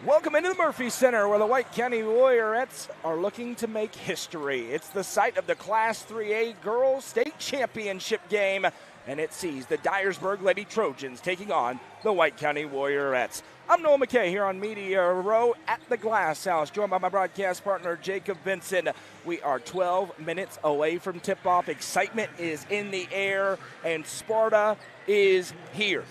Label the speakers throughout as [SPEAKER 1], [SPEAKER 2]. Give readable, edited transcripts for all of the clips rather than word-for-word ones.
[SPEAKER 1] Welcome into the Murphy Center, where the White County Warriorettes are looking to make history. It's the site of the Class 3A Girls State Championship game, and it sees the Dyersburg Lady Trojans taking on the White County Warriorettes. I'm Noah McKay here on Media Row at the Glass House, joined by my broadcast partner, Jacob Vinson. We are 12 minutes away from tip-off. Excitement is in the air, and Sparta is here.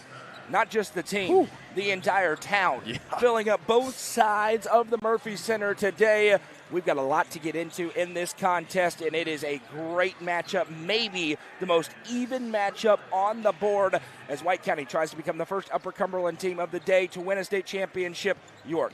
[SPEAKER 1] Not just the team, the entire town, filling up both sides of the Murphy Center today. We've got a lot to get into in this contest, and it is a great matchup, maybe the most even matchup on the board, as White County tries to become the first Upper Cumberland team of the day to win a state championship. York,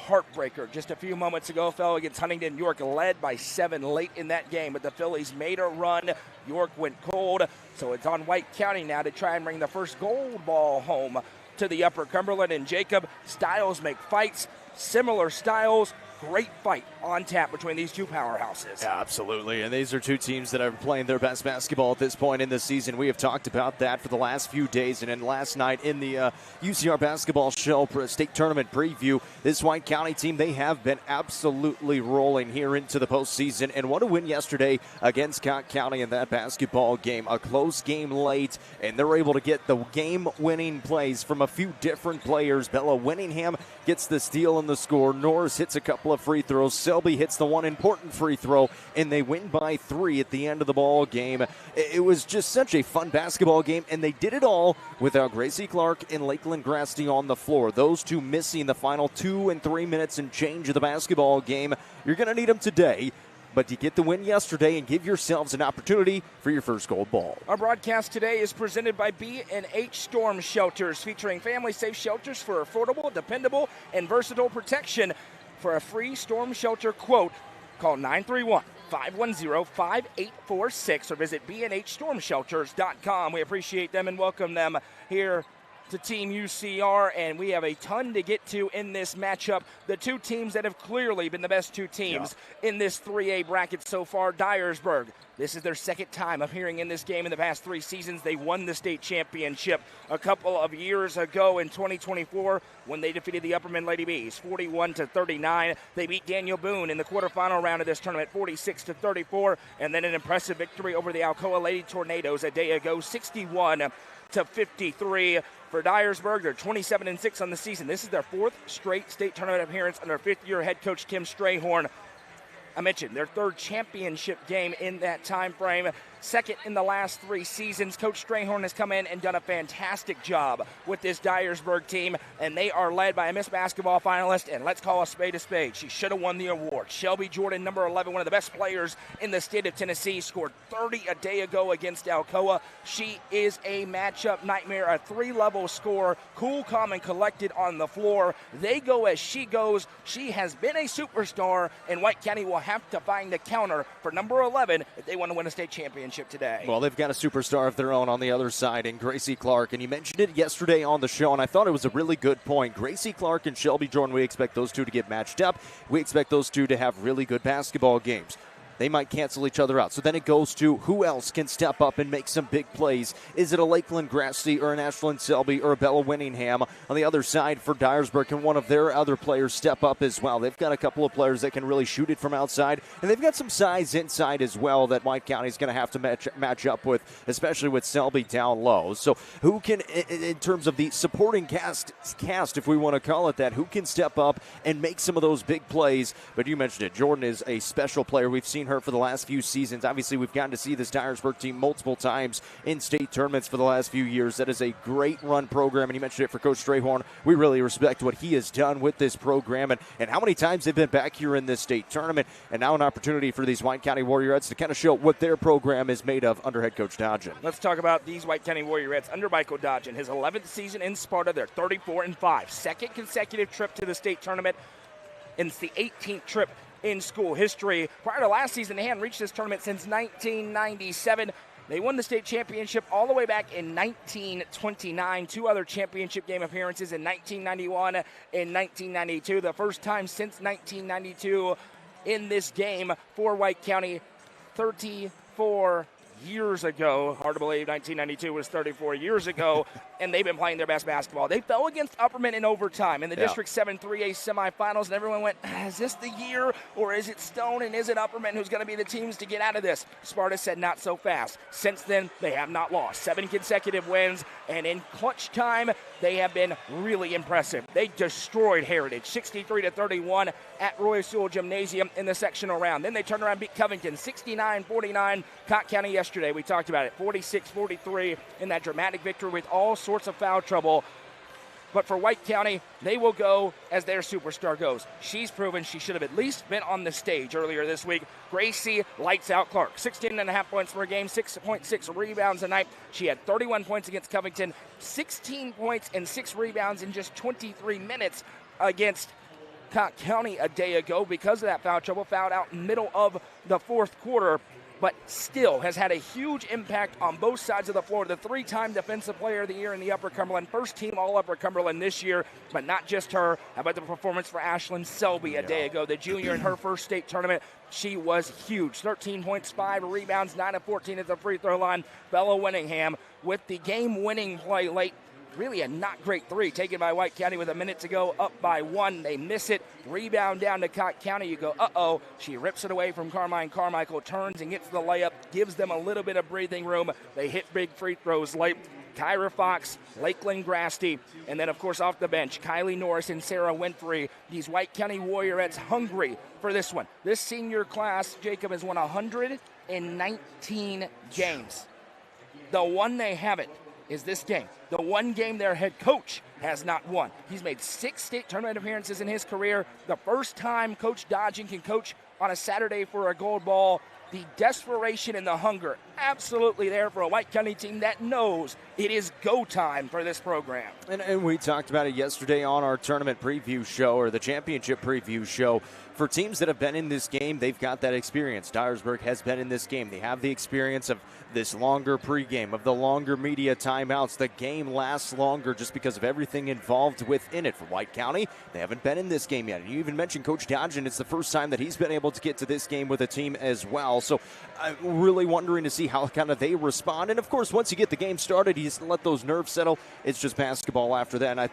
[SPEAKER 1] heartbreaker just a few moments ago, fell against Huntington. York led by 7 late in that game, but the Phillies made a run. York went cold, so it's on White County now to try and bring the first gold ball home to the Upper Cumberland. And Jacob, styles make fights, similar styles. Great fight on tap between these two powerhouses.
[SPEAKER 2] Yeah, absolutely. And these are two teams that are playing their best basketball at this point in the season. We have talked about that for the last few days. And then last night in the UCR basketball show state tournament preview, this White County team, they have been absolutely rolling here into the postseason. And what a win yesterday against Cott County in that basketball game. A close game late, and they're able to get the game-winning plays from a few different players. Bella Winningham gets the steal and the score. Norris hits a couple of free throws. Selby hits the one important free throw, and they win by 3 at the end of the ball game. It was just such a fun basketball game, and they did it all without Gracie Clark and Lakeland Grasty on the floor. Those two missing the final 2 and 3 minutes and change of the basketball game. You're going to need them today, but you get the win yesterday and give yourselves an opportunity for your first gold ball.
[SPEAKER 1] Our broadcast today is presented by B&H Storm Shelters, featuring family-safe shelters for affordable, dependable, and versatile protection. For a free storm shelter quote, call 931-510-5846 or visit bnhstormshelters.com. We appreciate them and welcome them here to Team UCR, and we have a ton to get to in this matchup. The two teams that have clearly been the best two teams in this 3A bracket so far. Dyersburg, this is their second time appearing in this game in the past 3 seasons. They won the state championship a couple of years ago in 2024 when they defeated the Upperman Lady Bees 41-39. They beat Daniel Boone in the quarterfinal round of this tournament 46-34, and then an impressive victory over the Alcoa Lady Tornadoes a day ago 61-53. For Dyersburg, they're 27-6 on the season. This is their 4th straight state tournament appearance under 5th-year head coach Kim Strayhorn. I mentioned their 3rd championship game in that time frame, 2nd in the last 3 seasons. Coach Strayhorn has come in and done a fantastic job with this Dyersburg team, and they are led by a Miss Basketball finalist, and let's call a spade a spade. She should have won the award. Shelby Jordan, number 11, one of the best players in the state of Tennessee, scored 30 a day ago against Alcoa. She is a matchup nightmare, a 3-level scorer, cool, calm, and collected on the floor. They go as she goes. She has been a superstar, and White County will have to find a counter for number 11 if they want to win a state championship today.
[SPEAKER 2] Well, they've got a superstar of their own on the other side in Gracie Clark, and you mentioned it yesterday on the show, and I thought it was a really good point. Gracie Clark and Shelby Jordan, we expect those two to get matched up. We expect those two to have really good basketball games. They might cancel each other out. So then it goes to who else can step up and make some big plays. Is it a Lakeland Grasty or an Ashland Selby or a Bella Winningham? On the other side for Dyersburg, can one of their other players step up as well? They've got a couple of players that can really shoot it from outside, and they've got some size inside as well that White County is going to have to match up with, especially with Selby down low. So who can, in terms of the supporting cast, if we want to call it that, who can step up and make some of those big plays? But you mentioned it. Jordan is a special player. We've seen her for the last few seasons. Obviously, we've gotten to see this Dyersburg team multiple times in state tournaments for the last few years. That is a great run program, and you mentioned it for Coach Strayhorn. We really respect what he has done with this program and how many times they've been back here in this state tournament, and now an opportunity for these White County Warriorettes to kind of show what their program is made of under head coach Dodgen.
[SPEAKER 1] Let's talk about these White County Warriorettes under Michael Dodgen. His 11th season in Sparta, they're 34-5. Second consecutive trip to the state tournament, and it's the 18th trip in school history. Prior to last season, they hadn't reached this tournament since 1997. They won the state championship all the way back in 1929. 2 other championship game appearances in 1991 and 1992. The first time since 1992 in this game for White County. 34 years ago. Hard to believe 1992 was 34 years ago, and they've been playing their best basketball. They fell against Upperman in overtime in the District 7 3A semifinals, and everyone went, is this the year, or is it Stone, and is it Upperman who's going to be the teams to get out of this? Sparta said not so fast. Since then, they have not lost. 7 consecutive wins, and in clutch time, they have been really impressive. They destroyed Heritage 63-31 at Roy Sewell Gymnasium in the sectional round. Then they turned around and beat Covington 69-49. Cott County yesterday, we talked about it, 46-43 in that dramatic victory with all sorts of foul trouble. But for White County, they will go as their superstar goes. She's proven she should have at least been on the stage earlier this week. Gracie lights out Clark. 16.5 points per game, 6.6 rebounds a night. She had 31 points against Covington, 16 points and 6 rebounds in just 23 minutes against Cott County a day ago because of that foul trouble. Fouled out middle of the fourth quarter, but still has had a huge impact on both sides of the floor. The 3-time Defensive Player of the Year in the Upper Cumberland, first team all Upper Cumberland this year, but not just her. How about the performance for Ashlyn Selby a day ago, the junior in her first state tournament? She was huge. 13 points, 5 rebounds, 9 of 14 at the free throw line. Bella Winningham with the game-winning play late. Really a not great 3 taken by White County with a minute to go, up by 1. They miss it. Rebound down to Cott County. You go, uh-oh. She rips it away from Carmine Carmichael, turns and gets the layup, gives them a little bit of breathing room. They hit big free throws late. Kyra Fox, Lakeland Grasty, and then, of course, off the bench, Kylie Norris and Sarah Winfrey. These White County Warriorettes hungry for this one. This senior class, Jacob, has won 119 games. The one they haven't is this game. The one game their head coach has not won. He's made 6 state tournament appearances in his career. The first time Coach Dodgen can coach on a Saturday for a gold ball. The desperation and the hunger absolutely there for a White County team that knows it is go time for this program.
[SPEAKER 2] And we talked about it yesterday on our tournament preview show, or the championship preview show. For teams that have been in this game, they've got that experience. Dyersburg has been in this game. They have the experience of this longer pregame, of the longer media timeouts. The game lasts longer just because of everything involved within it. For White County, they haven't been in this game yet. And you even mentioned Coach Dodgen. It's the first time that he's been able to get to this game with a team as well. So I'm really wondering to see how kind of they respond. And, of course, once you get the game started, you just let those nerves settle. It's just basketball after that. And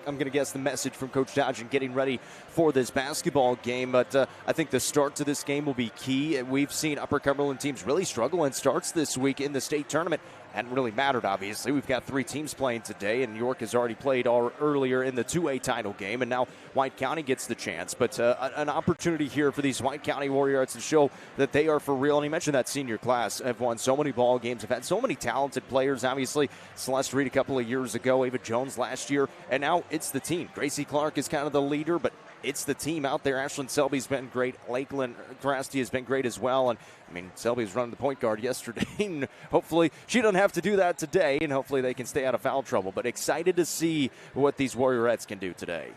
[SPEAKER 2] I'm going to guess the message from Coach Dodgen getting ready for this basketball game. But I think the start to this game will be key. We've seen Upper Cumberland teams really struggle in starts this week in the state tournament. Hadn't really mattered, obviously. We've got 3 teams playing today, and York has already played earlier in the 2A title game, and now White County gets the chance. But an opportunity here for these White County Warriors to show that they are for real. And you mentioned that senior class have won so many ball games, have had so many talented players. Obviously, Celeste Reed a couple of years ago, Ava Jones last year, and now it's the team. Gracie Clark is kind of the leader, but it's the team out there. Ashlyn Selby's been great. Lakeland Grasty has been great as well. And, I mean, Selby's running the point guard yesterday. And hopefully she doesn't have to do that today, and hopefully they can stay out of foul trouble. But excited to see what these Warriorettes can do today.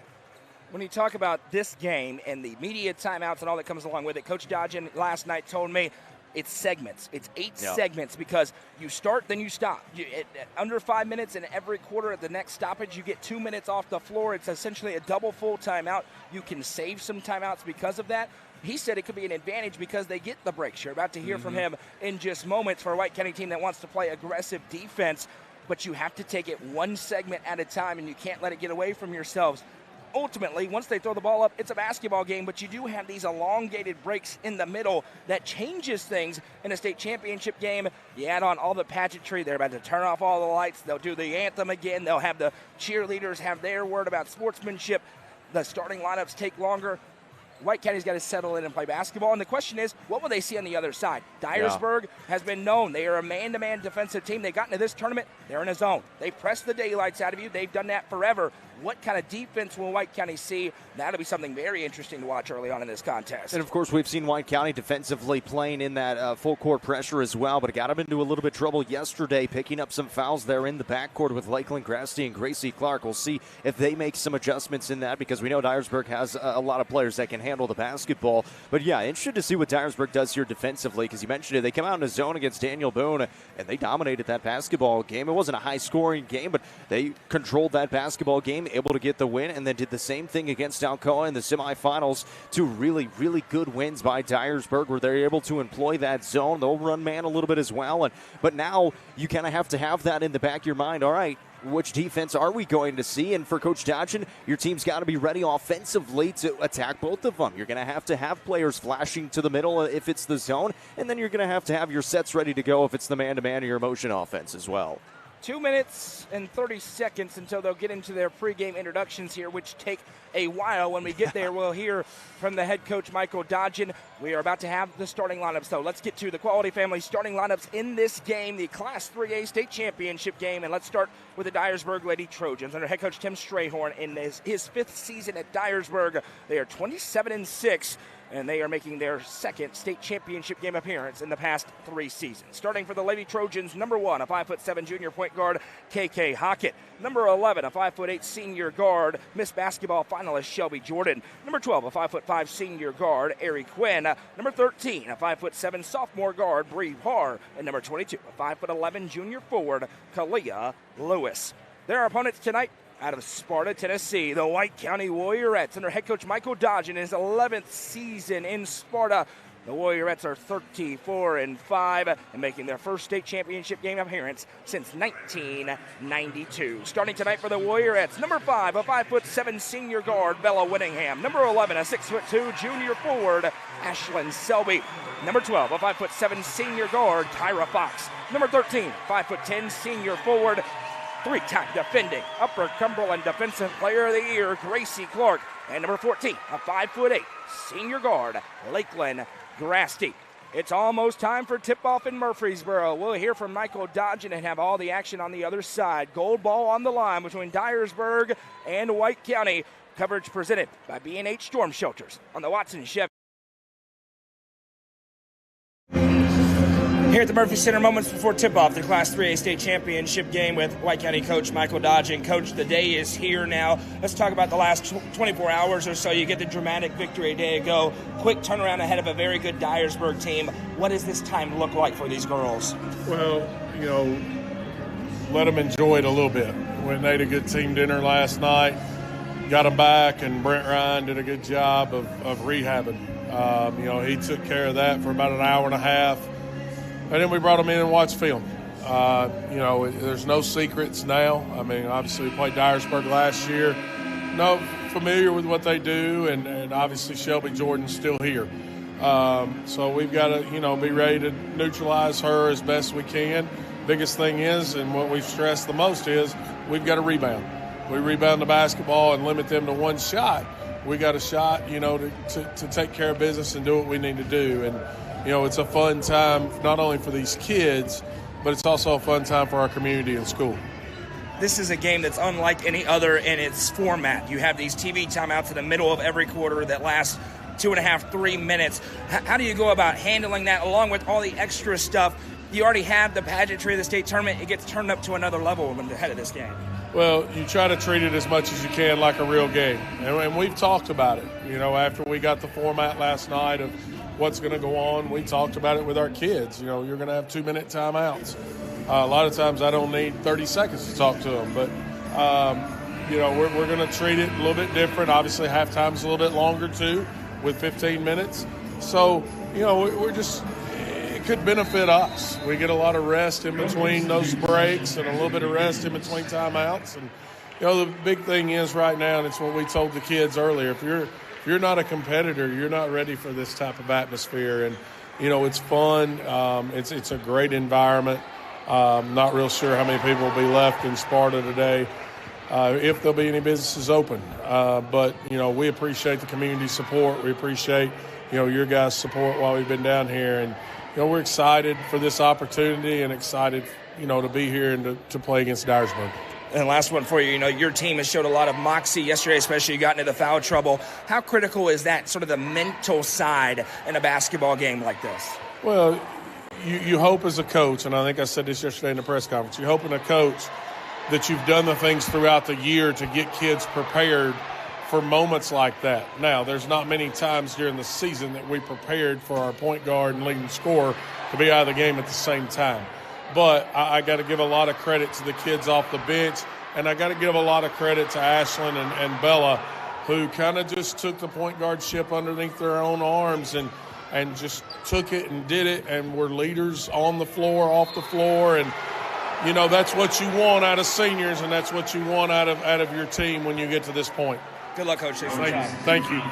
[SPEAKER 1] When you talk about this game and the media timeouts and all that comes along with it, Coach Dodgen last night told me it's segments. It's 8 segments because you start, then you stop. Under 5 minutes in every quarter at the next stoppage, you get 2 minutes off the floor. It's essentially a double full timeout. You can save some timeouts because of that. He said it could be an advantage because they get the breaks. You're about to hear from him in just moments for a White County team that wants to play aggressive defense, but you have to take it one segment at a time, and you can't let it get away from yourselves. Ultimately, once they throw the ball up, it's a basketball game, but you do have these elongated breaks in the middle that changes things in a state championship game. You add on all the pageantry. They're about to turn off all the lights. They'll do the anthem again. They'll have the cheerleaders have their word about sportsmanship. The starting lineups take longer. White County's got to settle in and play basketball. And the question is, what will they see on the other side? Dyersburg has been known. They are a man-to-man defensive team. They got into this tournament. They're in a zone. They press the daylights out of you. They've done that forever. What kind of defense will White County see? That'll be something very interesting to watch early on in this contest.
[SPEAKER 2] And, of course, we've seen White County defensively playing in that full-court pressure as well, but it got them into a little bit of trouble yesterday, picking up some fouls there in the backcourt with Lakeland Grasty and Gracie Clark. We'll see if they make some adjustments in that because we know Dyersburg has a lot of players that can handle the basketball. But yeah, interested to see what Dyersburg does here defensively, because you mentioned it. They come out in a zone against Daniel Boone, and they dominated that basketball game. It wasn't a high-scoring game, but they controlled that basketball game, able to get the win, and then did the same thing against Alcoa in the semifinals. Two really, really good wins by Dyersburg, where they're able to employ that zone. They'll run man a little bit as well. But now you kind of have to have that in the back of your mind. All right, which defense are we going to see? And for Coach Dodgen, your team's got to be ready offensively to attack both of them. You're going to have players flashing to the middle if it's the zone, and then you're going to have your sets ready to go if it's the man-to-man or your motion offense as well.
[SPEAKER 1] 2 minutes and 30 seconds until they'll get into their pregame introductions here, which take a while. When we get there, we'll hear from the head coach, Michael Dodgen. We are about to have the starting lineups, though. Let's get to the Quality Family starting lineups in this game, the Class 3A state championship game. And let's start with the Dyersburg Lady Trojans under head coach Tim Strayhorn in his fifth season at Dyersburg. They are 27-6. And they are making their second state championship game appearance in the past 3 seasons. Starting for the Lady Trojans, number 1, a 5'7" junior point guard, KK Hockett. Number 11, a 5'8" senior guard, Miss Basketball finalist Shelby Jordan. Number 12, a 5'5" senior guard, Ari Quinn. Number 13, a 5'7" sophomore guard, Bree Parr. And number 22, a 5'11" junior forward, Kalia Lewis. Their opponents tonight, out of Sparta, Tennessee, the White County Warriorettes under head coach Michael Dodgen in his 11th season in Sparta. The Warriorettes are 34-5 and making their first state championship game appearance since 1992. Starting tonight for the Warriorettes, number 5, a 5'7" senior guard, Bella Whittingham. Number 11, a 6'2" junior forward, Ashlyn Selby. Number 12, a 5'7" senior guard, Tyra Fox. Number 13, 5'10" senior forward, 3-time defending Upper Cumberland Defensive Player of the Year, Gracie Clark. And number 14, a 5'8" senior guard, Lakeland Grasty. It's almost time for tip-off in Murfreesboro. We'll hear from Michael Dodgen and have all the action on the other side. Gold ball on the line between Dyersburg and White County. Coverage presented by B&H Storm Shelters on the Watson Chevy. Here at the Murphy Center, moments before tip-off, the Class 3A state championship game with White County coach Michael Dodgen. Coach, the day is here now. Let's talk about the last 24 hours or so. You get the dramatic victory a day ago. Quick turnaround ahead of a very good Dyersburg team. What does this time look like for these girls?
[SPEAKER 3] Well, let them enjoy it a little bit. We ate a good team dinner last night, got them back, and Brent Ryan did a good job of rehabbing. He took care of that for about an hour and a half. And then we brought them in and watched film. There's no secrets now. I mean, obviously we played Dyersburg last year. Familiar with what they do, and obviously Shelby Jordan's still here. So we've got to, be ready to neutralize her as best we can. Biggest thing is, and what we've stressed the most is, we've got to rebound. We rebound the basketball and limit them to one shot. We got a shot, to take care of business and do what we need to do. And it's a fun time not only for these kids, but it's also a fun time for our community and school.
[SPEAKER 1] This is a game that's unlike any other in its format. You have these TV timeouts in the middle of every quarter that last 2.5, 3 minutes. How do you go about handling that along with all the extra stuff? You already have the pageantry of the state tournament. It gets turned up to another level ahead of this game.
[SPEAKER 3] Well, you try to treat it as much as you can like a real game. And we've talked about it. After we got the format last night of what's going to go on, we talked about it with our kids. You're going to have 2-minute timeouts. A lot of times I don't need 30 seconds to talk to them, but we're going to treat it a little bit different. Obviously halftime's a little bit longer too, with 15 minutes. So it could benefit us. We get a lot of rest in between those breaks and a little bit of rest in between timeouts. And the big thing is right now, and it's what we told the kids earlier, if you're not a competitor, you're not ready for this type of atmosphere. And, it's fun. It's a great environment. Not real sure how many people will be left in Sparta today, if there'll be any businesses open. But we appreciate the community support. We appreciate, your guys' support while we've been down here. And, we're excited for this opportunity and excited, to be here and to play against Dyersburg.
[SPEAKER 1] And last one for you, your team has showed a lot of moxie yesterday, especially you got into the foul trouble. How critical is that, sort of the mental side in a basketball game like this?
[SPEAKER 3] Well, you hope as a coach, and I think I said this yesterday in the press conference, you hope in a coach that you've done the things throughout the year to get kids prepared for moments like that. Now, there's not many times during the season that we prepared for our point guard and leading scorer to be out of the game at the same time. But I got to give a lot of credit to the kids off the bench, and I got to give a lot of credit to Ashlyn and Bella, who kind of just took the point guard ship underneath their own arms and just took it and did it, and were leaders on the floor, off the floor, and you know, that's what you want out of seniors, and that's what you want out of your team when you get to this point.
[SPEAKER 1] Good luck, Coach.
[SPEAKER 3] Thank you.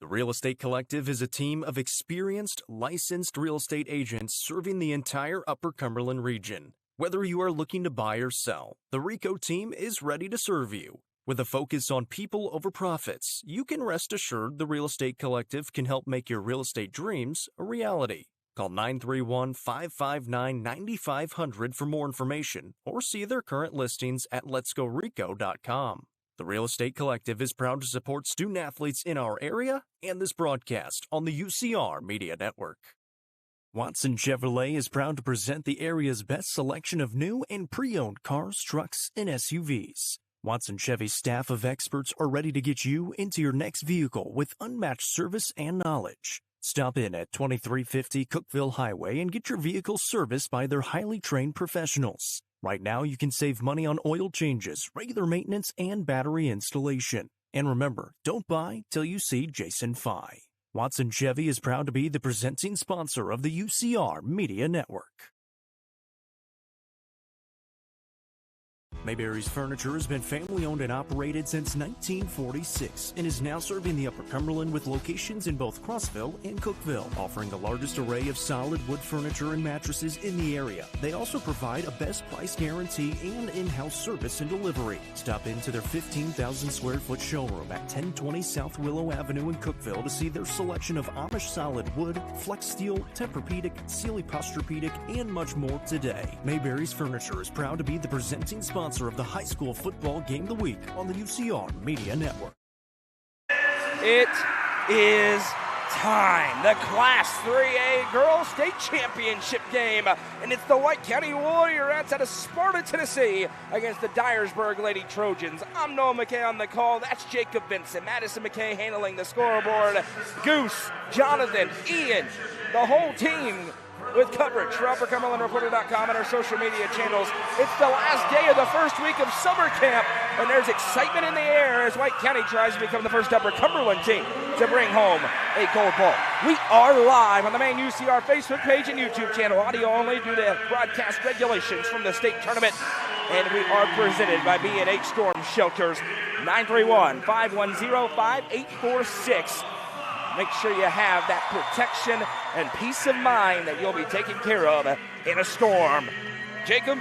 [SPEAKER 4] The Real Estate Collective is a team of experienced, licensed real estate agents serving the entire Upper Cumberland region. Whether you are looking to buy or sell, the RICO team is ready to serve you. With a focus on people over profits, you can rest assured the Real Estate Collective can help make your real estate dreams a reality. Call 931-559-9500 for more information or see their current listings at letsgorico.com. The Real Estate Collective is proud to support student athletes in our area and this broadcast on the UCR Media Network. Watson Chevrolet is proud to present the area's best selection of new and pre-owned cars, trucks, and SUVs. Watson Chevy's staff of experts are ready to get you into your next vehicle with unmatched service and knowledge. Stop in at 2350 Cookeville Highway and get your vehicle serviced by their highly trained professionals. Right now, you can save money on oil changes, regular maintenance, and battery installation. And remember, don't buy till you see Jason Fye. Watson Chevy is proud to be the presenting sponsor of the UCR Media Network. Mayberry's Furniture has been family-owned and operated since 1946 and is now serving the Upper Cumberland with locations in both Crossville and Cookeville, offering the largest array of solid wood furniture and mattresses in the area. They also provide a best price guarantee and in-house service and delivery. Stop into their 15,000 square foot showroom at 1020 South Willow Avenue in Cookeville to see their selection of Amish solid wood, flex steel, Tempur-Pedic, Sealy Posturepedic, and much more today. Mayberry's Furniture is proud to be the presenting sponsor of the high school football game of the week on the UCR Media Network.
[SPEAKER 1] It is time. The Class 3A Girls State Championship game. And it's the White County Warriorettes out of Sparta, Tennessee against the Dyersburg Lady Trojans. I'm Noah McKay on the call. That's Jacob Vincent. Madison McKay handling the scoreboard. Goose, Jonathan, Ian, the whole team with coverage for UpperCumberlandReporter.com and our social media channels. It's the last day of the first week of summer camp, and there's excitement in the air as White County tries to become the first Upper Cumberland team to bring home a gold ball. We are live on the main UCR Facebook page and YouTube channel, audio only due to broadcast regulations from the state tournament, and we are presented by B&H Storm Shelters. 931-510-5846. Make sure you have that protection and peace of mind that you'll be taken care of in a storm. Jacob,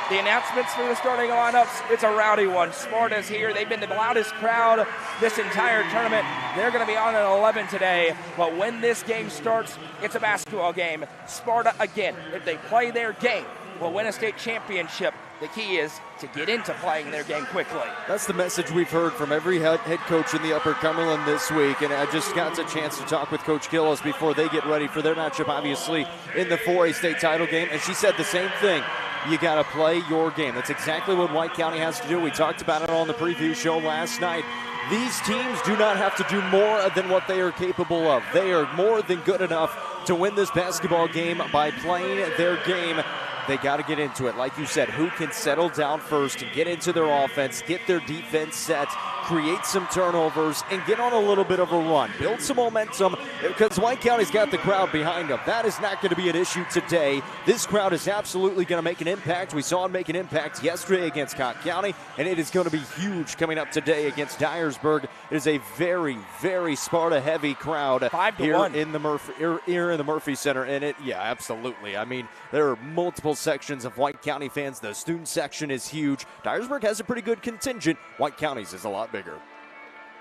[SPEAKER 1] the announcements for the starting lineups, it's a rowdy one. Sparta's here. They've been the loudest crowd this entire tournament. They're going to be on at 11 today, but when this game starts, it's a basketball game. Sparta, again, if they play their game, will win a state championship. The key is to get into playing their game quickly.
[SPEAKER 2] That's the message we've heard from every head coach in the Upper Cumberland this week, and I just got a chance to talk with Coach Gillis before they get ready for their matchup, obviously, in the 4A state title game, and she said the same thing. You got to play your game. That's exactly what White County has to do. We talked about it on the preview show last night. These teams do not have to do more than what they are capable of. They are more than good enough to win this basketball game by playing their game. They got to get into it. Like you said, who can settle down first and get into their offense, get their defense set, create some turnovers, and get on a little bit of a run. Build some momentum because White County's got the crowd behind them. That is not going to be an issue today. This crowd is absolutely going to make an impact. We saw it make an impact yesterday against Cott County, and it is going to be huge coming up today against Dyersburg. It is a very, very Sparta-heavy crowd here in the Murphy Center. And absolutely. I mean, there are multiple sections of White County fans. The student section is huge. Dyersburg has a pretty good contingent. White County's is a lot bigger.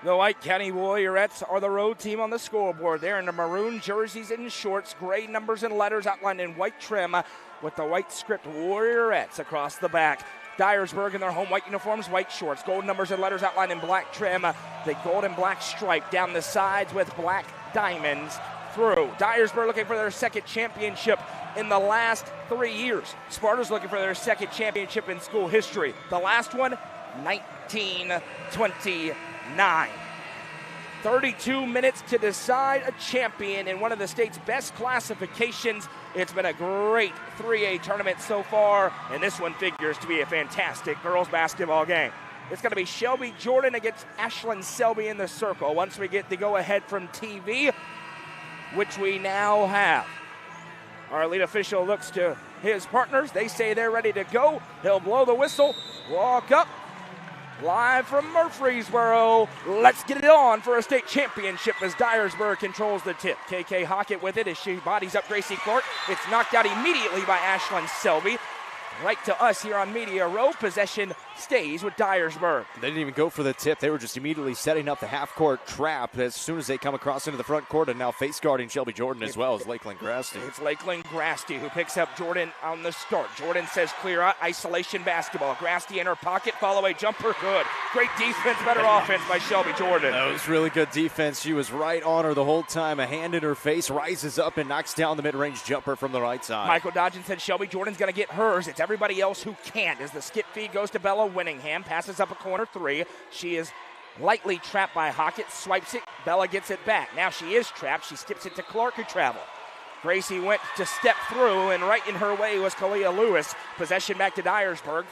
[SPEAKER 1] The White County Warriorettes are the road team on the scoreboard. They're in the maroon jerseys and shorts, gray numbers and letters outlined in white trim with the white script Warriorettes across the back. Dyersburg in their home white uniforms, white shorts, gold numbers and letters outlined in black trim. The gold and black stripe down the sides with black diamonds through. Dyersburg looking for their second championship in the last 3 years. Sparta's looking for their second championship in school history. The last one, 19-29. 32 minutes to decide a champion in one of the state's best classifications. It's been a great 3A tournament so far, and this one figures to be a fantastic girls basketball game. It's going to be Shelby Jordan against Ashlyn Selby in the circle once we get the go-ahead from TV, which we now have. Our lead official looks to his partners. They say they're ready to go. He'll blow the whistle, walk up. Live from Murfreesboro, let's get it on for a state championship as Dyersburg controls the tip. KK Hockett with it as she bodies up Gracie Clark. It's knocked out immediately by Ashlyn Selby. Right to us here on Media Row, possession stays with Dyersburg.
[SPEAKER 2] They didn't even go for the tip. They were just immediately setting up the half-court trap as soon as they come across into the front court, and now face-guarding Shelby Jordan as well as Lakeland Grasty.
[SPEAKER 1] It's Lakeland Grasty who picks up Jordan on the start. Jordan says clear out, isolation basketball. Grasty in her pocket, follow a jumper, good. Great defense, better offense by Shelby Jordan.
[SPEAKER 2] That was really good defense. She was right on her the whole time. A hand in her face, rises up and knocks down the mid-range jumper from the right side.
[SPEAKER 1] Michael Dodgen said Shelby Jordan's going to get hers. It's everybody else who can't as the skip feed goes to Bella Winningham, passes up a corner three. She is lightly trapped by Hockett, swipes it, Bella gets it back. Now she is trapped, she skips it to Clark who traveled. Gracie went to step through, and right in her way was Kalia Lewis. Possession back to Dyersburg,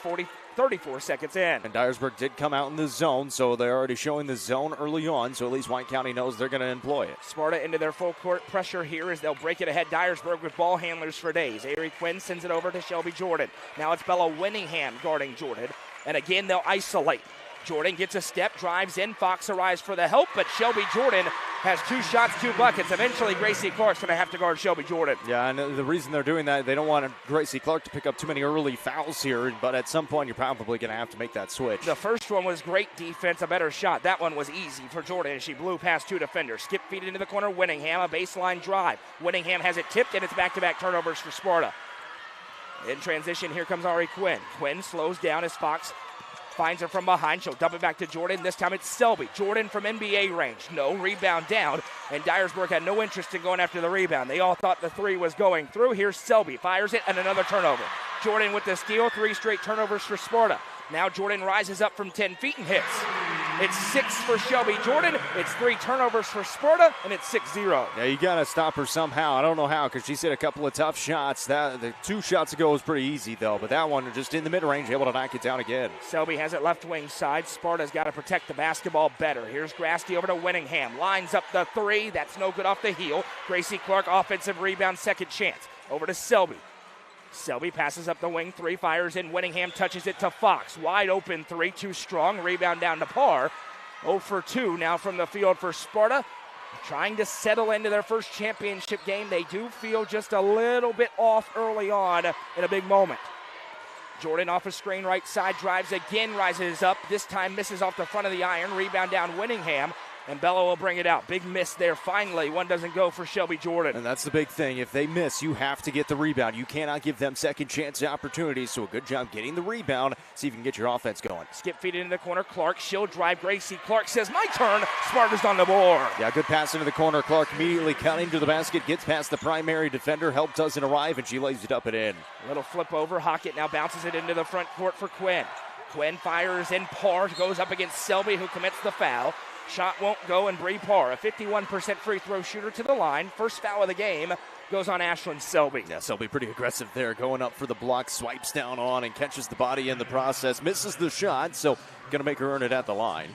[SPEAKER 1] 34 seconds in.
[SPEAKER 2] And Dyersburg did come out in the zone, so they're already showing the zone early on, so at least White County knows they're going to employ it.
[SPEAKER 1] Sparta into their full court pressure here as they'll break it ahead. Dyersburg with ball handlers for days. Ari Quinn sends it over to Shelby Jordan. Now it's Bella Winningham guarding Jordan, and again they'll isolate. Jordan gets a step, drives in. Fox arrives for the help, but Shelby Jordan has 2 shots, 2 buckets. Eventually, Gracie Clark's going to have to guard Shelby Jordan.
[SPEAKER 2] Yeah, and the reason they're doing that, they don't want Gracie Clark to pick up too many early fouls here, but at some point, you're probably going to have to make that switch.
[SPEAKER 1] The first one was great defense, a better shot. That one was easy for Jordan. She blew past 2 defenders. Skip feed into the corner, Winningham, a baseline drive. Winningham has it tipped, and it's back-to-back turnovers for Sparta. In transition, here comes Ari Quinn. Quinn slows down as Fox finds her from behind. She'll dump it back to Jordan. This time it's Selby. Jordan from NBA range. No, rebound down. And Dyersburg had no interest in going after the rebound. They all thought the 3 was going through. Here's Selby. Fires it and another turnover. Jordan with the steal. 3 straight turnovers for Sparta. Now Jordan rises up from 10 feet and hits. It's 6 for Shelby Jordan. It's 3 turnovers for Sparta, and it's 6-0.
[SPEAKER 2] Yeah, you got to stop her somehow. I don't know how, because she's hit a couple of tough shots. The 2 shots ago was pretty easy, though, but that one just in the mid-range, able to knock it down again.
[SPEAKER 1] Selby has it left wing side. Sparta's got to protect the basketball better. Here's Grasty over to Winningham. Lines up the 3. That's no good off the heel. Gracie Clark, offensive rebound, second chance. Over to Selby. Selby passes up the wing 3, fires in. Winningham touches it to Fox. Wide open 3, too strong. Rebound down to Parr. 0 for 2 now from the field for Sparta. Trying to settle into their first championship game. They do feel just a little bit off early on in a big moment. Jordan off a screen right side, drives again, rises up. This time misses off the front of the iron. Rebound down Winningham. And Bella will bring it out. Big miss there finally. One doesn't go for Shelby Jordan.
[SPEAKER 2] And that's the big thing. If they miss, you have to get the rebound. You cannot give them second chance opportunities. So a good job getting the rebound. See if you can get your offense going.
[SPEAKER 1] Skip feed into the corner. Clark, she'll drive. Gracie Clark says, my turn. Sparta's on the board.
[SPEAKER 2] Yeah, good pass into the corner. Clark immediately cutting to the basket. Gets past the primary defender. Help doesn't arrive, and she lays it up and in.
[SPEAKER 1] Little flip over. Hockett now bounces it into the front court for Quinn. Quinn fires in. Parr goes up against Selby, who commits the foul. Shot won't go, and Bree Parr, a 51% free throw shooter to the line. First foul of the game goes on Ashlyn Selby.
[SPEAKER 2] Yeah, Selby pretty aggressive there, going up for the block, swipes down on and catches the body in the process. Misses the shot, so going to make her earn it at the line.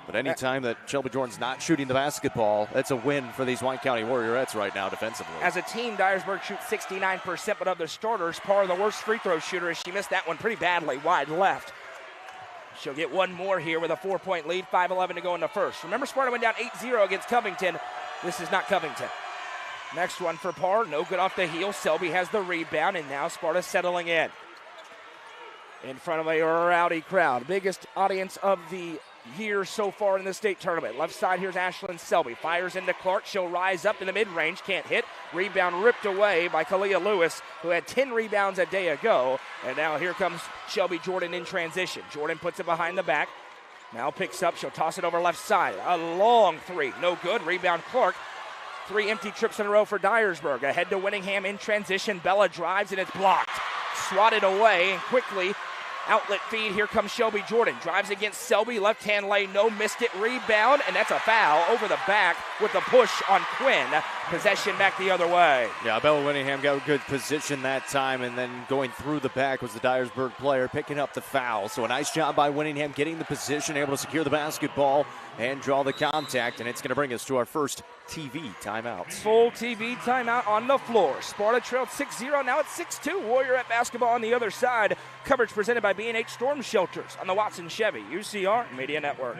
[SPEAKER 2] But anytime that Shelby Jordan's not shooting the basketball, that's a win for these White County Warriorettes right now defensively.
[SPEAKER 1] As a team, Dyersburg shoots 69%, but of the starters, Parr the worst free throw shooter as she missed that one pretty badly, wide left. She'll get one more here with a 4-point lead, 5:11 to go in the first. Remember, Sparta went down 8-0 against Covington. This is not Covington. Next one for Parr, no good off the heel. Selby has the rebound, and now Sparta settling in front of a rowdy crowd. Biggest audience of the year so far in the state tournament. Left side, here's Ashlyn Selby. Fires into Clark. She'll rise up in the mid-range. Can't hit. Rebound ripped away by Kalia Lewis, who had 10 rebounds a day ago. And now here comes Shelby Jordan in transition. Jordan puts it behind the back. Now picks up. She'll toss it over left side. A long 3. No good. Rebound Clark. 3 empty trips in a row for Dyersburg. Ahead to Winningham in transition. Bella drives, and it's blocked. Swatted away, and quickly Outlet feed, here comes Shelby Jordan. Drives against Selby, left-hand lane, no, missed it, rebound, and that's a foul over the back with the push on Quinn. Possession back the other way.
[SPEAKER 2] Yeah, Bella Winningham got a good position that time, and then going through the back was the Dyersburg player picking up the foul. So a nice job by Winningham getting the position, able to secure the basketball and draw the contact, and it's going to bring us to our first TV timeout.
[SPEAKER 1] Full TV timeout on the floor. Sparta trailed 6-0, now it's 6-2. Warrior at basketball on the other side. Coverage presented by B&H Storm Shelters on the Watson Chevy UCR Media Network.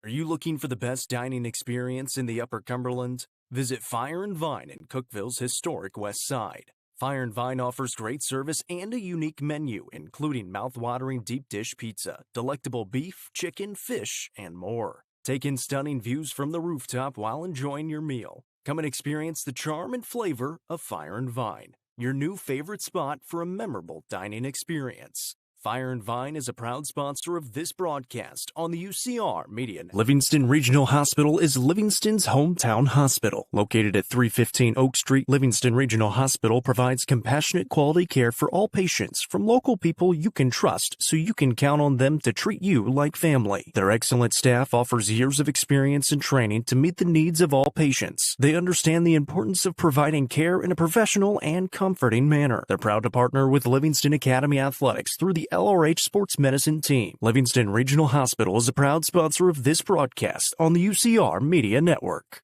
[SPEAKER 4] Are you looking for the best dining experience in the Upper Cumberland? Visit Fire and Vine in Cookeville's historic West Side. Fire and Vine offers great service and a unique menu, including mouth-watering deep dish pizza, delectable beef, chicken, fish, and more. Take in stunning views from the rooftop while enjoying your meal. Come and experience the charm and flavor of Fire and Vine, your new favorite spot for a memorable dining experience. Fire and Vine is a proud sponsor of this broadcast on the UCR Media Network. Livingston Regional Hospital is Livingston's hometown hospital. Located at 315 Oak Street, Livingston Regional Hospital provides compassionate quality care for all patients from local people you can trust, so you can count on them to treat you like family. Their excellent staff offers years of experience and training to meet the needs of all patients. They understand the importance of providing care in a professional and comforting manner. They're proud to partner with Livingston Academy Athletics through the LRH Sports Medicine Team. Livingston Regional Hospital is a proud sponsor of this broadcast on the UCR Media Network.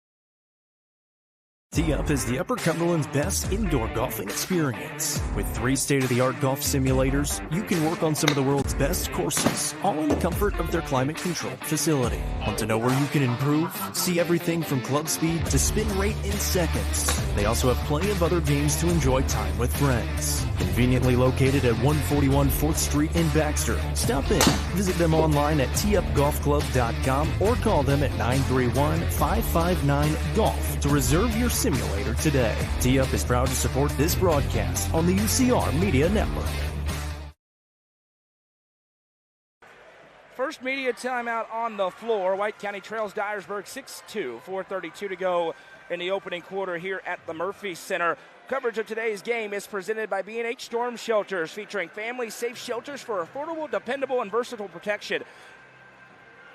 [SPEAKER 4] Tee-Up is the Upper Cumberland's best indoor golfing experience. With 3 state-of-the-art golf simulators, you can work on some of the world's best courses, all in the comfort of their climate-controlled facility. Want to know where you can improve? See everything from club speed to spin rate in seconds. They also have plenty of other games to enjoy time with friends. Conveniently located at 141 4th Street in Baxter. Stop in. Visit them online at teeupgolfclub.com or call them at 931-559-GOLF to reserve your simulator today. Tee-Up is proud to support this broadcast on the UCR Media Network.
[SPEAKER 1] First media timeout on the floor. White County trails Dyersburg 6-2, 4:32 to go in the opening quarter here at the Murphy Center. Coverage of today's game is presented by B&H Storm Shelters, featuring family-safe shelters for affordable, dependable, and versatile protection.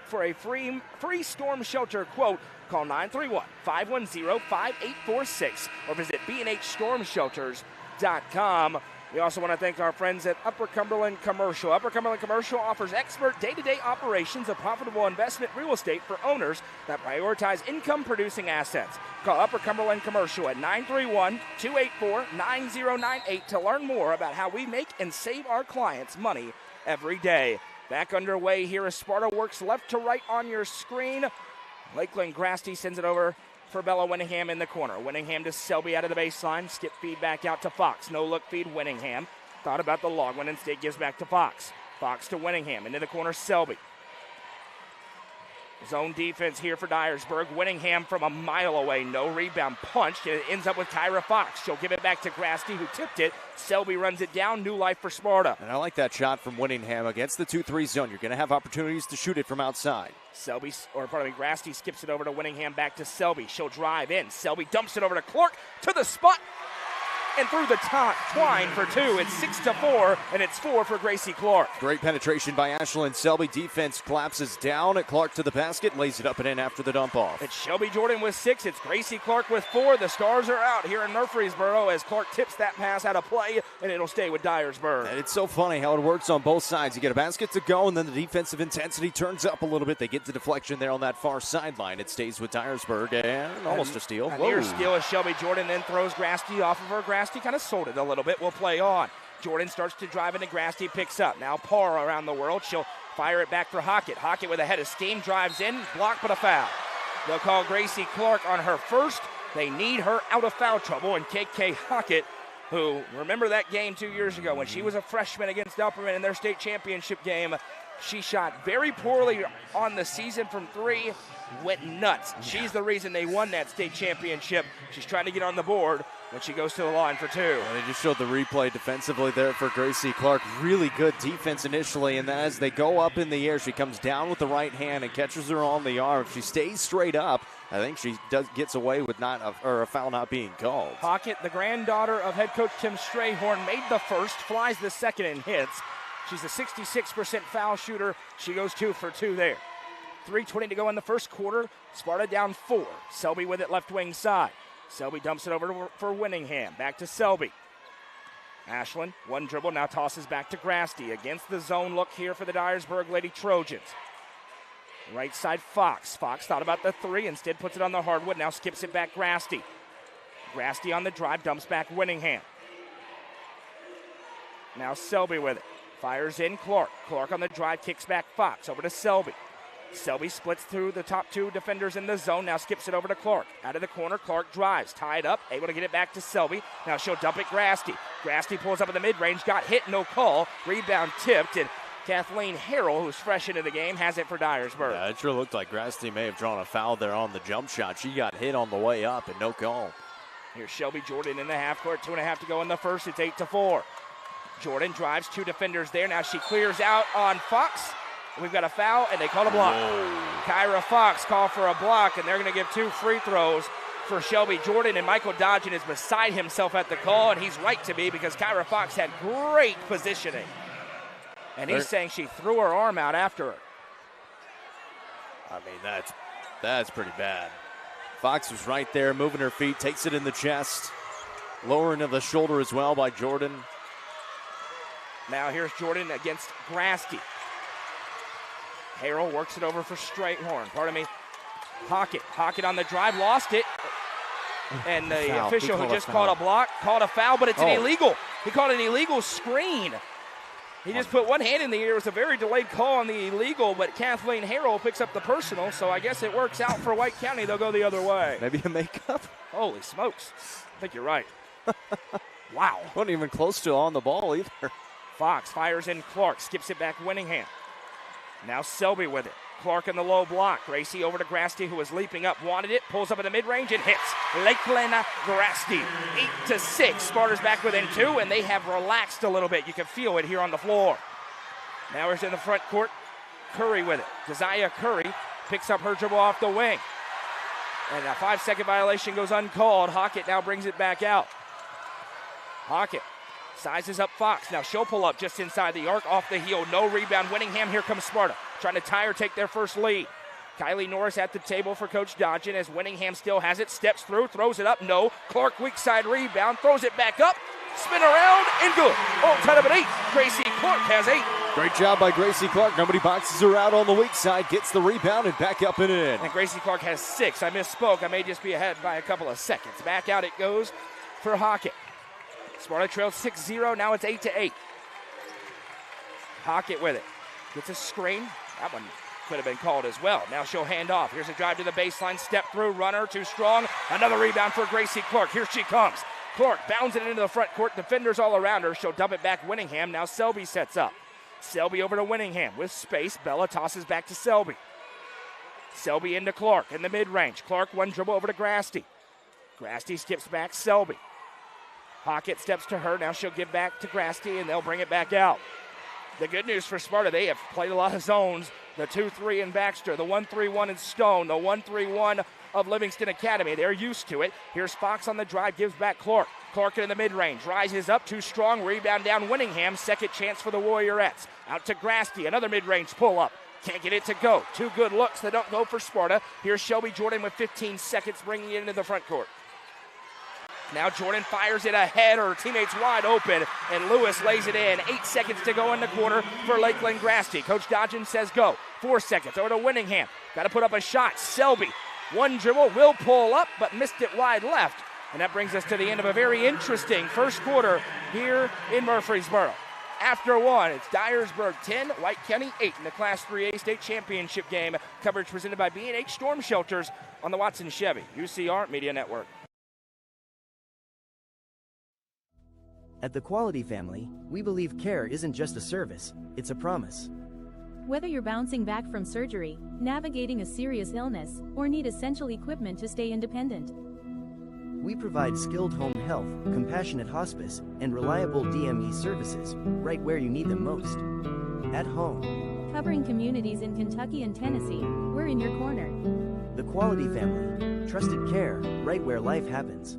[SPEAKER 1] For a free storm shelter quote, call 931-510-5846 or visit bnhstormshelters.com. We also want to thank our friends at Upper Cumberland Commercial. Upper Cumberland Commercial offers expert day-to-day operations of profitable investment real estate for owners that prioritize income-producing assets. Call Upper Cumberland Commercial at 931-284-9098 to learn more about how we make and save our clients money every day. Back underway here as Sparta works left to right on your screen. Lakeland Grasty sends it over for Bella Winningham in the corner. Winningham to Selby out of the baseline. Skip feed back out to Fox. No look feed Winningham. Thought about the long one. Instead gives back to Fox. Fox to Winningham. Into the corner, Selby. Zone defense here for Dyersburg. Winningham from a mile away. No rebound. Punched. It ends up with Kyra Fox. She'll give it back to Grasty, who tipped it. Selby runs it down. New life for Sparta.
[SPEAKER 2] And I like that shot from Winningham against the 2-3 zone. You're going to have opportunities to shoot it from outside.
[SPEAKER 1] Grasty skips it over to Winningham, back to Selby. She'll drive in. Selby dumps it over to Clark to the spot and through the twine for 2. It's 6-4, and it's 4 for Gracie Clark.
[SPEAKER 2] Great penetration by Ashlyn Selby. Defense collapses down at Clark to the basket, lays it up and in after the dump off.
[SPEAKER 1] It's Shelby Jordan with 6. It's Gracie Clark with 4. The Stars are out here in Murfreesboro as Clark tips that pass out of play, and it'll stay with Dyersburg.
[SPEAKER 2] And it's so funny how it works on both sides. You get a basket to go, and then the defensive intensity turns up a little bit. They get the deflection there on that far sideline. It stays with Dyersburg, and almost a steal.
[SPEAKER 1] Near steal as Shelby Jordan then throws Grasty off of her. Grasty kind of sold it a little bit. Will play on. Jordan starts to drive into Grasty, picks up. Now Parr around the world. She'll fire it back for Hockett. Hockett with a head of steam, drives in, blocked but a foul. They'll call Gracie Clark on her first. They need her out of foul trouble, and KK Hockett, who, remember that game 2 years ago when she was a freshman against Upperman in their state championship game, She shot very poorly on the season from 3, went nuts. She's the reason they won that state championship. She's trying to get on the board when she goes to the line for 2.
[SPEAKER 2] And they just showed the replay defensively there for Gracie Clark. Really good defense initially, and then as they go up in the air, she comes down with the right hand and catches her on the arm. If she stays straight up, I think she gets away with a foul not being called.
[SPEAKER 1] Hockett, the granddaughter of head coach Tim Strayhorn, made the first, flies the second, and hits. She's a 66% foul shooter. She goes 2 for 2 there. 3:20 to go in the first quarter. Sparta down 4. Selby with it left wing side. Selby dumps it over for Winningham. Back to Selby. Ashland, one dribble, now tosses back to Grasty. Against the zone look here for the Dyersburg Lady Trojans. Right side, Fox. Fox thought about the 3, instead puts it on the hardwood, now skips it back Grasty. Grasty on the drive, dumps back Winningham. Now Selby with it. Fires in Clark. Clark on the drive, kicks back Fox. Over to Selby. Selby splits through the top 2 defenders in the zone. Now skips it over to Clark. Out of the corner, Clark drives. Tied up, able to get it back to Selby. Now she'll dump it Grasty. Grasty pulls up in the mid-range, got hit, no call. Rebound tipped, and Kathleen Harrell, who's fresh into the game, has it for Dyersburg.
[SPEAKER 2] Yeah, it sure looked like Grasty may have drawn a foul there on the jump shot. She got hit on the way up and no call.
[SPEAKER 1] Here's Shelby Jordan in the half court. 2.5 to go in the first. It's 8-4. Jordan drives, 2 defenders there. Now she clears out on Fox. We've got a foul, and they call a block.
[SPEAKER 2] Whoa.
[SPEAKER 1] Kyra Fox called for a block, and they're going to give 2 free throws for Shelby Jordan. And Michael Dodgen is beside himself at the call, and he's right to be because Kyra Fox had great positioning. And he's saying she threw her arm out after her.
[SPEAKER 2] I mean, that's pretty bad. Fox was right there, moving her feet, takes it in the chest. Lowering of the shoulder as well by Jordan.
[SPEAKER 1] Now here's Jordan against Grasty. Harrell works it over for Strayhorn. Hockett on the drive, lost it. And the official who just called a block called a foul, but it's an illegal. He called an illegal screen. He just put one hand in the air. It was a very delayed call on the illegal, but Kathleen Harrell picks up the personal, so I guess it works out for White County. They'll go the other way.
[SPEAKER 2] Maybe a makeup?
[SPEAKER 1] Holy smokes. I think you're right. Wow.
[SPEAKER 2] Wasn't even close to on the ball either.
[SPEAKER 1] Fox fires in Clark, skips it back Winningham. Now Selby with it. Clark in the low block. Gracie over to Grasty, who was leaping up, wanted it, pulls up in the mid-range and hits. Lakeland Grasty, 8-6. Sparta's back within 2, and they have relaxed a little bit. You can feel it here on the floor. Now here's in the front court. Curry with it. Josiah Curry picks up her dribble off the wing. And a 5-second violation goes uncalled. Hockett now brings it back out. Hockett sizes up Fox. Now she'll pull up just inside the arc, off the heel. No rebound. Winningham. Here comes Sparta, trying to tie or take their first lead. Kylie Norris at the table for Coach Dodgen as Winningham still has it. Steps through, throws it up. No. Clark weak side rebound. Throws it back up. Spin around and good. All tied up at 8. Gracie Clark has 8.
[SPEAKER 2] Great job by Gracie Clark. Nobody boxes her out on the weak side. Gets the rebound and back up and in.
[SPEAKER 1] And Gracie Clark has 6. I misspoke. I may just be ahead by a couple of seconds. Back out it goes for Hockett. Sparta trails 6-0. Now it's 8-8. Hockett with it. Gets a screen. That one could have been called as well. Now she'll hand off. Here's a drive to the baseline. Step through. Runner. Too strong. Another rebound for Gracie Clark. Here she comes. Clark bounds it into the front court. Defenders all around her. She'll dump it back Winningham. Now Selby sets up. Selby over to Winningham with space. Bella tosses back to Selby. Selby into Clark in the mid-range. Clark one dribble over to Grasty. Grasty skips back Selby. Hockett steps to her. Now she'll give back to Grasty, and they'll bring it back out. The good news for Sparta, they have played a lot of zones. The 2-3 in Baxter, the 1-3-1 in Stone, the 1-3-1 of Livingston Academy. They're used to it. Here's Fox on the drive, gives back Clark. Clark in the mid-range, rises up, too strong, rebound down Winningham. Second chance for the Warriorettes. Out to Grasty, another mid-range pull-up. Can't get it to go. 2 good looks that don't go for Sparta. Here's Shelby Jordan with 15 seconds, bringing it into the front court. Now Jordan fires it ahead. Her teammates wide open, and Lewis lays it in. 8 seconds to go in the quarter for Lakeland Grasty. Coach Dodgen says go. 4 seconds. Over to Winningham. Got to put up a shot. Selby, one dribble, will pull up, but missed it wide left. And that brings us to the end of a very interesting first quarter here in Murfreesboro. After 1, it's Dyersburg 10, White County 8 in the Class 3A state championship game. Coverage presented by B&H Storm Shelters on the Watson Chevy UCR Media Network.
[SPEAKER 5] At the Quality Family, we believe care isn't just a service, it's a promise. Whether you're bouncing back from surgery, navigating a serious illness, or need essential equipment to stay independent,
[SPEAKER 6] we provide skilled home health, compassionate hospice, and reliable DME services right where you need them most. At home.
[SPEAKER 5] Covering communities in Kentucky and Tennessee, we're in your corner.
[SPEAKER 6] The Quality Family. Trusted care right where life happens.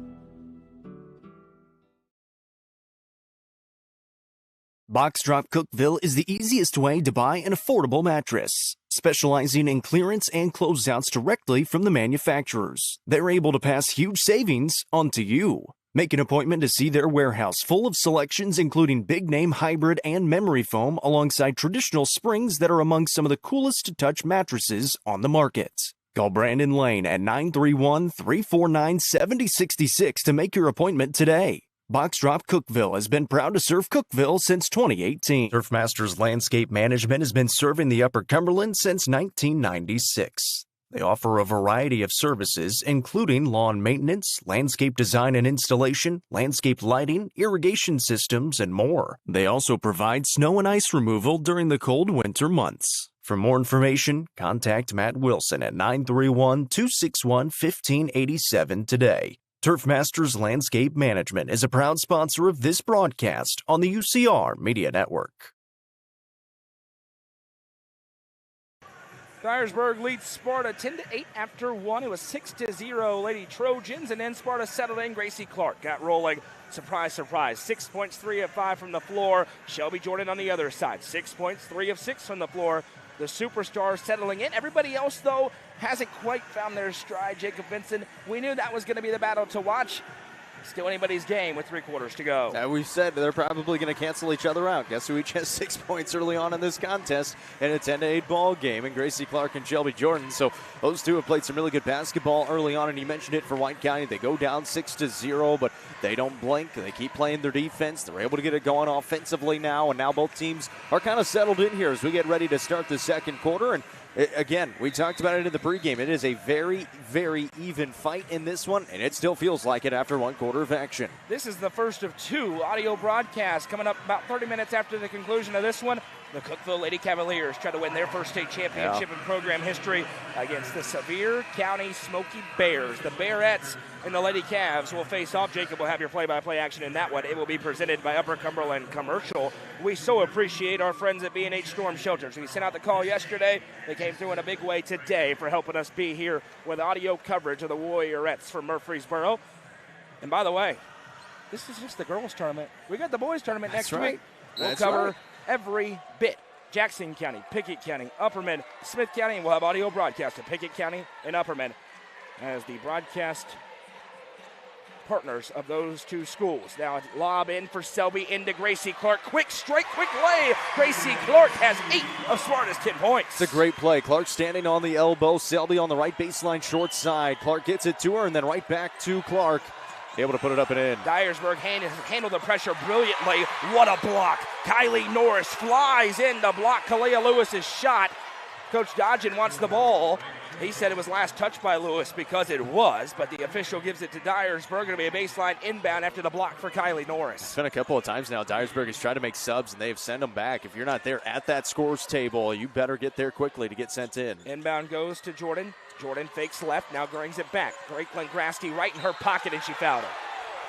[SPEAKER 4] Box Drop Cookeville is the easiest way to buy an affordable mattress, specializing in clearance and closeouts directly from the manufacturers. They're able to pass huge savings on to you. Make an appointment to see their warehouse full of selections including big-name hybrid and memory foam alongside traditional springs that are among some of the coolest to touch mattresses on the market. Call Brandon Lane at 931-349-7066 to make your appointment today. Box Drop Cookeville has been proud to serve Cookeville since 2018. Turfmasters Landscape Management has been serving the Upper Cumberland since 1996. They offer a variety of services, including lawn maintenance, landscape design and installation, landscape lighting, irrigation systems, and more. They also provide snow and ice removal during the cold winter months. For more information, contact Matt Wilson at 931-261-1587 today. Turfmasters Landscape Management is a proud sponsor of this broadcast on the UCR Media Network.
[SPEAKER 1] Dyersburg leads Sparta 10-8 after one. It was 6-0 Lady Trojans, and then Sparta settled in. Gracie Clark got rolling. Surprise, surprise. 6 points, 3 of 5 from the floor. Shelby Jordan on the other side. 6 points, 3 of 6 from the floor. The superstars settling in. Everybody else, though, hasn't quite found their stride. Jacob Vinson, we knew that was going to be the battle to watch. Still anybody's game with 3 quarters to go.
[SPEAKER 2] We said they're probably going to cancel each other out. Guess who each has 6 points early on in this contest in a 10-8 ball game, and Gracie Clark and Shelby Jordan. So those two have played some really good basketball early on, and you mentioned it for White County. They go down 6-0, but they don't blink. They keep playing their defense. They're able to get it going offensively now, and now both teams are kind of settled in here as we get ready to start the second quarter. And again, we talked about it in the pregame. It is a very, very even fight in this one, and it still feels like it after 1 quarter of action.
[SPEAKER 1] This is the first of 2 audio broadcasts coming up about 30 minutes after the conclusion of this one. The Cookeville Lady Cavaliers try to win their first state championship in program history against the Sevier County Smoky Bears. The Bearettes and the Lady Cavs will face off. Jacob will have your play-by-play action in that one. It will be presented by Upper Cumberland Commercial. We so appreciate our friends at B&H Storm Shelters. We sent out the call yesterday. They came through in a big way today for helping us be here with audio coverage of the Warriorettes from Murfreesboro. And by the way, this is just the girls' tournament. We got the boys' tournament next week. We'll cover every bit. Jackson County, Pickett County, Upperman, Smith County, and we'll have audio broadcast of Pickett County and Upperman as the broadcast partners of those 2 schools. Now lob in for Selby into Gracie Clark. Quick strike, quick lay. Gracie Clark has 8 of Sparta's 10 points.
[SPEAKER 2] It's a great play. Clark standing on the elbow. Selby on the right baseline short side. Clark gets it to her and then right back to Clark. Able to put it up and in.
[SPEAKER 1] Dyersburg handled the pressure brilliantly. What a block. Kylie Norris flies in to block Kalia Lewis's shot. Coach Dodgen wants the ball. He said it was last touched by Lewis because it was, but the official gives it to Dyersburg. It'll be a baseline inbound after the block for Kylie Norris.
[SPEAKER 2] It's been a couple of times now. Dyersburg has tried to make subs, and they've sent them back. If you're not there at that scores table, you better get there quickly to get sent in.
[SPEAKER 1] Inbound goes to Jordan. Jordan fakes left, now brings it back. Graceland Grasty right in her pocket, and she fouled her.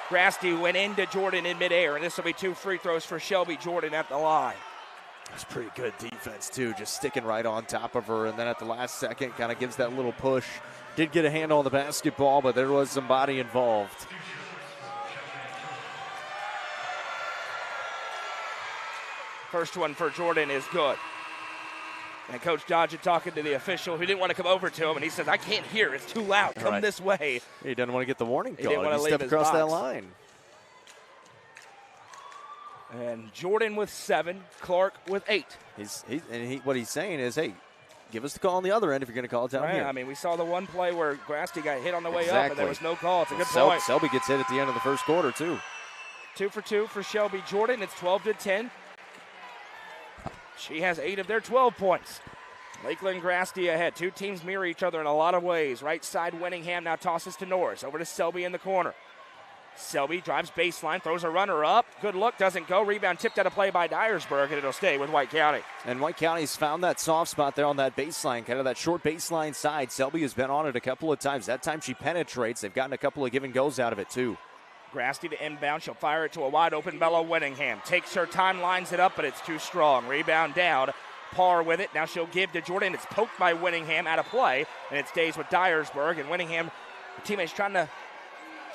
[SPEAKER 1] Grasty went into Jordan in midair, and this will be 2 free throws for Shelby Jordan at the line.
[SPEAKER 2] It's pretty good defense, too, just sticking right on top of her, and then at the last second kind of gives that little push. Did get a handle on the basketball, but there was some body involved.
[SPEAKER 1] First one for Jordan is good. And Coach Dodge talking to the official who didn't want to come over to him, and he says, I can't hear. It's too loud. Come this way.
[SPEAKER 2] He doesn't want to get the warning call.
[SPEAKER 1] He didn't want to leave
[SPEAKER 2] step
[SPEAKER 1] his
[SPEAKER 2] across
[SPEAKER 1] box.
[SPEAKER 2] that line.
[SPEAKER 1] And Jordan with 7, Clark with 8.
[SPEAKER 2] What he's saying is, hey, give us the call on the other end if you're going to call it down here.
[SPEAKER 1] I mean, we saw the one play where Grasty got hit on the way up, and there was no call. It's a good point.
[SPEAKER 2] Selby gets hit at the end of the first quarter, too.
[SPEAKER 1] 2 for 2 for Shelby Jordan. It's 12-10. She has 8 of their 12 points. Lakeland Grasty ahead. 2 teams mirror each other in a lot of ways. Right side, Winningham now tosses to Norris. Over to Selby in the corner. Selby drives baseline, throws a runner up. Good look, doesn't go. Rebound tipped out of play by Dyersburg, and it'll stay with White County.
[SPEAKER 2] And White County's found that soft spot there on that baseline, kind of that short baseline side. Selby has been on it a couple of times. That time she penetrates. They've gotten a couple of give and goes out of it, too.
[SPEAKER 1] Grasty to inbound. She'll fire it to a wide-open Bella Winningham. Takes her time, lines it up, but it's too strong. Rebound down. Parr with it. Now she'll give to Jordan. It's poked by Winningham out of play, and it stays with Dyersburg. And Winningham, her teammates trying to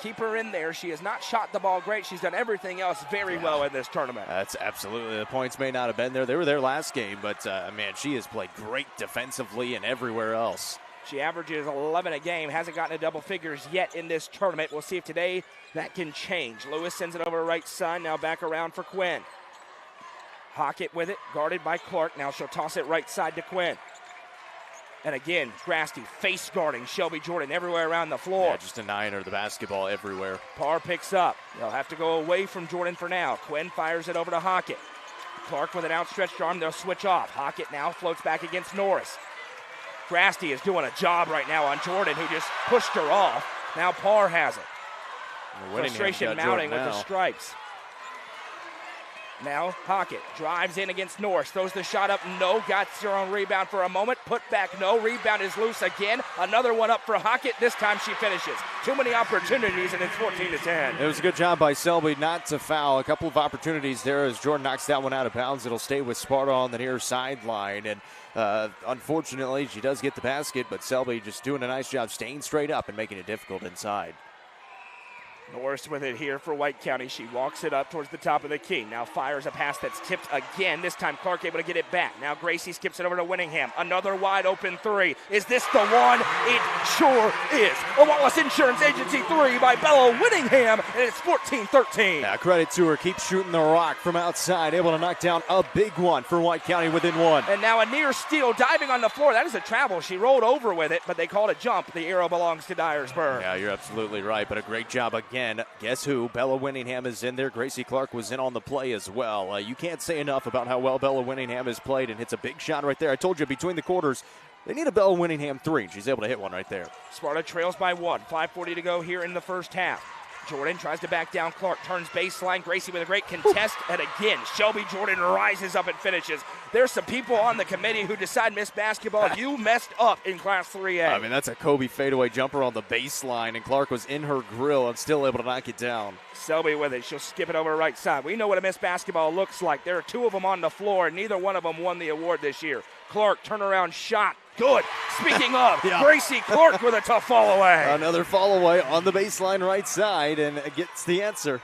[SPEAKER 1] keep her in there. She has not shot the ball great. She's done everything else very well in this tournament.
[SPEAKER 2] That's absolutely. The points may not have been there. They were there last game, but, man, she has played great defensively and everywhere else.
[SPEAKER 1] She averages 11 a game, hasn't gotten to double figures yet in this tournament. We'll see if today that can change. Lewis sends it over to right side, now back around for Quinn. Hockett with it, guarded by Clark. Now she'll toss it right side to Quinn. And again, Grasty face guarding Shelby Jordan everywhere around the floor.
[SPEAKER 2] Yeah, just denying her the basketball everywhere.
[SPEAKER 1] Parr picks up. They'll have to go away from Jordan for now. Quinn fires it over to Hockett. Clark with an outstretched arm. They'll switch off. Hockett now floats back against Norris. Grasty is doing a job right now on Jordan, who just pushed her off. Now Parr has it. Frustration mounting with the stripes. Now Hockett drives in against Norris, throws the shot up, no, got her on rebound for a moment, put back, no, rebound is loose again, another one up for Hockett, this time she finishes. Too many opportunities, and it's 14-10.
[SPEAKER 2] It was a good job by Selby not to foul. A couple of opportunities there as Jordan knocks that one out of bounds. It'll stay with Sparta on the near sideline, and unfortunately she does get the basket, but Selby just doing a nice job staying straight up and making it difficult inside.
[SPEAKER 1] Norris with it here for White County. She walks it up towards the top of the key. Now fires a pass that's tipped again. This time Clark able to get it back. Now Gracie skips it over to Winningham. Another wide open three. Is this the one? It sure is. A Wallace Insurance Agency three by Bella Winningham, and it's 14-13.
[SPEAKER 2] Yeah, credit to her. Keeps shooting the rock from outside. Able to knock down a big one for White County within one.
[SPEAKER 1] And now a near steal diving on the floor. That is a travel. She rolled over with it, but they called a jump. The arrow belongs to Dyersburg.
[SPEAKER 2] Yeah, you're absolutely right, but a great job again. Guess who? Bella Winningham is in there. Gracie Clark was in on the play as well. You can't say enough about how well Bella Winningham has played, and hits a big shot right there. I told you between the quarters, they need a Bella Winningham three. She's able to hit one right there.
[SPEAKER 1] Sparta trails by one. 5:40 to go here in the first half. Jordan tries to back down Clark, turns baseline. Gracie with a great contest, and again, Shelby Jordan rises up and finishes. There's some people on the committee who decide Miss Basketball, you messed up in Class 3A.
[SPEAKER 2] I mean, that's a Kobe fadeaway jumper on the baseline, and Clark was in her grill and still able to knock it down.
[SPEAKER 1] Selby with it. She'll skip it over right side. We know what a Miss Basketball looks like. There are two of them on the floor, and neither one of them won the award this year. Clark, turnaround shot. Good. Speaking of, Gracie Clark with a tough fall away.
[SPEAKER 2] Another fall away on the baseline right side, and gets the answer.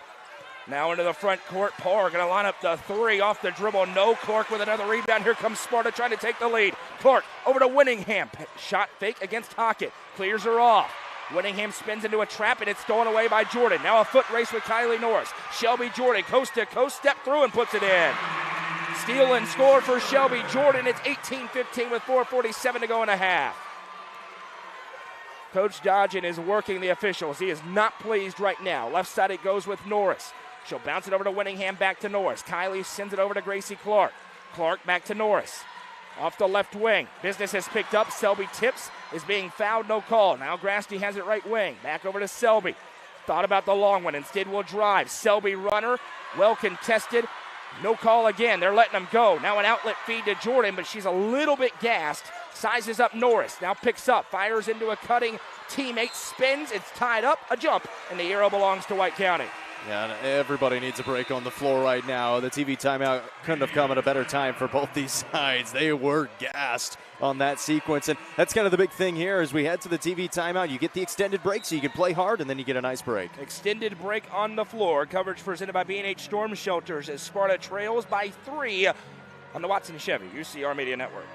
[SPEAKER 1] Now into the front court. Parr going to line up the three off the dribble. No. Clark with another rebound. Here comes Sparta trying to take the lead. Clark over to Winningham. Shot fake against Hockett. Clears her off. Winningham spins into a trap, and it's stolen away by Jordan. Now a foot race with Kylie Norris. Shelby Jordan, coast to coast, step through and puts it in. Steal and score for Shelby Jordan. It's 18-15 with 4:47 to go in a half. Coach Dodgen is working the officials. He is not pleased right now. Left side it goes with Norris. She'll bounce it over to Winningham, back to Norris. Kylie sends it over to Gracie Clark. Clark back to Norris. Off the left wing. Business has picked up. Selby tips, is being fouled, no call. Now Grasty has it right wing. Back over to Selby. Thought about the long one, instead will drive. Selby runner, well contested. No call again. They're letting him go. Now an outlet feed to Jordan, but she's a little bit gassed. Sizes up Norris. Now picks up. Fires into a cutting teammate. Spins. It's tied up. A jump. And the arrow belongs to White County.
[SPEAKER 2] Yeah, and everybody needs a break on the floor right now. The TV timeout couldn't have come at a better time for both these sides. They were gassed on that sequence. And that's kind of the big thing here as we head to the TV timeout. You get the extended break so you can play hard, and then you get a nice break.
[SPEAKER 1] Extended break on the floor. Coverage presented by B&H Storm Shelters as Sparta trails by 3 on the Watson Chevy UCR Media Network.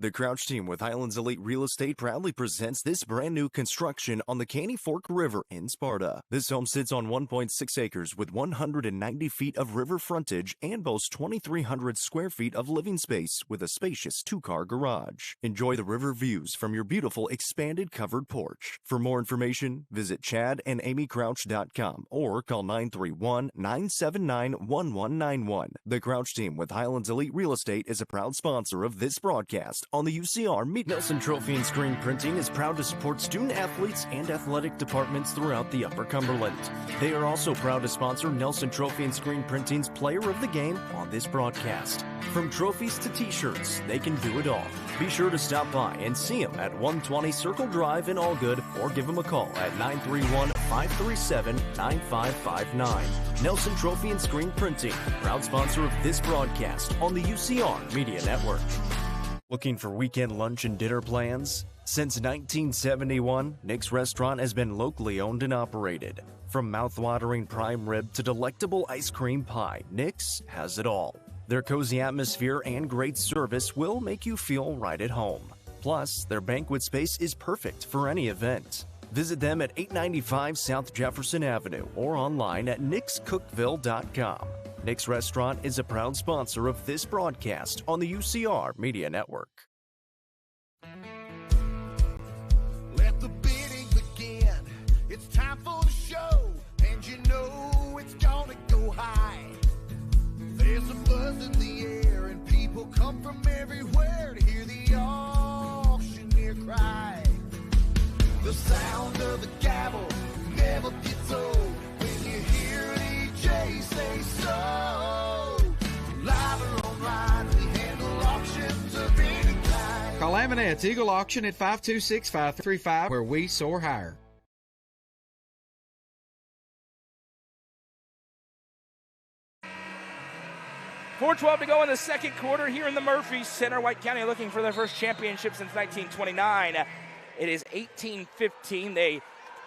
[SPEAKER 4] The Crouch team with Highlands Elite Real Estate proudly presents this brand new construction on the Caney Fork River in Sparta. This home sits on 1.6 acres with 190 feet of river frontage and boasts 2,300 square feet of living space with a spacious 2-car garage. Enjoy the river views from your beautiful expanded covered porch. For more information, visit chadandamycrouch.com or call 931-979-1191. The Crouch team with Highlands Elite Real Estate is a proud sponsor of this broadcast on the UCR Media. Nelson Trophy and Screen Printing is proud to support student athletes and athletic departments throughout the Upper Cumberland. They are also proud to sponsor Nelson Trophy and Screen Printing's Player of the Game on this broadcast. From trophies to t-shirts, they can do it all. Be sure to stop by and see them at 120 Circle Drive in Allgood, or give them a call at 931-537-9559. Nelson Trophy and Screen Printing, proud sponsor of this broadcast on the UCR Media Network. Looking for weekend lunch and dinner plans? Since 1971, Nick's Restaurant has been locally owned and operated. From mouth-watering prime rib to delectable ice cream pie, Nick's has it all. Their cozy atmosphere and great service will make you feel right at home. Plus, their banquet space is perfect for any event. Visit them at 895 South Jefferson Avenue or online at nickscookeville.com. Nick's Restaurant is a proud sponsor of this broadcast on the UCR Media Network.
[SPEAKER 7] Let the bidding begin. It's time for the show, and you know it's gonna go high. There's a buzz in the air, and people come from everywhere to hear the auctioneer cry. The sound of the gavel never gets old when you hear DJ say so. Live or online, we handle auctions of any kind.
[SPEAKER 8] Call Amanette's Eagle Auction at 526-5335, where we soar higher.
[SPEAKER 1] 4:12 to go in the second quarter here in the Murphy Center. White County looking for their first championship since 1929. It is 18-15. They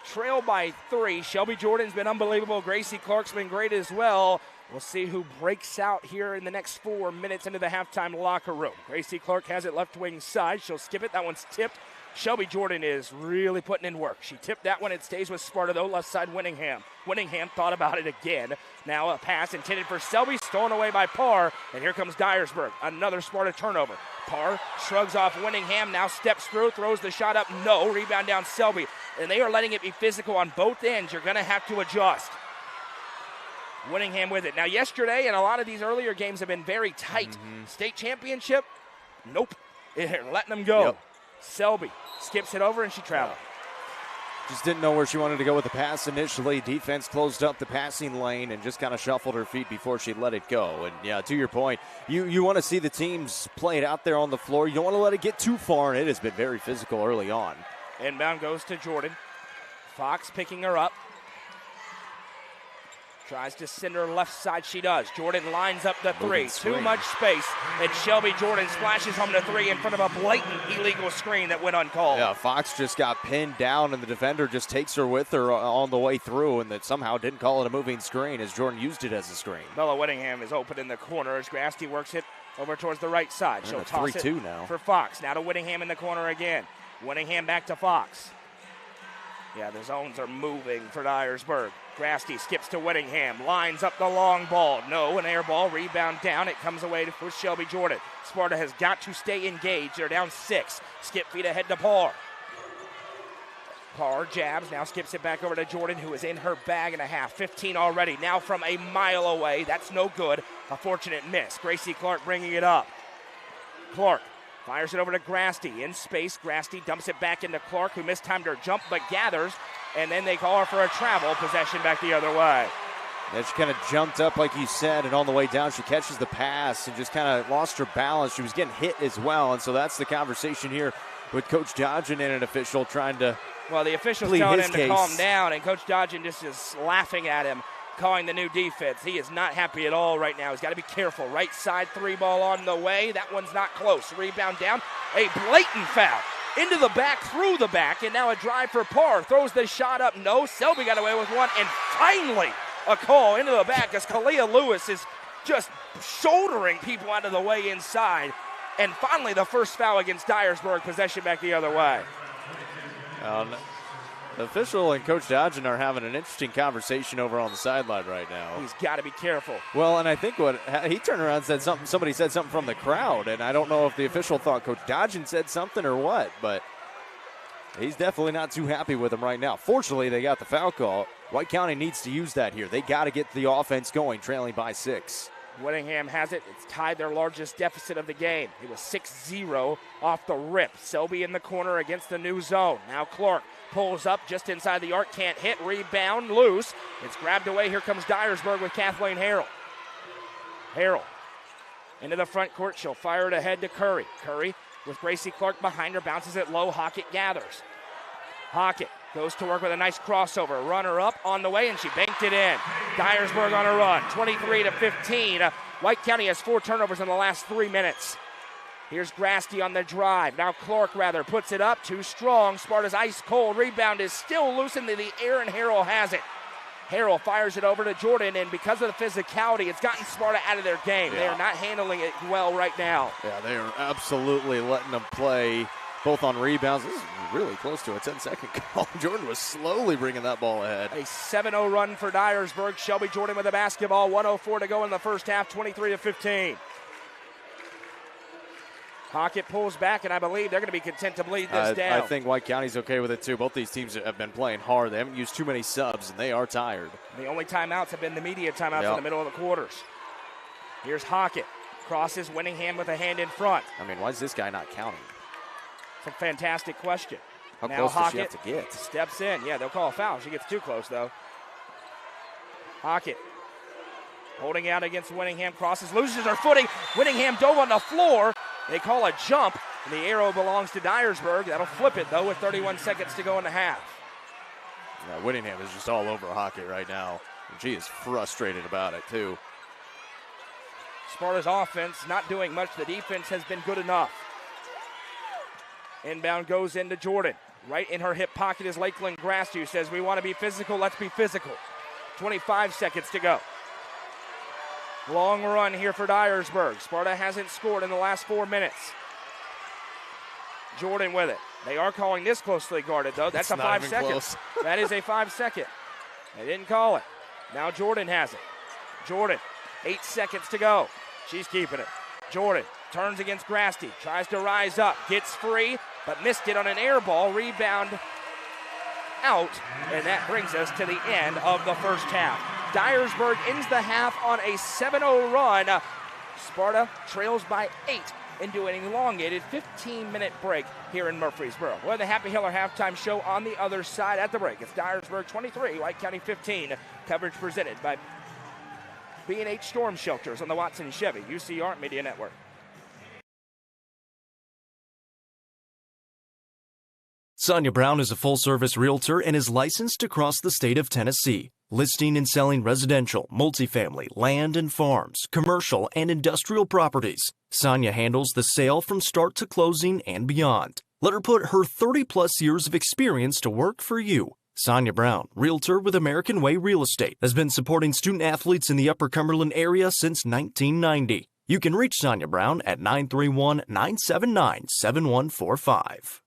[SPEAKER 1] trail by 3. Shelby Jordan's been unbelievable. Gracie Clark's been great as well. We'll see who breaks out here in the next 4 minutes into the halftime locker room. Gracie Clark has it left wing side. She'll skip it. That one's tipped. Shelby Jordan is really putting in work. She tipped that one. It stays with Sparta, though. Left side, Winningham. Winningham thought about it again. Now a pass intended for Selby, stolen away by Parr. And here comes Dyersburg. Another Sparta turnover. Parr shrugs off Winningham, now steps through, throws the shot up. No. Rebound down Selby. And they are letting it be physical on both ends. You're going to have to adjust. Winningham with it. Now yesterday and a lot of these earlier games have been very tight. State championship, nope. They're letting them go.
[SPEAKER 2] Yep.
[SPEAKER 1] Selby skips it over and she traveled.
[SPEAKER 2] Just didn't know where she wanted to go with the pass initially. Defense closed up the passing lane and just kind of shuffled her feet before she let it go. And yeah, to your point, you want to see the teams play it out there on the floor. You don't want to let it get too far, and it has been very physical early on.
[SPEAKER 1] Inbound goes to Jordan. Fox picking her up. Tries to send her left side. She does. Jordan lines up the 3. Too much space. And Shelby Jordan splashes home the 3 in front of a blatant illegal screen that went uncalled.
[SPEAKER 2] Yeah, Fox just got pinned down, and the defender just takes her with her on the way through, and that somehow didn't call it a moving screen as Jordan used it as a screen.
[SPEAKER 1] Bella Winningham is open in the corner as Grasty works it over towards the right side. She'll toss
[SPEAKER 2] 3-2
[SPEAKER 1] it
[SPEAKER 2] now
[SPEAKER 1] for Fox. Now to Winningham in the corner again. Winningham back to Fox. Yeah, the zones are moving for Dyersburg. Grasty skips to Winningham, lines up the long ball. No, an air ball, rebound down. It comes away for Shelby Jordan. Sparta has got to stay engaged. They're down 6. Skip feet ahead to Parr. Parr jabs, now skips it back over to Jordan, who is in her bag and a half. 15 already, now from a mile away. That's no good. A fortunate miss. Gracie Clark bringing it up. Clark fires it over to Grasty. In space, Grasty dumps it back into Clark, who mistimed her jump but gathers. And then they call her for a travel. Possession back the other way.
[SPEAKER 2] Then she kind of jumped up, like you said, and on the way down, she catches the pass and just kind of lost her balance. She was getting hit as well, and so that's the conversation here with Coach Dodgen and an official trying to
[SPEAKER 1] Well, the official's telling him to calm down, and Coach Dodgen just is laughing at him, calling the new defense. He is not happy at all right now. He's got to be careful. Right side 3 ball on the way. That one's not close. Rebound down. A blatant foul. Into the back, through the back, and now a drive for Parr. Throws the shot up. No, Selby got away with one, and finally a call into the back as Kalia Lewis is just shouldering people out of the way inside. And finally the first foul against Dyersburg. Possession back the other way.
[SPEAKER 2] The official and Coach Dodgen are having an interesting conversation over on the sideline right now.
[SPEAKER 1] He's got to be careful.
[SPEAKER 2] Well, and I think he turned around and said something. Somebody said something from the crowd, and I don't know if the official thought Coach Dodgen said something or what, but he's definitely not too happy with him right now. Fortunately, they got the foul call. White County needs to use that here. They got to get the offense going, trailing by 6.
[SPEAKER 1] Whittingham has it. It's tied their largest deficit of the game. It was 6-0 off the rip. Selby in the corner against the new zone. Now Clark pulls up just inside the arc, can't hit. Rebound loose. It's grabbed away. Here comes Dyersburg with Kathleen Harrell. Harrell into the front court. She'll fire it ahead to Curry. Curry with Gracie Clark behind her, bounces it low. Hockett gathers. Hockett goes to work with a nice crossover. Runner up on the way, and she banked it in. Dyersburg on a run, 23-15. White County has 4 turnovers in the last 3 minutes. Here's Grasty on the drive. Now Clark, puts it up. Too strong. Sparta's ice cold. Rebound is still loose into the air, and Harrell has it. Harrell fires it over to Jordan, and because of the physicality, it's gotten Sparta out of their game. Yeah. They are not handling it well right now.
[SPEAKER 2] Yeah, they are absolutely letting them play both on rebounds. This is really close to a 10-second call. Jordan was slowly bringing that ball ahead.
[SPEAKER 1] A 7-0 run for Dyersburg. Shelby Jordan with the basketball. 1:04 to go in the first half, 23-15. Hockett pulls back, and I believe they're going to be content to bleed this down.
[SPEAKER 2] I think White County's okay with it, too. Both these teams have been playing hard. They haven't used too many subs, and they are tired.
[SPEAKER 1] The only timeouts have been the media timeouts in the middle of the quarters. Here's Hockett. Crosses Whittingham with a hand in front.
[SPEAKER 2] I mean, why is this guy not counting?
[SPEAKER 1] It's a fantastic question.
[SPEAKER 2] How
[SPEAKER 1] now
[SPEAKER 2] close
[SPEAKER 1] Hockett
[SPEAKER 2] does she have to get?
[SPEAKER 1] Steps in. Yeah, they'll call a foul. She gets too close, though. Hockett holding out against Whittingham. Crosses, loses her footing. Whittingham dove on the floor. They call a jump, and the arrow belongs to Dyersburg. That'll flip it, though, with 31 seconds to go in the half.
[SPEAKER 2] Yeah, Whittingham is just all over Hockett right now, and she is frustrated about it, too.
[SPEAKER 1] Sparta's offense not doing much. The defense has been good enough. Inbound goes into Jordan. Right in her hip pocket is Lakeland Grasty, who says, we want to be physical, let's be physical. 25 seconds to go. Long run here for Dyersburg. Sparta hasn't scored in the last 4 minutes. Jordan with it. They are calling this closely guarded, though. That's a 5 seconds. That is a 5 second. They didn't call it. Now Jordan has it. Jordan, 8 seconds to go. She's keeping it. Jordan turns against Grasty. Tries to rise up. Gets free, but missed it on an air ball. Rebound out. And that brings us to the end of the first half. Dyersburg ends the half on a 7-0 run. Sparta trails by 8 into an elongated 15-minute break here in Murfreesboro. We're the Happy Hiller halftime show on the other side at the break. It's Dyersburg 23, White County 15. Coverage presented by B&H Storm Shelters on the Watson Chevy UCR Media Network.
[SPEAKER 4] Sonia Brown is a full-service realtor and is licensed across the state of Tennessee, listing and selling residential, multifamily, land and farms, commercial and industrial properties. Sonia handles the sale from start to closing and beyond. Let her put her 30-plus years of experience to work for you. Sonia Brown, realtor with American Way Real Estate, has been supporting student-athletes in the Upper Cumberland area since 1990. You can reach Sonia Brown at 931-979-7145.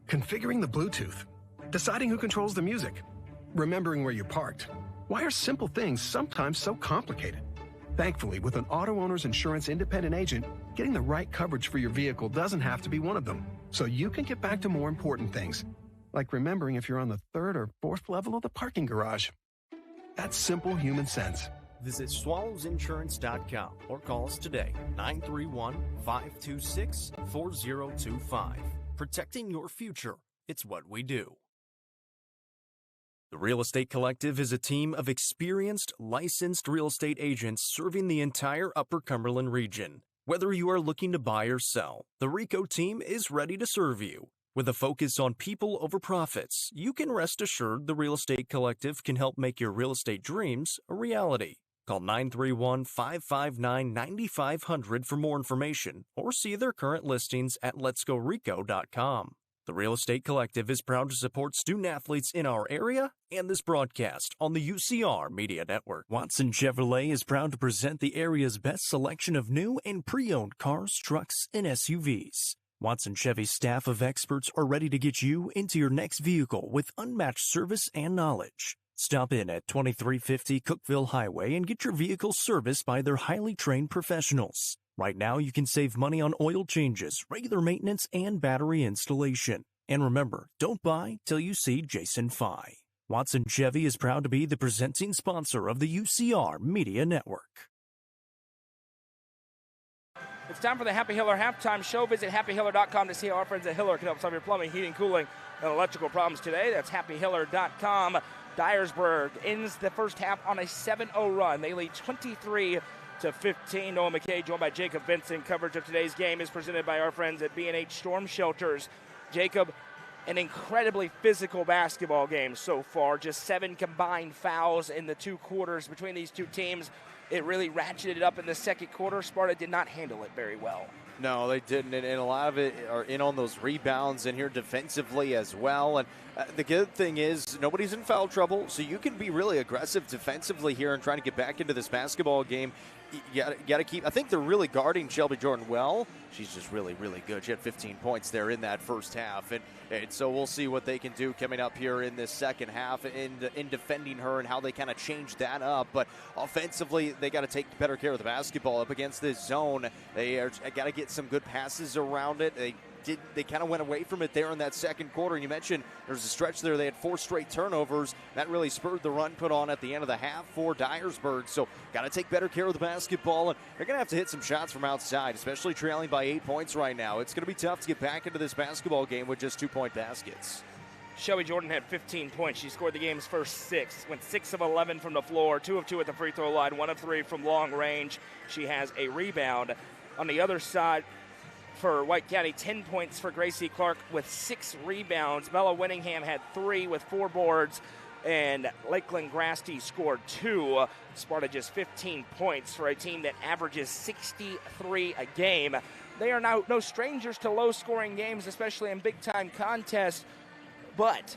[SPEAKER 9] Configuring the Bluetooth, deciding who controls the music, remembering where you parked. Why are simple things sometimes so complicated? Thankfully, with an auto owner's insurance independent agent, getting the right coverage for your vehicle doesn't have to be one of them. So you can get back to more important things, like remembering if you're on the 3rd or 4th level of the parking garage. That's simple human sense.
[SPEAKER 4] Visit swallowsinsurance.com or call us today, 931-526-4025. Protecting your future, it's what we do. The Real Estate Collective is a team of experienced, licensed real estate agents serving the entire Upper Cumberland region. Whether you are looking to buy or sell, the RICO team is ready to serve you. With a focus on people over profits, you can rest assured the Real Estate Collective can help make your real estate dreams a reality. Call 931-559-9500 for more information or see their current listings at letsgorico.com. The Real Estate Collective is proud to support student-athletes in our area and this broadcast on the UCR Media Network. Watson Chevrolet is proud to present the area's best selection of new and pre-owned cars, trucks, and SUVs. Watson Chevy's staff of experts are ready to get you into your next vehicle with unmatched service and knowledge. Stop in at 2350 Cookeville Highway and get your vehicle serviced by their highly trained professionals. Right now, you can save money on oil changes, regular maintenance, and battery installation. And remember, don't buy till you see Jason Fye. Watson Chevy is proud to be the presenting sponsor of the UCR Media Network.
[SPEAKER 1] It's time for the Happy Hiller halftime show. Visit happyhiller.com to see how our friends at Hiller can help solve your plumbing, heating, cooling, and electrical problems today. That's happyhiller.com. Dyersburg ends the first half on a 7-0 run. They lead 23-15. Noah McKay joined by Jacob Vincent. Coverage of today's game is presented by our friends at B&H Storm Shelters. Jacob, an incredibly physical basketball game so far. Just 7 combined fouls in the 2 quarters between these two teams. It really ratcheted up in the second quarter. Sparta did not handle it very well.
[SPEAKER 2] No, they didn't, and a lot of it are in on those rebounds in here defensively as well. And the good thing is nobody's in foul trouble, so you can be really aggressive defensively here and trying to get back into this basketball game. You got to keep – I think they're really guarding Shelby Jordan well. She's just really, really good. She had 15 points there in that first half. And so we'll see what they can do coming up here in this second half in defending her and how they kind of change that up. But offensively, they got to take better care of the basketball up against this zone. They got to get some good passes around it. They kind of went away from it there in that second quarter. And you mentioned there's a stretch there. They had 4 straight turnovers. That really spurred the run put on at the end of the half for Dyersburg. So got to take better care of the basketball. And they're going to have to hit some shots from outside, especially trailing by 8 points right now. It's going to be tough to get back into this basketball game with just 2-point baskets.
[SPEAKER 1] Shelby Jordan had 15 points. She scored the game's first 6. Went 6 of 11 from the floor, 2 of 2 at the free throw line, 1 of 3 from long range. She has a rebound. On the other side, for White County, 10 points for Gracie Clark with 6 rebounds. Bella Winningham had 3 with 4 boards, and Lakeland Grasty scored 2. Sparta just 15 points for a team that averages 63 a game. They are now no strangers to low-scoring games, especially in big-time contests, but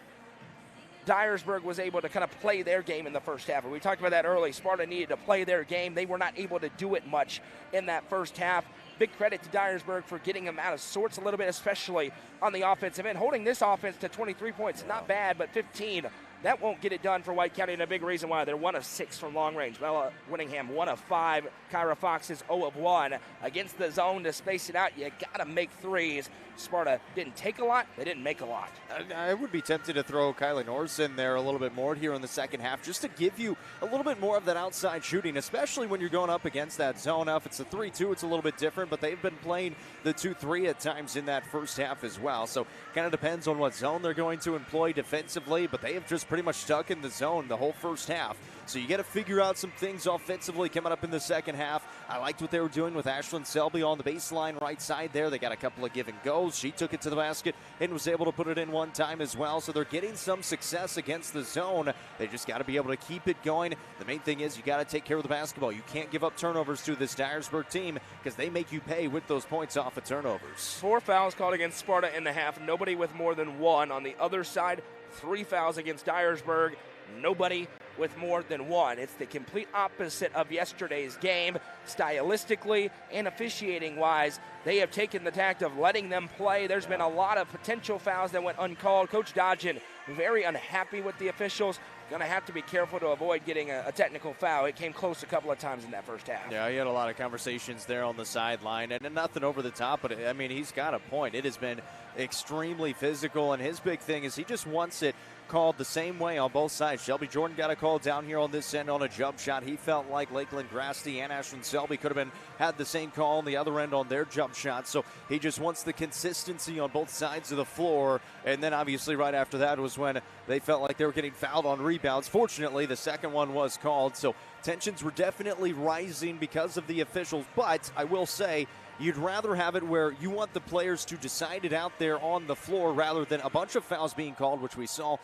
[SPEAKER 1] Dyersburg was able to kind of play their game in the first half. And we talked about that early. Sparta needed to play their game. They were not able to do it much in that first half. Big credit to Dyersburg for getting them out of sorts a little bit, especially on the offensive end. Holding this offense to 23 points, not bad, but 15, that won't get it done for White County, and a big reason why. They're 1 of 6 from long range. Bella Winningham 1 of 5. Kyra Fox is 0 of 1. Against the zone to space it out, you got to make threes. Sparta didn't take a lot. They didn't make a lot.
[SPEAKER 2] I would be tempted to throw Kylie Norris in there a little bit more here in the second half just to give you a little bit more of that outside shooting, especially when you're going up against that zone. Now, if it's a 3-2, it's a little bit different, but they've been playing the 2-3 at times in that first half as well. So kind of depends on what zone they're going to employ defensively, but they have just pretty much stuck in the zone the whole first half. So you got to figure out some things offensively coming up in the second half. I liked what they were doing with Ashlyn Selby on the baseline right side there. They got a couple of give and goes. She took it to the basket and was able to put it in one time as well. So they're getting some success against the zone. They just got to be able to keep it going. The main thing is you got to take care of the basketball. You can't give up turnovers to this Dyersburg team because they make you pay with those points off of turnovers.
[SPEAKER 1] 4 fouls called against Sparta in the half. Nobody with more than 1. On the other side, 3 fouls against Dyersburg. Nobody with more than 1. It's the complete opposite of yesterday's game. Stylistically and officiating-wise, they have taken the tact of letting them play. There's been a lot of potential fouls that went uncalled. Coach Dodgen very unhappy with the officials. Going to have to be careful to avoid getting a technical foul. It came close a couple of times in that first half.
[SPEAKER 2] Yeah, he had a lot of conversations there on the sideline, and nothing over the top, but, I mean, he's got a point. It has been extremely physical, and his big thing is he just wants it called the same way on both sides. Shelby Jordan got a call down here on this end on a jump shot. He felt like Lakeland Grasty and Ashlyn Selby could have had the same call on the other end on their jump shot. So he just wants the consistency on both sides of the floor. And then obviously right after that was when they felt like they were getting fouled on rebounds. Fortunately, the second one was called. So tensions were definitely rising because of the officials. But I will say, you'd rather have it where you want the players to decide it out there on the floor rather than a bunch of fouls being called, which we saw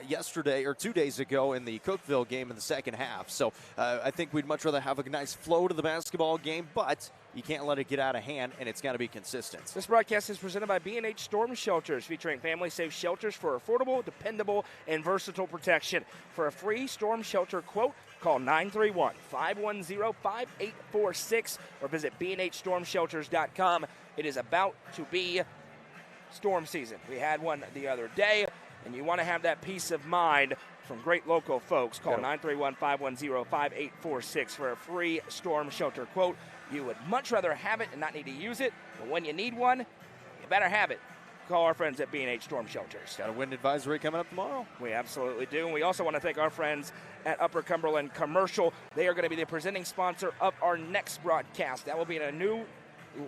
[SPEAKER 2] yesterday or 2 days ago in the Cookeville game in the second half. So I think we'd much rather have a nice flow to the basketball game, but You can't let it get out of hand, and it's got to be consistent.
[SPEAKER 1] This broadcast is presented by B&H Storm Shelters, featuring family-safe shelters for affordable, dependable, and versatile protection. For a free storm shelter quote, call 931-510-5846 or visit bnhstormshelters.com. It is about to be storm season. We had one the other day, and you want to have that peace of mind from great local folks. Call 931-510-5846 for a free storm shelter quote. You would much rather have it and not need to use it, but when you need one, you better have it. Call our friends at B&H Storm Shelters.
[SPEAKER 2] Got a wind advisory coming up tomorrow.
[SPEAKER 1] We absolutely do. And we also want to thank our friends at Upper Cumberland Commercial. They are going to be the presenting sponsor of our next broadcast. That will be in a new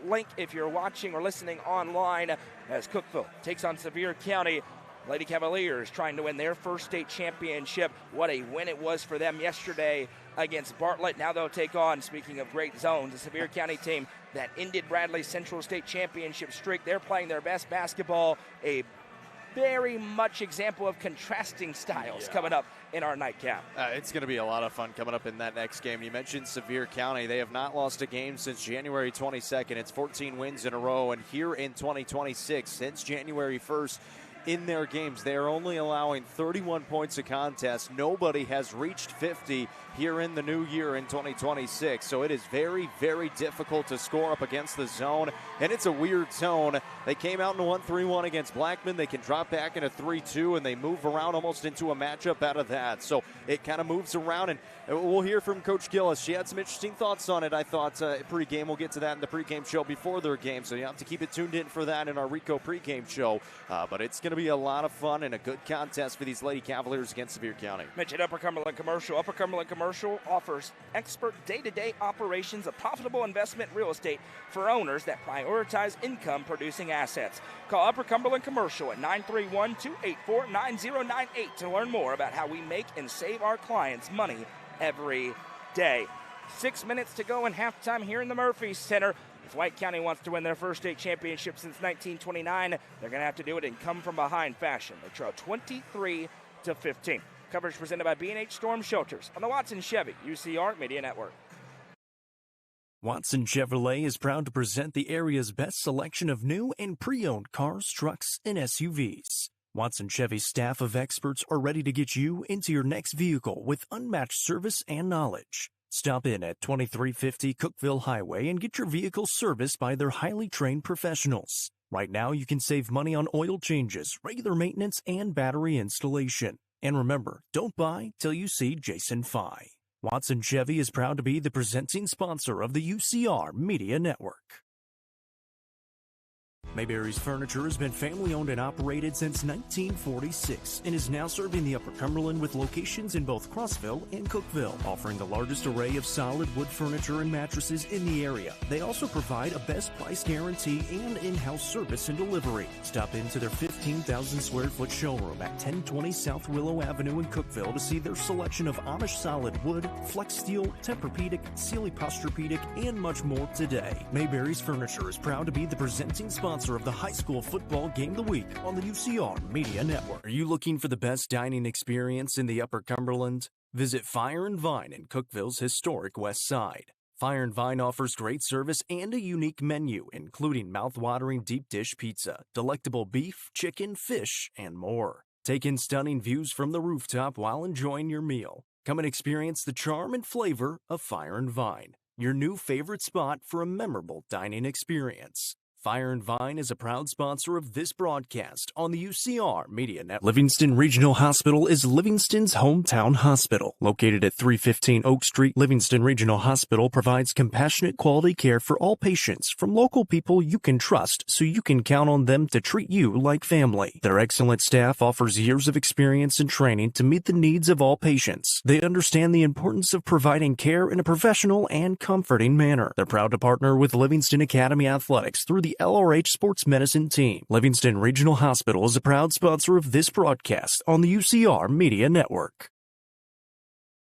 [SPEAKER 1] link if you're watching or listening online as Cookeville takes on Sevier County. Lady Cavaliers trying to win their first state championship. What a win it was for them yesterday against Bartlett. Now they'll take on, speaking of great zones, the Sevier County team that ended Bradley's Central State Championship streak. They're playing their best basketball, a very much example of contrasting styles coming up in our nightcap.
[SPEAKER 2] It's going to be a lot of fun coming up in that next game. You mentioned Sevier County. They have not lost a game since January 22nd. It's 14 wins in a row. And here in 2026, since January 1st, in their games, they are only allowing 31 points a contest. Nobody has reached 50 here in the new year in 2026. So it is very, very difficult to score up against the zone. And it's a weird zone. They came out in a 1-3-1 against Blackman. They can drop back in a 3-2, and they move around almost into a matchup out of that. So it kind of moves around, and we'll hear from Coach Gillis. She had some interesting thoughts on it. I thought pregame, we'll get to that in the pregame show before their game. So you have to keep it tuned in for that in our Rico pregame show. But it's going to be a lot of fun and a good contest for these Lady Cavaliers against Sevier County.
[SPEAKER 1] Mentioned Upper Cumberland Commercial. Upper Cumberland Commercial offers expert day-to-day operations of profitable investment real estate for owners that prioritize income-producing assets. Call Upper Cumberland Commercial at 931-284-9098 to learn more about how we make and save our clients money every day. 6 minutes to go in halftime here in the Murphy Center. If White County wants to win their first state championship since 1929, they're going to have to do it in come-from-behind fashion. They trail 23-15. Coverage presented by B&H Storm Shelters on the Watson Chevy UCR Media Network.
[SPEAKER 4] Watson Chevrolet is proud to present the area's best selection of new and pre-owned cars, trucks, and SUVs. Watson Chevy's staff of experts are ready to get you into your next vehicle with unmatched service and knowledge. Stop in at 2350 Cookeville Highway and get your vehicle serviced by their highly trained professionals. Right now, you can save money on oil changes, regular maintenance, and battery installation. And remember, don't buy till you see Jason Fye. Watson Chevy is proud to be the presenting sponsor of the UCR Media Network. Mayberry's Furniture has been family-owned and operated since 1946 and is now serving the Upper Cumberland with locations in both Crossville and Cookeville, offering the largest array of solid wood furniture and mattresses in the area. They also provide a best price guarantee and in-house service and delivery. Stop into their 15,000 square foot showroom at 1020 South Willow Avenue in Cookeville to see their selection of Amish solid wood, flex steel, Tempur-Pedic, Sealy Posturepedic, and much more today. Mayberry's Furniture is proud to be the presenting sponsor of the high school football game of the week on the UCR Media Network. Are you looking for the best dining experience in the Upper Cumberland? Visit Fire and Vine in Cookeville's historic west side. Fire and Vine offers great service and a unique menu, including mouth-watering deep dish pizza, delectable beef, chicken, fish, and more. Take in stunning views from the rooftop while enjoying your meal. Come and experience the charm and flavor of Fire and Vine, your new favorite spot for a memorable dining experience. Fire and Vine is a proud sponsor of this broadcast on the UCR Media Network. Livingston Regional Hospital is Livingston's hometown hospital. Located at 315 Oak Street, Livingston Regional Hospital provides compassionate quality care for all patients from local people you can trust so you can count on them to treat you like family. Their excellent staff offers years of experience and training to meet the needs of all patients. They understand the importance of providing care in a professional and comforting manner. They're proud to partner with Livingston Academy Athletics through the LRH Sports Medicine Team. Livingston Regional Hospital is a proud sponsor of this broadcast on the UCR Media Network.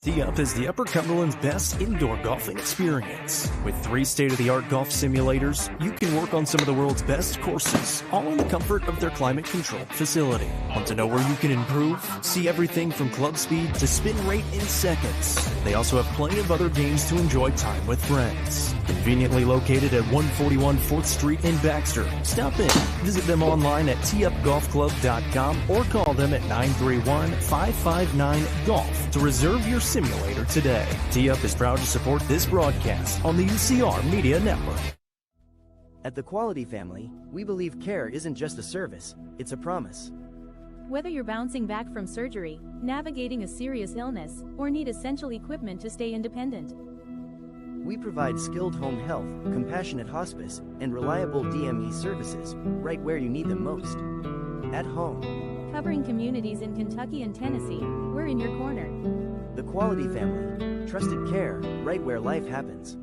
[SPEAKER 4] Tee Up is the Upper Cumberland's best indoor golfing experience. With 3 state-of-the-art golf simulators, you can work on some of the world's best courses, all in the comfort of their climate-controlled facility. Want to know where you can improve? See everything from club speed to spin rate in seconds. They also have plenty of other games to enjoy time with friends. Conveniently located at 141 4th Street in Baxter. Stop in. Visit them online at teeupgolfclub.com or call them at 931-559-GOLF to reserve your simulator today. Tee Up is proud to support this broadcast on the UCR Media Network.
[SPEAKER 6] At the Quality Family, we believe care isn't just a service, it's a promise.
[SPEAKER 5] Whether you're bouncing back from surgery, navigating a serious illness, or need essential equipment to stay independent,
[SPEAKER 6] we provide skilled home health, compassionate hospice, and reliable DME services right where you need them most. At home.
[SPEAKER 5] Covering communities in Kentucky and Tennessee, we're in your corner.
[SPEAKER 6] The Quality Family. Trusted care right where life happens.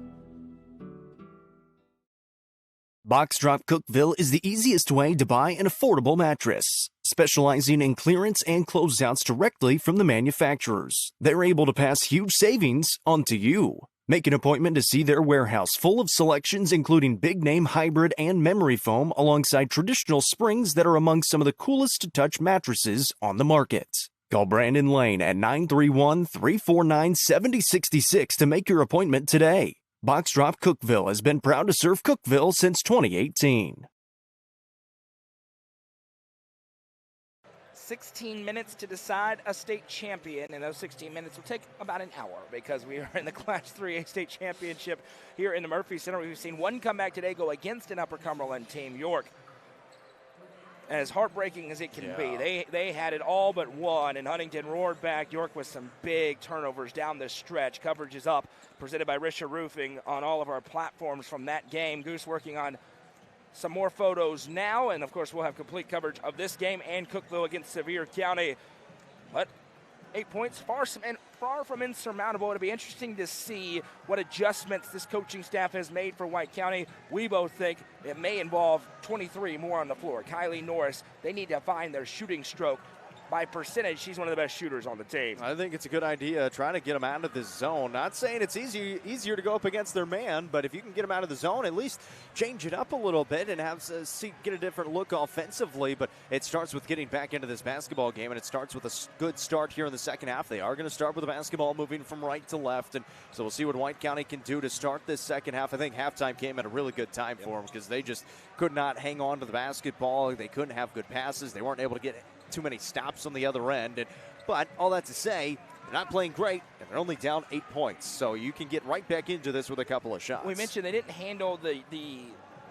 [SPEAKER 4] Box Drop Cookeville is the easiest way to buy an affordable mattress. Specializing in clearance and closeouts directly from the manufacturers, they're able to pass huge savings on to you. Make an appointment to see their warehouse full of selections including big-name hybrid and memory foam alongside traditional springs that are among some of the coolest to touch mattresses on the market. Call Brandon Lane at 931-349-7066 to make your appointment today. Box Drop Cookeville has been proud to serve Cookeville since 2018.
[SPEAKER 1] 16 minutes to decide a state champion, and those 16 minutes will take about an hour because we are in the Class 3A state championship here in the Murphy Center. We've seen one comeback today go against an Upper Cumberland team, York. As heartbreaking as it can be, they had it all but one, and Huntington roared back. York with some big turnovers down the stretch. Coverage is up, presented by Risha Roofing on all of our platforms from that game. Goose working on some more photos now, and of course we'll have complete coverage of this game and Cookeville against Sevier County. But 8 points, far from insurmountable. It'll be interesting to see what adjustments this coaching staff has made for White County. We both think it may involve 23 more on the floor. Kylie Norris, they need to find their shooting stroke. By percentage, she's one of the best shooters on the team.
[SPEAKER 2] I think it's a good idea trying to get them out of this zone. Not saying it's easier to go up against their man, but if you can get them out of the zone, at least change it up a little bit and have get a different look offensively. But it starts with getting back into this basketball game, and it starts with a good start here in the second half. They are going to start with the basketball moving from right to left, and so we'll see what White County can do to start this second half. I think halftime came at a really good time for them because they just could not hang on to the basketball. They couldn't have good passes. They weren't able to get too many stops on the other end. But all that to say, they're not playing great, and they're only down 8 points. So you can get right back into this with a couple of shots.
[SPEAKER 1] We mentioned they didn't handle the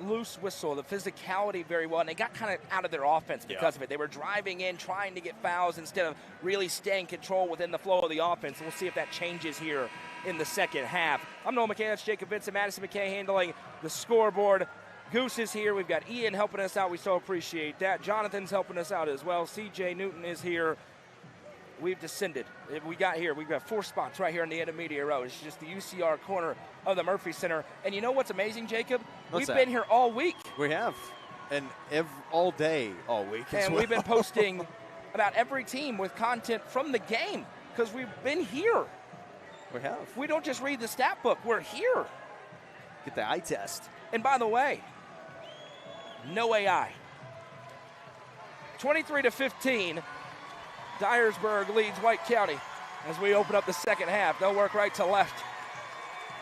[SPEAKER 1] loose whistle, the physicality very well, and they got kind of out of their offense because of it. They were driving in, trying to get fouls instead of really staying control within the flow of the offense. We'll see if that changes here in the second half. I'm Noel McKay. That's Jacob Vincent. Madison McKay handling the scoreboard. Goose is here. We've got Ian helping us out. We so appreciate that. Jonathan's helping us out as well. CJ Newton is here. We've descended. We've got 4 spots right here in the end of Media Row. It's just the UCR corner of the Murphy Center. And you know what's amazing, Jacob? We've been here all week.
[SPEAKER 2] We have. And all day, all week.
[SPEAKER 1] And we've been posting about every team with content from the game because we've been here.
[SPEAKER 2] We have.
[SPEAKER 1] We don't just read the stat book. We're here.
[SPEAKER 2] Get the eye test.
[SPEAKER 1] And by the way, no AI. 23-15, Dyersburg leads White County as we open up the second half. They'll work right to left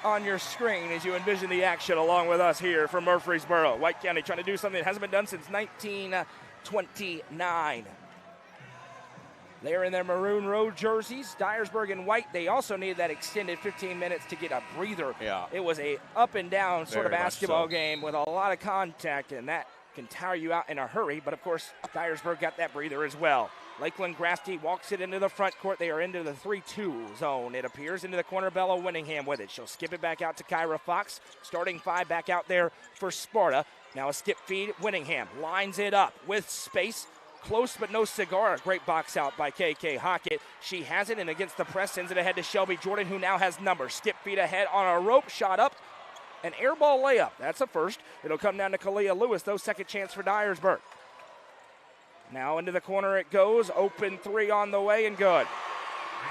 [SPEAKER 1] on your screen as you envision the action along with us here from Murfreesboro. White County trying to do something that hasn't been done since 1929. They're in their maroon road jerseys. Dyersburg in white. They also needed that extended 15 minutes to get a breather.
[SPEAKER 2] Yeah.
[SPEAKER 1] It was a up and down sort of
[SPEAKER 2] Very
[SPEAKER 1] basketball game with a lot of contact, and that can tire you out in a hurry. But, of course, Dyersburg got that breather as well. Lakeland Grasty walks it into the front court. They are into the 3-2 zone. It appears into the corner. Bella Winningham with it. She'll skip it back out to Kyra Fox. Starting 5 back out there for Sparta. Now a skip feed. Winningham lines it up with space. Close but no cigar. Great box out by KK Hockett. She has it, and against the press sends it ahead to Shelby Jordan, who now has numbers. Skip feed ahead on a rope. Shot up. An air ball layup. That's a first. It'll come down to Kalia Lewis, though. Second chance for Dyersburg. Now into the corner it goes. Open 3 on the way and good.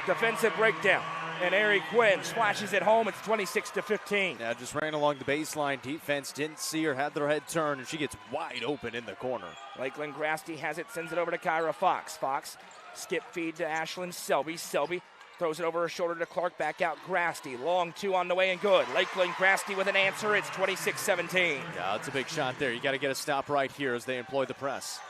[SPEAKER 1] Defensive breakdown. And Ari Quinn splashes it home. It's 26-15.
[SPEAKER 2] Yeah, just ran along the baseline. Defense didn't see her, had their head turned, and she gets wide open in the corner.
[SPEAKER 1] Lakeland Grasty has it, sends it over to Kyra Fox. Fox, skip feed to Ashlyn Selby. Selby throws it over her shoulder to Clark, back out Grasty. Long two on the way and good. Lakeland Grasty with an answer. It's 26-17.
[SPEAKER 2] Yeah, it's a big shot there. You got to get a stop right here as they employ the press.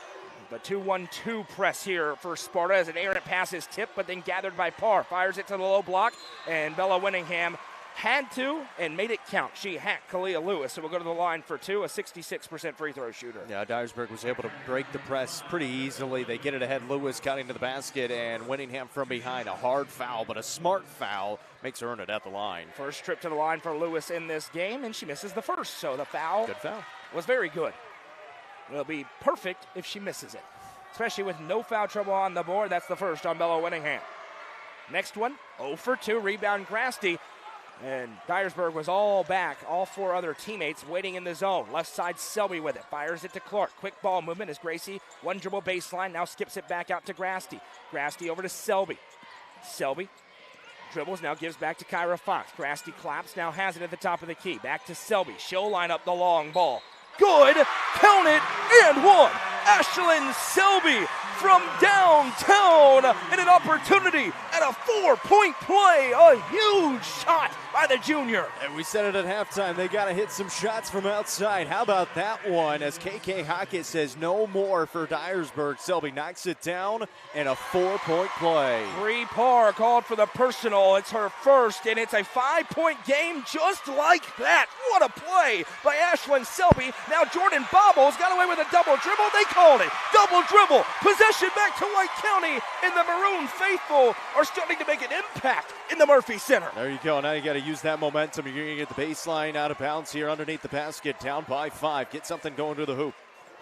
[SPEAKER 1] The 2-1-2 press here for Sparta as an errant pass is tipped, but then gathered by Parr. Fires it to the low block, and Bella Winningham had to and made it count. She hacked Kalia Lewis, so we'll go to the line for two, a 66% free throw shooter.
[SPEAKER 2] Yeah, Dyersburg was able to break the press pretty easily. They get it ahead. Lewis cutting to the basket, and Winningham from behind. A hard foul, but a smart foul makes her earn it at the line.
[SPEAKER 1] First trip to the line for Lewis in this game, and she misses the first, so the foul,
[SPEAKER 2] good foul
[SPEAKER 1] was very good. It'll be perfect if she misses it, especially with no foul trouble on the board. That's the first on Bella Winningham. Next one, 0 for 2, rebound Grasty. And Dyersburg was all back, all four other teammates waiting in the zone. Left side, Selby with it, fires it to Clark. Quick ball movement as Gracie, one dribble baseline, now skips it back out to Grasty. Grasty over to Selby. Selby dribbles, now gives back to Kyra Fox. Grasty claps, now has it at the top of the key. Back to Selby, she'll line up the long ball. Good, count it, and one. Ashlyn Selby from downtown, and an opportunity at a 4-point play. A huge shot by the junior.
[SPEAKER 2] And we said it at halftime. They got to hit some shots from outside. How about that one? As KK Hockett says no more for Dyersburg. Selby knocks it down, and a 4-point play.
[SPEAKER 1] Bree Parr called for the personal. It's her first, and it's a 5-point game just like that. What a play by Ashlyn Selby. Now Jordan Bobbles got away with a double dribble. They called it. Double dribble. Possession back to White County, and the Maroon faithful are starting to make an impact in the Murphy Center.
[SPEAKER 2] There you go. Now you got to use that momentum. You're going to get the baseline out of bounds here underneath the basket. Down by 5. Get something going to the hoop.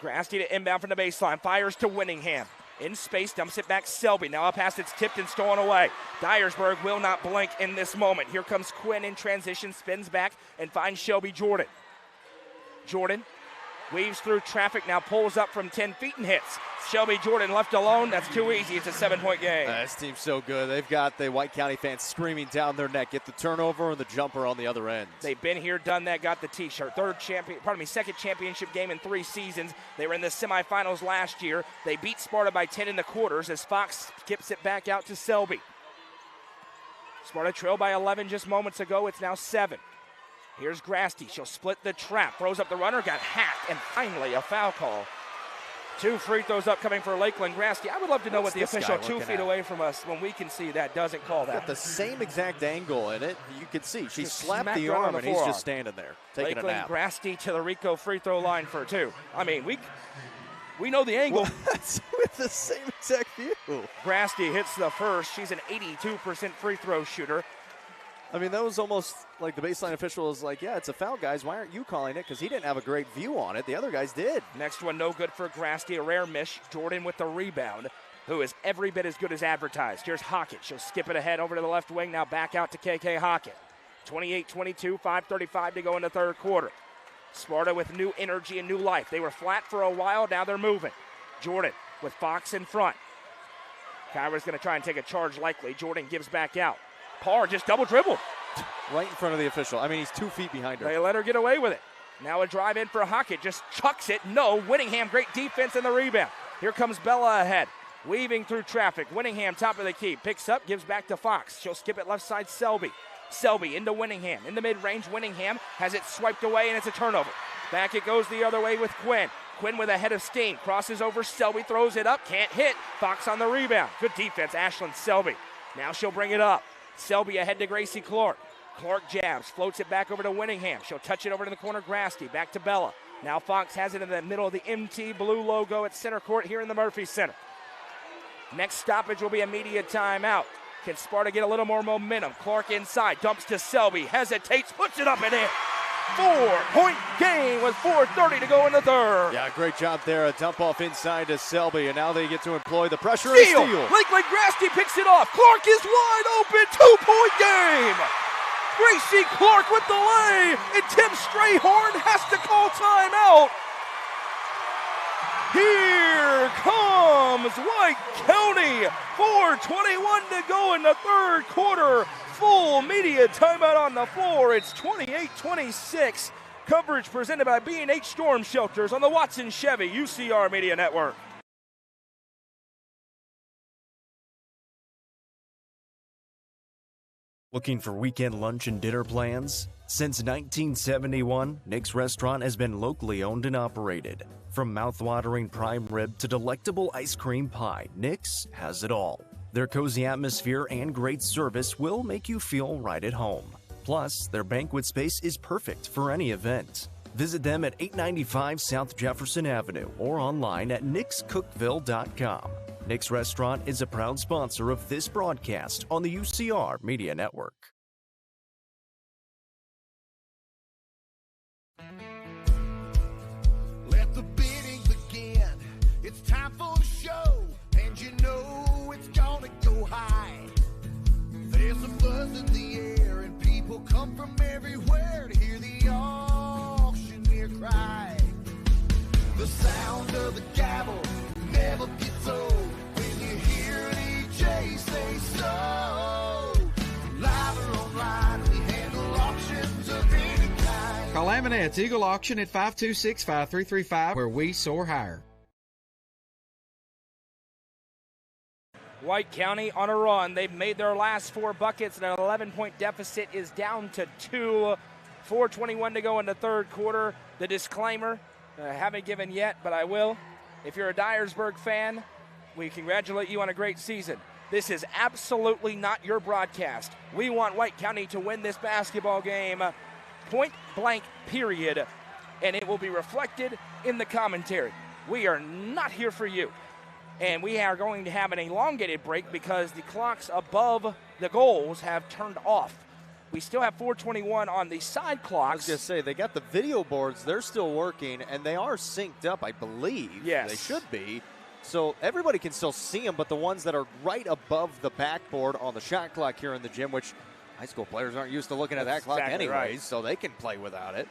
[SPEAKER 1] Grasty to inbound from the baseline. Fires to Winningham. In space, dumps it back Selby. Now a pass that's tipped and stolen away. Dyersburg will not blink in this moment. Here comes Quinn in transition, spins back, and finds Shelby Jordan. Jordan weaves through traffic, now pulls up from 10 feet and hits. Shelby Jordan left alone. That's too easy. It's a 7-point game.
[SPEAKER 2] This team's so good. They've got the White County fans screaming down their neck. Get the turnover and the jumper on the other end.
[SPEAKER 1] They've been here, done that, got the T-shirt. Second championship game in 3 seasons. They were in the semifinals last year. They beat Sparta by 10 in the quarters as Fox skips it back out to Selby. Sparta trailed by 11 just moments ago. It's now 7. Here's Grasty. She'll split the trap. Throws up the runner. Got hacked. And finally a foul call. 2 free throws upcoming for Lakeland Grasty. I would love to know what the official 2 feet away from us when we can see that doesn't call that.
[SPEAKER 2] Got the same exact angle in it. You can see she slapped the arm and he's just standing there taking
[SPEAKER 1] Lakeland
[SPEAKER 2] a nap.
[SPEAKER 1] Grasty to the Rico free throw line for 2. I mean, we know the angle.
[SPEAKER 2] What? With the same exact view.
[SPEAKER 1] Grasty hits the first. She's an 82% free throw shooter.
[SPEAKER 2] I mean, that was almost like the baseline official was like, yeah, it's a foul, guys. Why aren't you calling it? Because he didn't have a great view on it. The other guys did.
[SPEAKER 1] Next one, no good for Grasty. A rare miss. Jordan with the rebound, who is every bit as good as advertised. Here's Hockett. She'll skip it ahead over to the left wing. Now back out to KK Hockett. 28-22, 5:35 to go in the third quarter. Sparta with new energy and new life. They were flat for a while. Now they're moving. Jordan with Fox in front. Kyra's going to try and take a charge likely. Jordan gives back out. Parr just double dribbled.
[SPEAKER 2] Right in front of the official. I mean, he's 2 feet behind her.
[SPEAKER 1] They let her get away with it. Now a drive in for Hockett. Just chucks it. No. Winningham, great defense and the rebound. Here comes Bella ahead. Weaving through traffic. Winningham, top of the key. Picks up, gives back to Fox. She'll skip it left side, Selby. Selby into Winningham. In the mid-range, Winningham has it swiped away, and it's a turnover. Back it goes the other way with Quinn. Quinn with a head of steam. Crosses over Selby, throws it up. Can't hit. Fox on the rebound. Good defense, Ashlyn Selby. Now she'll bring it up. Selby ahead to Gracie Clark. Clark jabs, floats it back over to Winningham. She'll touch it over to the corner, Grasty. Back to Bella. Now Fox has it in the middle of the MT blue logo at center court here in the Murphy Center. Next stoppage will be a media timeout. Can Sparta get a little more momentum? Clark inside, dumps to Selby, hesitates, puts it up and in. 4-point game with 4:30 to go in the third.
[SPEAKER 2] Yeah, great job there. A dump off inside to Selby, and now they get to employ the pressure
[SPEAKER 1] Steal.
[SPEAKER 2] and steal.
[SPEAKER 1] Lakeland Grasty picks it off. Clark is wide open. 2-point game. Gracie Clark with the lay, and Tim Strayhorn has to call timeout. Here comes White County. 4:21 to go in the third quarter. full media timeout on the floor. It's 28-26. Coverage presented by B&H Storm Shelters on the Watson Chevy UCR Media Network.
[SPEAKER 4] Looking for weekend lunch and dinner plans? Since 1971, Nick's Restaurant has been locally owned and operated. From mouth-watering prime rib to delectable ice cream pie, Nick's has it all. Their cozy atmosphere and great service will make you feel right at home. Plus, their banquet space is perfect for any event. Visit them at 895 South Jefferson Avenue or online at nickscookeville.com. Nick's Restaurant is a proud sponsor of this broadcast on the UCR Media Network.
[SPEAKER 7] Let the bidding begin. It's time for the show, and you know it's gonna go high. There's a buzz in the air, and people come from everywhere to hear the auctioneer cry. The sound of the gavel never gets old when you hear DJ say so. Live or online, we handle auctions of any kind.
[SPEAKER 8] Call Aminette's Eagle Auction at 526-5335, where we soar higher.
[SPEAKER 1] White County on a run. They've made their last 4 buckets, and an 11-point deficit is down to 2. 4:21 to go in the third quarter. The disclaimer, haven't given yet, but I will. If you're a Dyersburg fan, we congratulate you on a great season. This is absolutely not your broadcast. We want White County to win this basketball game, point blank, period, and it will be reflected in the commentary. We are not here for you. And we are going to have an elongated break because the clocks above the goals have turned off. We still have 4:21 on the side clocks.
[SPEAKER 2] I was going to say, they got the video boards. They're still working, and they are synced up, I believe.
[SPEAKER 1] Yes.
[SPEAKER 2] They should be. So everybody can still see them, but the ones that are right above the backboard on the shot clock here in the gym, which high school players aren't used to looking at that clock
[SPEAKER 1] exactly
[SPEAKER 2] anyways,
[SPEAKER 1] right.
[SPEAKER 2] So they can play without it.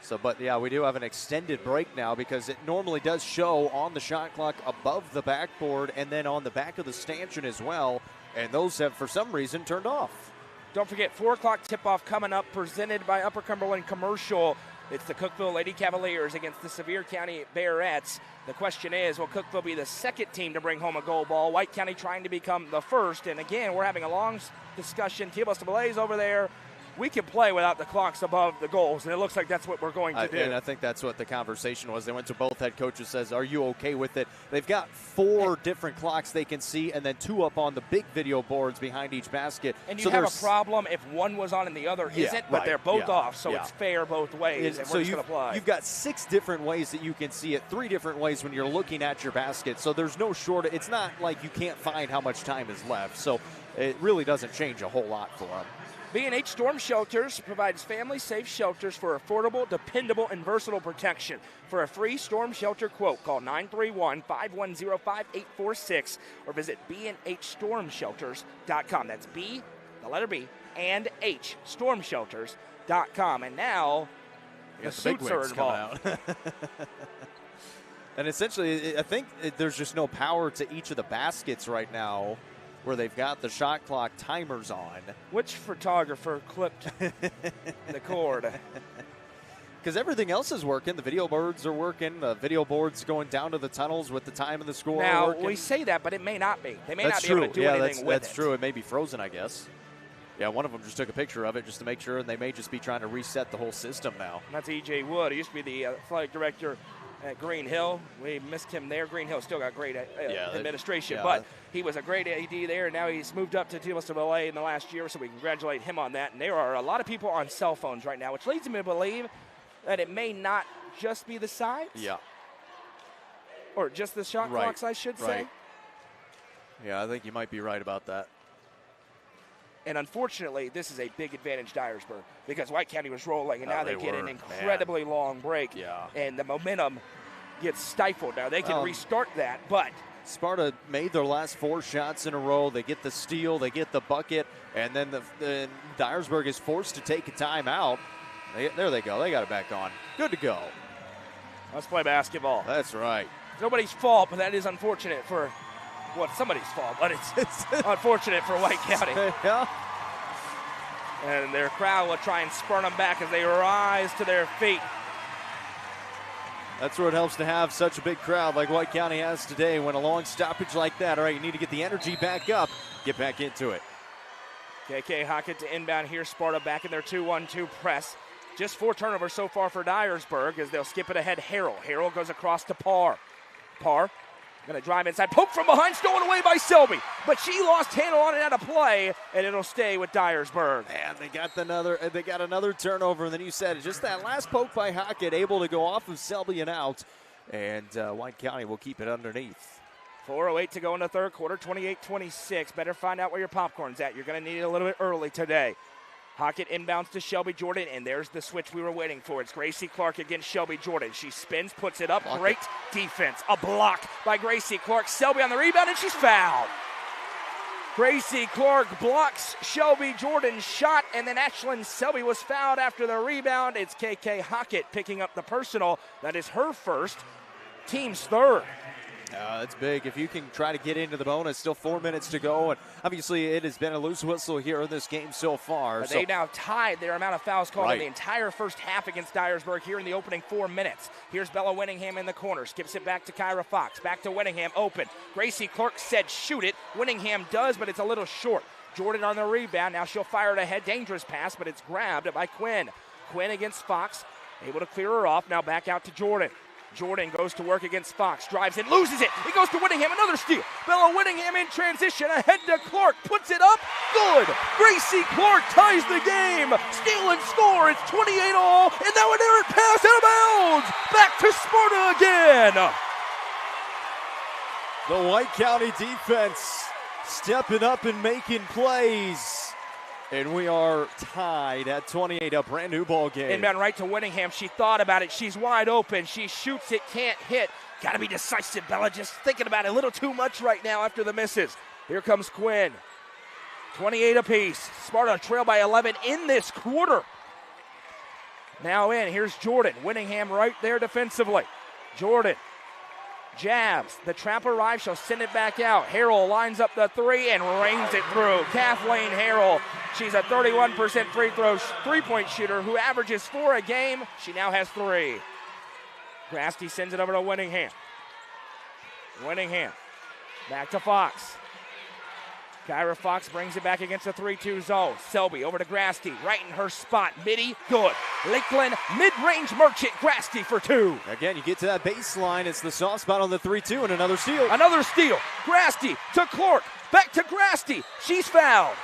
[SPEAKER 2] So, but yeah, we do have an extended break now because it normally does show on the shot clock above the backboard and then on the back of the stanchion as well, and those have, for some reason, turned off.
[SPEAKER 1] Don't forget, 4 o'clock tip-off coming up, presented by Upper Cumberland Commercial. It's the Cookeville Lady Cavaliers against the Sevier County Bearettes. The question is, will Cookeville be the second team to bring home a gold ball? White County trying to become the first. And again, we're having a long discussion. T-Bus over there. We can play without the clocks above the goals, and it looks like that's what we're going to do.
[SPEAKER 2] And I think that's what the conversation was. They went to both head coaches, says, are you okay with it? They've got 4 different clocks they can see, and then 2 up on the big video boards behind each basket.
[SPEAKER 1] And you have a problem if one was on and the other isn't, but they're both off, so it's fair both ways, and we're just going to apply.
[SPEAKER 2] You've got 6 different ways that you can see it, 3 different ways when you're looking at your basket, so there's no shortage. It's not like you can't find how much time is left, so it really doesn't change a whole lot for them.
[SPEAKER 1] B&H Storm Shelters provides family-safe shelters for affordable, dependable, and versatile protection. For a free storm shelter quote, call 931-510-5846 or visit bnhstormshelters.com. That's B, the letter B, and H, stormshelters.com. And now the suits are involved.
[SPEAKER 2] And essentially, I think there's just no power to each of the baskets right now, where they've got the shot clock timers on.
[SPEAKER 1] Which photographer clipped the cord?
[SPEAKER 2] Because everything else is working. The video boards are working. The video boards going down to the tunnels with the time and the score.
[SPEAKER 1] Now,
[SPEAKER 2] working.
[SPEAKER 1] we say that, but it may not be. They may
[SPEAKER 2] That's
[SPEAKER 1] not be
[SPEAKER 2] true.
[SPEAKER 1] able to do anything with it.
[SPEAKER 2] That's true. It may be frozen, I guess. Yeah, one of them just took a picture of it just to make sure, and they may just be trying to reset the whole system now.
[SPEAKER 1] And that's E.J. Wood. He used to be the athletic director at Green Hill. We missed him there. Green Hill still got great administration, but he was a great AD there, and now he's moved up to TLA in the last year, so we congratulate him on that. And there are a lot of people on cell phones right now, which leads me to believe that it may not just be the sides.
[SPEAKER 2] Yeah.
[SPEAKER 1] Or just the shot clocks, I should say.
[SPEAKER 2] Yeah, I think you might be right about that.
[SPEAKER 1] And unfortunately, this is a big advantage Dyersburg because White County was rolling, and now they get an incredibly long break.
[SPEAKER 2] Yeah.
[SPEAKER 1] And the momentum gets stifled. Now they can restart that, but
[SPEAKER 2] Sparta made their last 4 shots in a row. They get the steal, they get the bucket, and then the Dyersburg is forced to take a timeout. There they go. They got it back on. Good to go.
[SPEAKER 1] Let's play basketball.
[SPEAKER 2] That's right.
[SPEAKER 1] Nobody's fault, but that is unfortunate for, well, it's somebody's fault, but it's unfortunate for White County.
[SPEAKER 2] Yeah.
[SPEAKER 1] And their crowd will try and spurn them back as they rise to their feet.
[SPEAKER 2] That's where it helps to have such a big crowd like White County has today. When a long stoppage like that, all right, you need to get the energy back up, get back into it.
[SPEAKER 1] KK Hockett to inbound here. Sparta back in their 2-1-2 press. Just 4 turnovers so far for Dyersburg as they'll skip it ahead. Harrell goes across to Parr. Parr going to drive inside. Poke from behind, stolen away by Selby. But she lost handle on it out of play, and it'll stay with Dyersburg.
[SPEAKER 2] And they got another turnover. And then you said it, just that last poke by Hockett, able to go off of Selby and out. And White County will keep it underneath.
[SPEAKER 1] 4:08 to go in the third quarter, 28-26. Better find out where your popcorn's at. You're going to need it a little bit early today. Hockett inbounds to Shelby Jordan, and there's the switch we were waiting for. It's Gracie Clark against Shelby Jordan. She spins, puts it up. Great defense. A block by Gracie Clark. Selby on the rebound, and she's fouled. Gracie Clark blocks Shelby Jordan's shot, and then Ashlyn Selby was fouled after the rebound. It's KK Hockett picking up the personal. That is her first, team's third.
[SPEAKER 2] That's big. If you can try to get into the bonus, still 4 minutes to go. And obviously it has been a loose whistle here in this game so far.
[SPEAKER 1] They now tied their amount of fouls called in the entire first half against Dyersburg here in the opening 4 minutes. Here's Bella Winningham in the corner. Skips it back to Kyra Fox. Back to Winningham, open. Gracie Clark said shoot it. Winningham does, but it's a little short. Jordan on the rebound. Now she'll fire it ahead. Dangerous pass, but it's grabbed by Quinn. Quinn against Fox. Able to clear her off. Now back out to Jordan. Jordan goes to work against Fox, drives in, loses it. It goes to Winningham, another steal. Bella Winningham in transition, ahead to Clark, puts it up, good. Gracie Clark ties the game. Steal and score, it's 28-all, and now an errant pass out of bounds. Back to Sparta again.
[SPEAKER 2] The White County defense stepping up and making plays. And we are tied at 28, a brand new ball game.
[SPEAKER 1] Inbound right to Winningham. She thought about it. She's wide open. She shoots it, can't hit. Got to be decisive, Bella. Just thinking about it a little too much right now after the misses. Here comes Quinn. 28 apiece. Sparta trail by 11 in this quarter. Now in. Here's Jordan. Winningham right there defensively. Jordan. Jabs. The trap arrives. She'll send it back out. Harrell lines up the three and rings it through. Kathleen Harrell. She's a 31% free throw three-point shooter who averages 4 a game. She now has 3. Grasty sends it over to Winningham. Winningham. Back to Fox. Kyra Fox brings it back against a 3-2 zone. Selby over to Grasty, right in her spot. Midi, good. Lakeland, mid-range merchant, Grasty for 2.
[SPEAKER 2] Again, you get to that baseline. It's the soft spot on the 3-2 and another steal.
[SPEAKER 1] Another steal. Grasty to Clark, back to Grasty. She's fouled.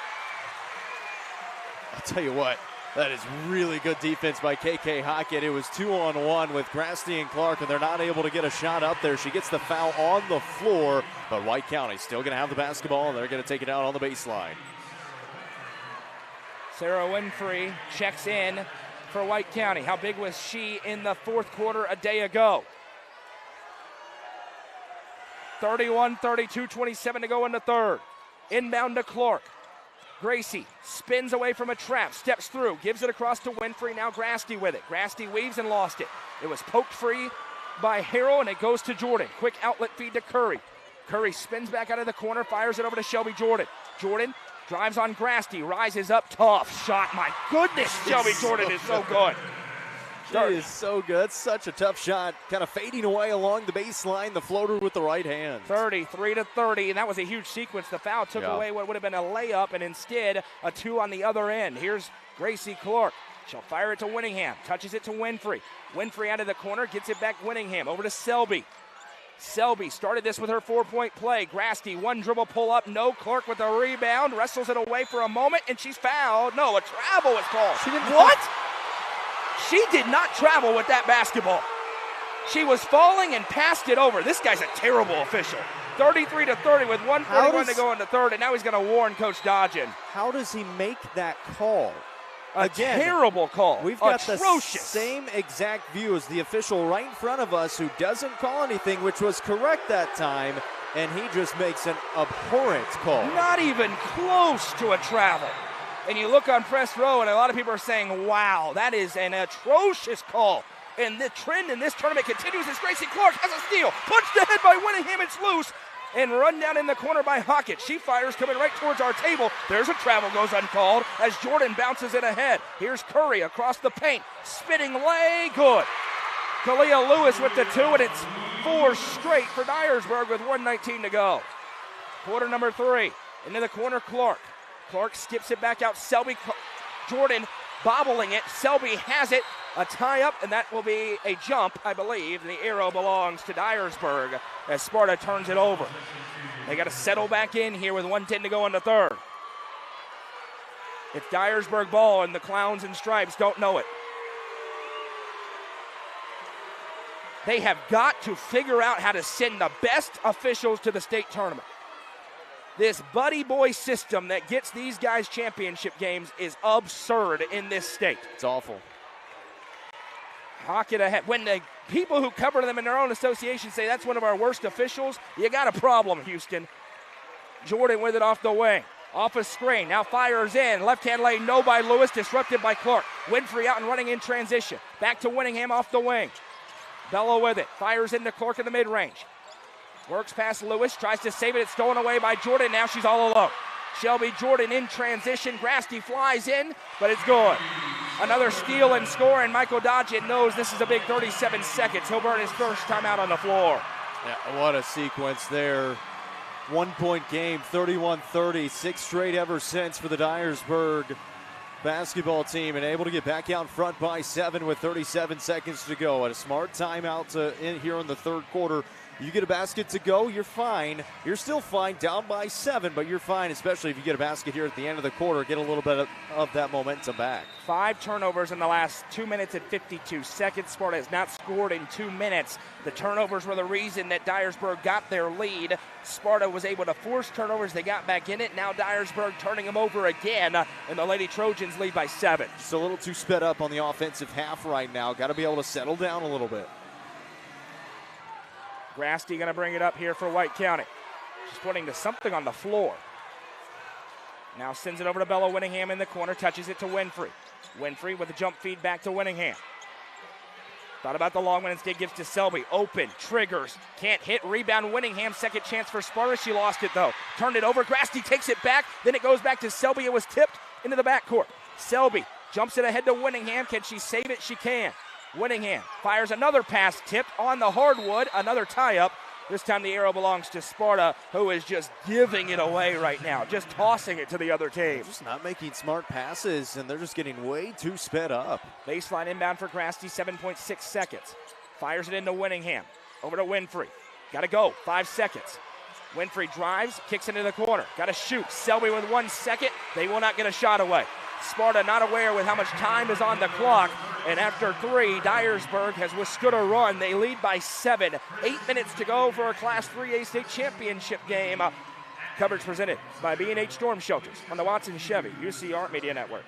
[SPEAKER 2] I'll tell you what, that is really good defense by KK Hockett. It was 2-on-1 with Grasty and Clark, and they're not able to get a shot up there. She gets the foul on the floor, but White County still going to have the basketball, and they're going to take it out on the baseline.
[SPEAKER 1] Sarah Winfrey checks in for White County. How big was she in the fourth quarter a day ago? 31-32, 27 to go in the third. Inbound to Clark. Gracie spins away from a trap, steps through, gives it across to Winfrey. Now Grasty with it. Grasty weaves and lost it. It was poked free by Harrell, and it goes to Jordan. Quick outlet feed to Curry. Curry spins back out of the corner, fires it over to Shelby Jordan. Jordan drives on Grasty, rises up, tough shot. My goodness, Shelby Jordan is so good.
[SPEAKER 2] She is so good. Such a tough shot. Kind of fading away along the baseline. The floater with the right hand.
[SPEAKER 1] 33-30, and that was a huge sequence. The foul took away what would have been a layup, and instead a 2 on the other end. Here's Gracie Clark. She'll fire it to Winningham. Touches it to Winfrey. Winfrey out of the corner. Gets it back Winningham. Over to Selby. Selby started this with her 4-point play. Grasty, one dribble pull up. No. Clark with the rebound. Wrestles it away for a moment, and she's fouled. No, a travel was called. What? She did not travel with that basketball. She was falling and passed it over. This guy's a terrible official. 33-30 with 1:41 to go in the third, and now he's going to warn Coach Dodgen.
[SPEAKER 2] How does he make that call?
[SPEAKER 1] Again, terrible call.
[SPEAKER 2] We've got the same exact view as the official right in front of us who doesn't call anything, which was correct that time, and he just makes an abhorrent call.
[SPEAKER 1] Not even close to a travel. And you look on press row, and a lot of people are saying, wow, that is an atrocious call. And the trend in this tournament continues as Gracie Clark has a steal. Punched ahead by Winningham, it's loose. and run down in the corner by Hockett. She fires coming right towards our table. There's a travel, goes uncalled as Jordan bounces it ahead. Here's Curry across the paint. Spinning lay, good. Kalia Lewis with the 2, and it's 4 straight for Dyersburg with 1:19 to go. Quarter number 3. Into the corner, Clark. Clark skips it back out. Selby, Jordan bobbling it. Selby has it. A tie-up, and that will be a jump, I believe. The arrow belongs to Dyersburg as Sparta turns it over. They got to settle back in here with 1:10 to go in the third. It's Dyersburg ball, and the Clowns and Stripes don't know it. They have got to figure out how to send the best officials to the state tournament. This buddy boy system that gets these guys championship games is absurd in this state.
[SPEAKER 2] It's awful.
[SPEAKER 1] Hockett ahead. When the people who cover them in their own association say that's one of our worst officials, you got a problem, Houston. Jordan with it off the wing. Off a screen. Now fires in. Left-hand lane, no by Lewis. Disrupted by Clark. Winfrey out and running in transition. Back to Winningham off the wing. Bello with it. Fires into Clark in the mid-range. Works past Lewis, tries to save it. It's stolen away by Jordan. Now she's all alone. Shelby Jordan in transition. Grasty flies in, but it's good. Another steal and score, and Michael Dodgett knows this is a big 37 seconds. He'll burn his first timeout on the floor.
[SPEAKER 2] Yeah, what a sequence there. 1-point game, 31-30, 6 straight ever since for the Dyersburg basketball team, and able to get back out in front by 7 with 37 seconds to go. At a smart timeout in here in the third quarter. You get a basket to go, you're fine. You're still fine, down by 7, but you're fine, especially if you get a basket here at the end of the quarter, get a little bit of that momentum back.
[SPEAKER 1] 5 turnovers in the last 2 minutes and 52 seconds. Sparta has not scored in 2 minutes. The turnovers were the reason that Dyersburg got their lead. Sparta was able to force turnovers. They got back in it. Now Dyersburg turning them over again, and the Lady Trojans lead by 7.
[SPEAKER 2] Just a little too sped up on the offensive half right now. Got to be able to settle down a little bit.
[SPEAKER 1] Grasty going to bring it up here for White County. She's putting something on the floor. Now sends it over to Bella Winningham in the corner, touches it to Winfrey. Winfrey with a jump feed back to Winningham. Thought about the long one, instead gives to Selby. Open, triggers, can't hit, rebound Winningham. Second chance for Sparta, she lost it though. Turned it over, Grasty takes it back, then it goes back to Selby. It was tipped into the backcourt. Selby jumps it ahead to Winningham. Can she save it? She can. Winningham fires another pass tipped on the hardwood, another tie-up. This time the arrow belongs to Sparta, who is just giving it away right now, just tossing it to the other team.
[SPEAKER 2] They're just not making smart passes, and they're just getting way too sped up.
[SPEAKER 1] Baseline inbound for Grasty, 7.6 seconds. Fires it into Winningham. Over to Winfrey. Got to go, 5 seconds. Winfrey drives, kicks into the corner. Got to shoot. Selby with 1 second. They will not get a shot away. Sparta not aware with how much time is on the clock. And after 3, Dyersburg has withstood a run. They lead by 7. 8 minutes to go for a Class 3A state championship game. Coverage presented by B&H Storm Shelters on the Watson Chevy UCR Media Network.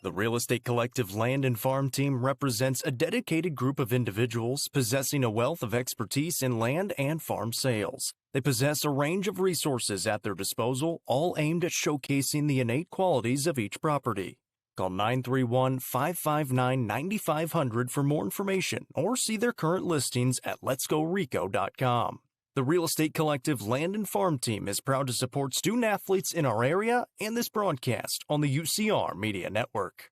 [SPEAKER 4] The Real Estate Collective Land and Farm Team represents a dedicated group of individuals possessing a wealth of expertise in land and farm sales. They possess a range of resources at their disposal, all aimed at showcasing the innate qualities of each property. Call 931-559-9500 for more information or see their current listings at letsgorico.com. The Real Estate Collective Land and Farm Team is proud to support student athletes in our area and this broadcast on the UCR Media Network.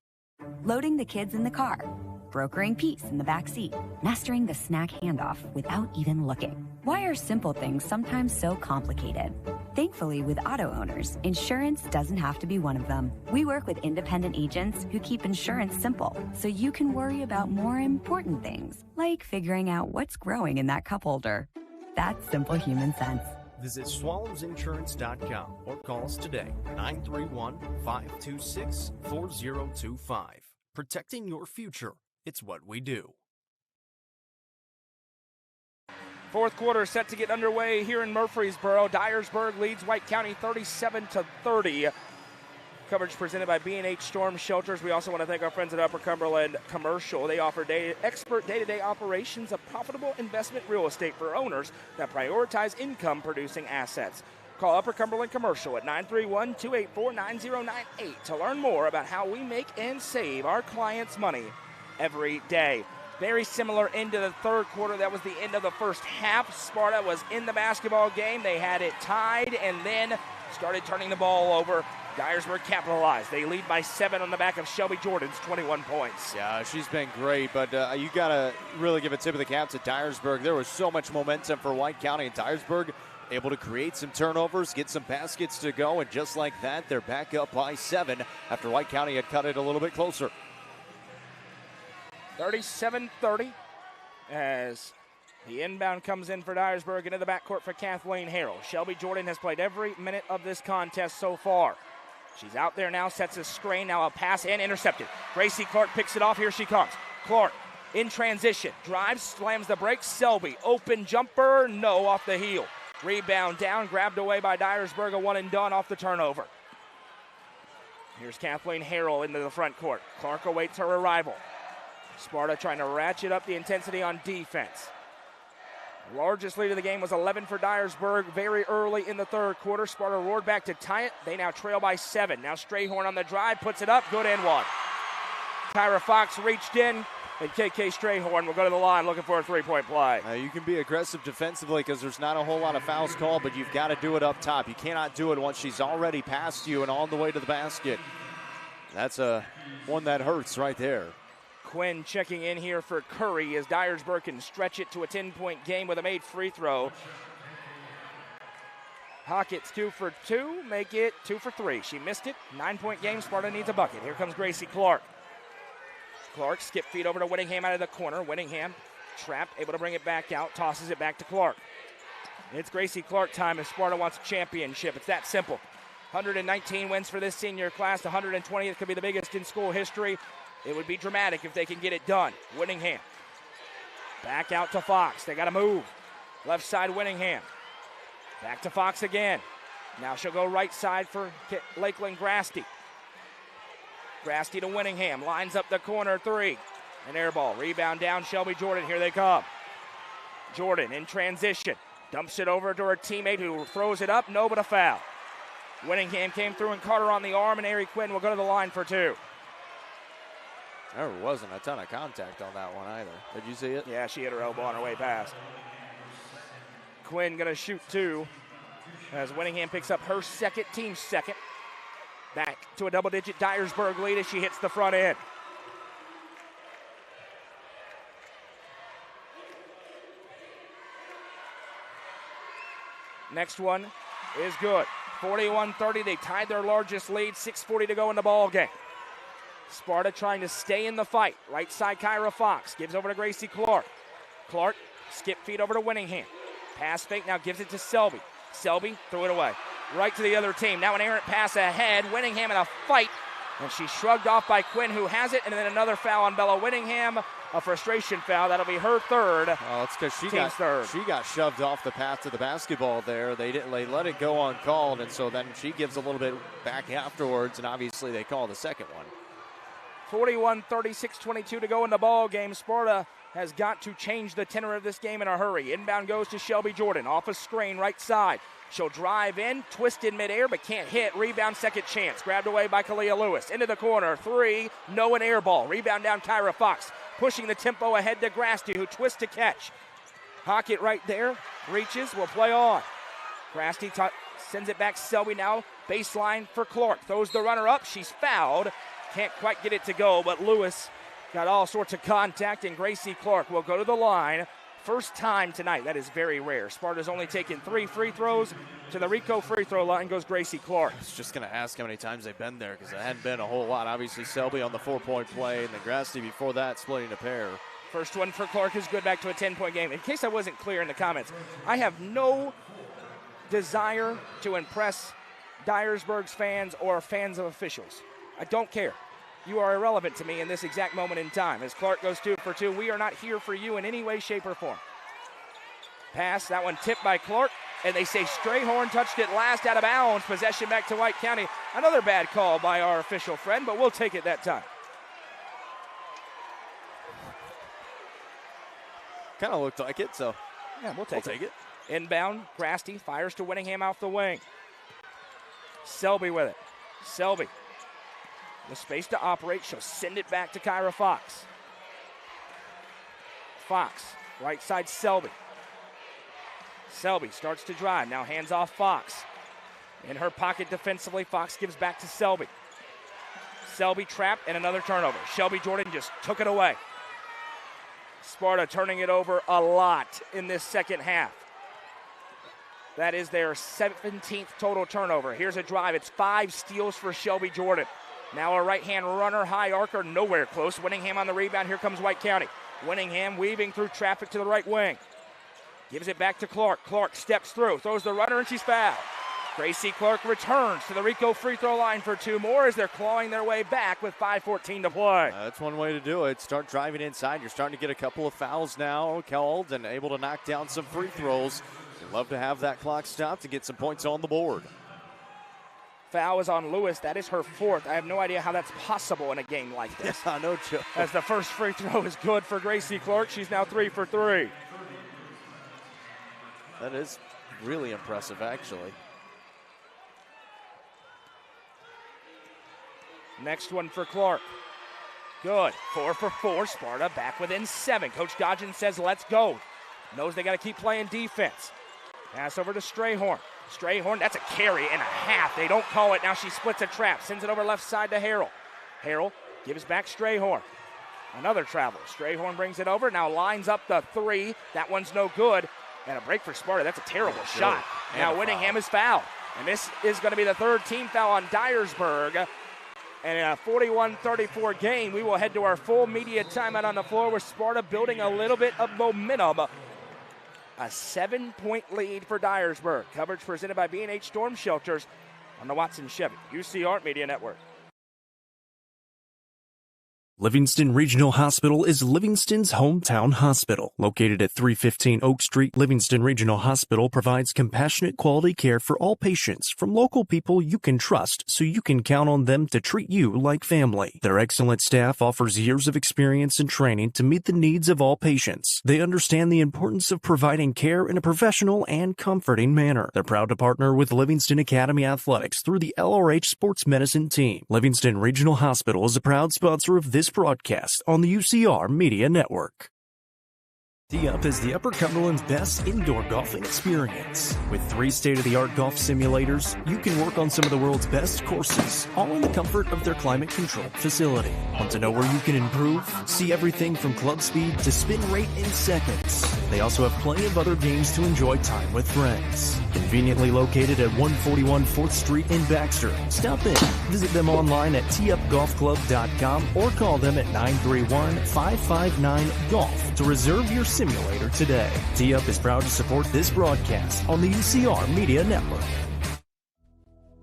[SPEAKER 10] Loading the kids in the car, brokering peace in the back seat, mastering the snack handoff without even looking. Why are simple things sometimes so complicated? Thankfully, with auto owners, insurance doesn't have to be one of them. We work with independent agents who keep insurance simple, so you can worry about more important things, like figuring out what's growing in that cup holder. That's simple human sense.
[SPEAKER 4] Visit swallowsinsurance.com or call us today, 931-526-4025. Protecting your future, it's what we do.
[SPEAKER 1] Fourth quarter set to get underway here in Murfreesboro. Dyersburg leads White County 37-30. Coverage presented by B&H Storm Shelters. We also want to thank our friends at Upper Cumberland Commercial. They offer expert day-to-day operations of profitable investment real estate for owners that prioritize income-producing assets. Call Upper Cumberland Commercial at 931-284-9098 to learn more about how we make and save our clients' money every day. Very similar end to the third quarter. That was the end of the first half. Sparta was in the basketball game. They had it tied and then started turning the ball over. Dyersburg capitalized. They lead by 7 on the back of Shelby Jordan's 21 points.
[SPEAKER 2] Yeah, she's been great, but you got to really give a tip of the cap to Dyersburg. There was so much momentum for White County, and Dyersburg able to create some turnovers, get some baskets to go, and just like that, they're back up by 7 after White County had cut it a little bit closer.
[SPEAKER 1] 37-30 as the inbound comes in for Dyersburg into the backcourt for Kathleen Harrell. Shelby Jordan has played every minute of this contest so far. She's out there now, sets a screen, now a pass and intercepted. Gracie Clark picks it off, here she comes. Clark in transition, drives, slams the brakes. Selby, open jumper, no, off the heel. Rebound down, grabbed away by Dyersburg, a one and done off the turnover. Here's Kathleen Harrell into the front court. Clark awaits her arrival. Sparta trying to ratchet up the intensity on defense. Largest lead of the game was 11 for Dyersburg very early in the third quarter. Sparta roared back to tie it. They now trail by 7. Now Strayhorn on the drive, puts it up, good and one. Kyra Fox reached in, and KK Strayhorn will go to the line looking for a three-point play.
[SPEAKER 2] You can be aggressive defensively because there's not a whole lot of fouls called, but you've got to do it up top. You cannot do it once she's already past you and on the way to the basket. That's one that hurts right there.
[SPEAKER 1] Quinn checking in here for Curry as Dyersburg can stretch it to a 10-point game with a made free throw. Hockett's 2 for 2, make it 2 for 3. She missed it, 9-point game, Sparta needs a bucket. Here comes Gracie Clark. Clark skip feed over to Whittingham out of the corner. Whittingham trapped, able to bring it back out, tosses it back to Clark. It's Gracie Clark time if Sparta wants a championship. It's that simple. 119 wins for this senior class, the 120th could be the biggest in school history. It would be dramatic if they can get it done. Whittingham. Back out to Fox. They got to move. Left side, Whittingham. Back to Fox again. Now she'll go right side for Lakeland Grasty. Grasty to Whittingham. Lines up the corner, 3. An air ball. Rebound down, Shelby Jordan. Here they come. Jordan in transition. Dumps it over to her teammate who throws it up. No, but a foul. Whittingham came through and caught her on the arm, and Ari Quinn will go to the line for 2.
[SPEAKER 2] There wasn't a ton of contact on that one either. Did you see it?
[SPEAKER 1] Yeah, she hit her elbow on her way past. Quinn going to shoot 2 as Whittingham picks up her second, team's second. Back to a double-digit Dyersburg lead as she hits the front end. Next one is good. 41-30, they tied their largest lead, 6:40 to go in the ball game. Sparta trying to stay in the fight. Right side, Kyra Fox gives over to Gracie Clark. Clark, skip feed over to Whittingham. Pass fake, now gives it to Selby. Selby, threw it away. Right to the other team. Now an errant pass ahead. Whittingham in a fight. And she's shrugged off by Quinn, who has it. And then another foul on Bella Whittingham. A frustration foul. That'll be her third.
[SPEAKER 2] Oh, it's because she got shoved off the path to the basketball there. They let it go uncalled. And so then she gives a little bit back afterwards. And obviously they call the second one.
[SPEAKER 1] 41-30, 6:22 to go in the ball game. Sparta has got to change the tenor of this game in a hurry. Inbound goes to Shelby Jordan. Off a screen, right side. She'll drive in, twist in midair, but can't hit. Rebound, second chance. Grabbed away by Kalia Lewis. Into the corner, 3. No, an air ball. Rebound down, Kyra Fox. Pushing the tempo ahead to Grasty, who twists to catch. Hockett right there. Reaches, will play on. Grasty sends it back. Selby now. Baseline for Clark. Throws the runner up. She's fouled. Can't quite get it to go, but Lewis got all sorts of contact, and Gracie Clark will go to the line. First time tonight. That is very rare. Sparta's only taken 3 free throws. To the Rico free throw line goes Gracie Clark.
[SPEAKER 2] I was just going to ask how many times they've been there because it hadn't been a whole lot. Obviously, Selby on the 4-point play, and then Grasty before that splitting a pair.
[SPEAKER 1] First one for Clark is good, back to a 10-point game. In case I wasn't clear in the comments, I have no desire to impress Dyersburg's fans or fans of officials. I don't care. You are irrelevant to me in this exact moment in time. As Clark goes 2 for 2, we are not here for you in any way, shape, or form. Pass, that one tipped by Clark, and they say Strayhorn touched it last out of bounds. Possession back to White County. Another bad call by our official friend, but we'll take it that time.
[SPEAKER 2] Kind of looked like it, so
[SPEAKER 1] yeah, we'll take it. Inbound, Grasty fires to Winningham off the wing. Selby with it. Selby, the space to operate. She'll send it back to Kyra Fox. Fox, right side Selby. Selby starts to drive, now hands off Fox. In her pocket defensively, Fox gives back to Selby. Selby trapped and another turnover. Shelby Jordan just took it away. Sparta turning it over a lot in this second half. That is their 17th total turnover. Here's a drive. It's 5 steals for Shelby Jordan. Now a right-hand runner, high archer, nowhere close. Winningham on the rebound. Here comes White County. Winningham weaving through traffic to the right wing. Gives it back to Clark. Clark steps through, throws the runner, and she's fouled. Gracie Clark returns to the Rico free throw line for 2 more as they're clawing their way back with 5:14 to play.
[SPEAKER 2] That's one way to do it. Start driving inside. You're starting to get a couple of fouls now called and able to knock down some free throws. You'd love to have that clock stopped to get some points on the board.
[SPEAKER 1] Foul is on Lewis. That is her 4th. I have no idea how that's possible in a game like this.
[SPEAKER 2] Yeah, no joke.
[SPEAKER 1] As the first free throw is good for Gracie Clark. She's now 3 for 3.
[SPEAKER 2] That is really impressive, actually.
[SPEAKER 1] Next one for Clark. Good. 4 for 4. Sparta back within 7. Coach Dodgen says, let's go. Knows they got to keep playing defense. Pass over to Strayhorn. Strayhorn, that's a carry and a half. They don't call it. Now she splits a trap. Sends it over left side to Harrell. Harrell gives back Strayhorn. Another travel. Strayhorn brings it over. Now lines up the 3. That one's no good. And a break for Sparta. That's a terrible shot. Now Winningham is fouled. And this is going to be the 3rd team foul on Dyersburg. And in a 41-34 game, we will head to our full media timeout on the floor with Sparta building a little bit of momentum. A 7-point lead for Dyersburg. Coverage presented by B&H Storm Shelters on the Watson Chevy UCR Media Network.
[SPEAKER 4] Livingston Regional Hospital is Livingston's hometown hospital. Located at 315 Oak Street, Livingston Regional Hospital provides compassionate quality care for all patients from local people you can trust so you can count on them to treat you like family. Their excellent staff offers years of experience and training to meet the needs of all patients. They understand the importance of providing care in a professional and comforting manner. They're proud to partner with Livingston Academy Athletics through the LRH Sports Medicine team. Livingston Regional Hospital is a proud sponsor of this broadcast on the UCR Media Network. Tee-Up is the Upper Cumberland's best indoor golfing experience. With 3 state-of-the-art golf simulators, you can work on some of the world's best courses, all in the comfort of their climate-controlled facility. Want to know where you can improve? See everything from club speed to spin rate in seconds. They also have plenty of other games to enjoy time with friends. Conveniently located at 141 4th Street in Baxter. Stop in. Visit them online at teeupgolfclub.com or call them at 931-559-GOLF to reserve your simulator today. Tee-Up is proud to support this broadcast on the UCR Media Network.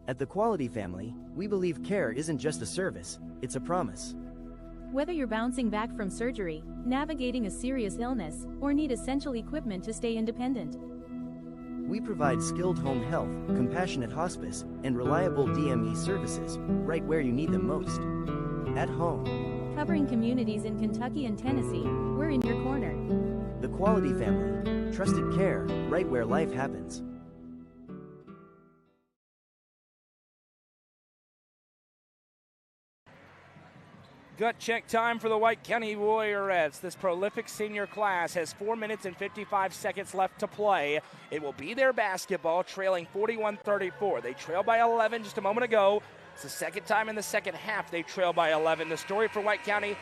[SPEAKER 6] At the Quality Family, we believe care isn't just a service, it's a promise.
[SPEAKER 5] Whether you're bouncing back from surgery, navigating a serious illness, or need essential equipment to stay independent,
[SPEAKER 6] we provide skilled home health, compassionate hospice, and reliable DME services right where you need them most. At home.
[SPEAKER 5] Covering communities in Kentucky and Tennessee, we're in your corner.
[SPEAKER 6] The Quality Family. Trusted care right where life happens.
[SPEAKER 1] Gut check time for the White County Warriorettes. This prolific senior class has 4 minutes and 55 seconds left to play. It will be their basketball, trailing 41-34. They trailed by 11 just a moment ago. It's the second time in the second half they trail by 11. The story for White County,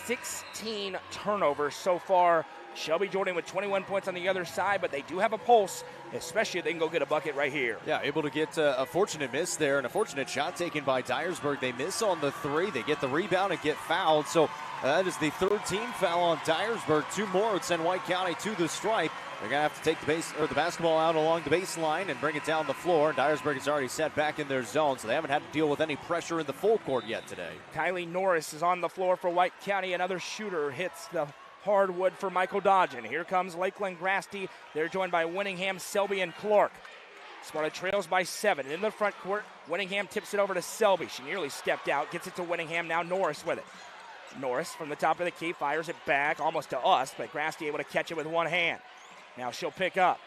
[SPEAKER 1] 16 turnovers so far. Shelby Jordan with 21 points on the other side, but they do have a pulse, especially if they can go get a bucket right here.
[SPEAKER 2] Yeah, able to get a fortunate miss there and a fortunate shot taken by Dyersburg. They miss on the 3. They get the rebound and get fouled. So that is the 3rd team foul on Dyersburg. 2 more would send White County to the stripe. They're going to have to take the basketball out along the baseline and bring it down the floor. Dyersburg is already set back in their zone, so they haven't had to deal with any pressure in the full court yet today.
[SPEAKER 1] Kylie Norris is on the floor for White County. Another shooter hits the hardwood for Michael Dodgen. Here comes Lakeland Grasty. They're joined by Winningham, Selby, and Clark. Sparta trails by 7. In the front court, Winningham tips it over to Selby. She nearly stepped out, gets it to Winningham. Now Norris with it. Norris from the top of the key fires it back almost to us, but Grasty able to catch it with one hand. Now she'll pick up.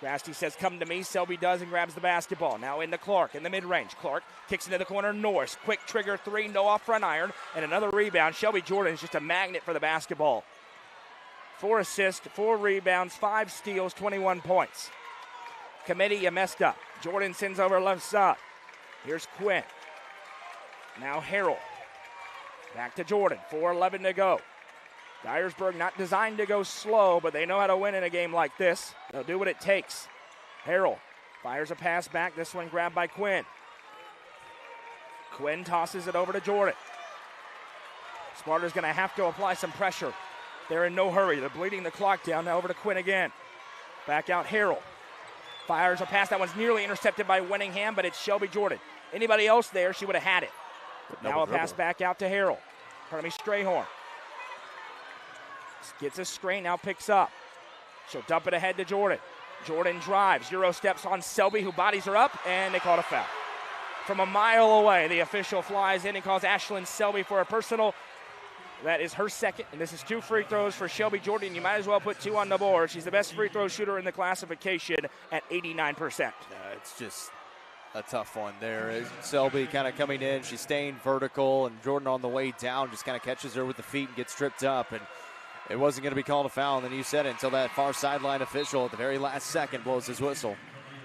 [SPEAKER 1] Grasty says, come to me. Selby does and grabs the basketball. Now into Clark in the mid-range. Clark kicks into the corner. Norris, quick trigger 3, no off front iron, and another rebound. Shelby Jordan is just a magnet for the basketball. 4 assists, 4 rebounds, 5 steals, 21 points. Committee, you messed up. Jordan sends over left side. Here's Quinn. Now Harrell. Back to Jordan, 4:11 to go. Dyersburg not designed to go slow, but they know how to win in a game like this. They'll do what it takes. Harrell fires a pass back. This one grabbed by Quinn. Quinn tosses it over to Jordan. Sparta's going to have to apply some pressure. They're in no hurry. They're bleeding the clock down. Now over to Quinn again. Back out Harrell. Fires a pass. That one's nearly intercepted by Winningham, but it's Shelby Jordan. Anybody else there, she would have had it. Now a pass back out to Harrell. Strayhorn. Gets a screen, now picks up. She'll dump it ahead to Jordan. Jordan drives, Euro steps on Selby, who bodies her up, and they call a foul. From a mile away, the official flies in and calls Ashlyn Selby for a personal. That is her second, and this is 2 free throws for Shelby Jordan. You might as well put 2 on the board. She's the best free throw shooter in the classification at 89%.
[SPEAKER 2] It's just a tough one there. Selby kind of coming in, she's staying vertical, and Jordan on the way down just kind of catches her with the feet and gets tripped up, and it wasn't going to be called a foul, and then you said it, until that far sideline official at the very last second blows his whistle.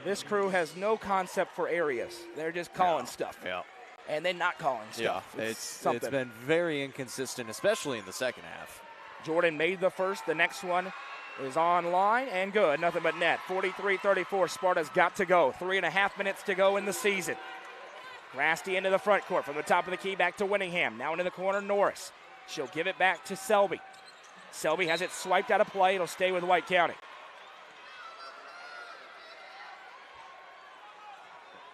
[SPEAKER 1] This crew has no concept for areas. They're just calling stuff.
[SPEAKER 2] Yeah.
[SPEAKER 1] And then not calling stuff.
[SPEAKER 2] Yeah, it's been very inconsistent, especially in the second half.
[SPEAKER 1] Jordan made the first. The next one is online and good. Nothing but net. 43-34. Sparta's got to go. 3.5 minutes to go in the season. Grasty into the front court. From the top of the key back to Winningham. Now into the corner, Norris. She'll give it back to Selby. Selby has it swiped out of play. It'll stay with White County.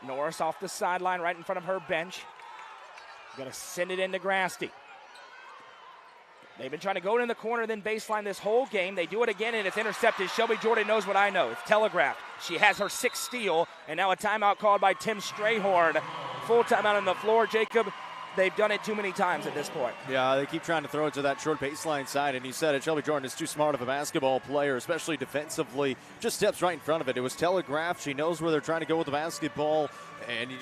[SPEAKER 1] Norris off the sideline right in front of her bench. Going to send it into Grasty. They've been trying to go in the corner, then baseline this whole game. They do it again, and it's intercepted. Shelby Jordan knows what I know. It's telegraphed. She has her 6th steal, and now a timeout called by Tim Strayhorn. Full timeout on the floor. Jacob, they've done it too many times at this point.
[SPEAKER 2] Yeah, they keep trying to throw it to that short baseline side, and you said it, Shelby Jordan is too smart of a basketball player, especially defensively. Just steps right in front of it. It was telegraphed. She knows where they're trying to go with the basketball, and you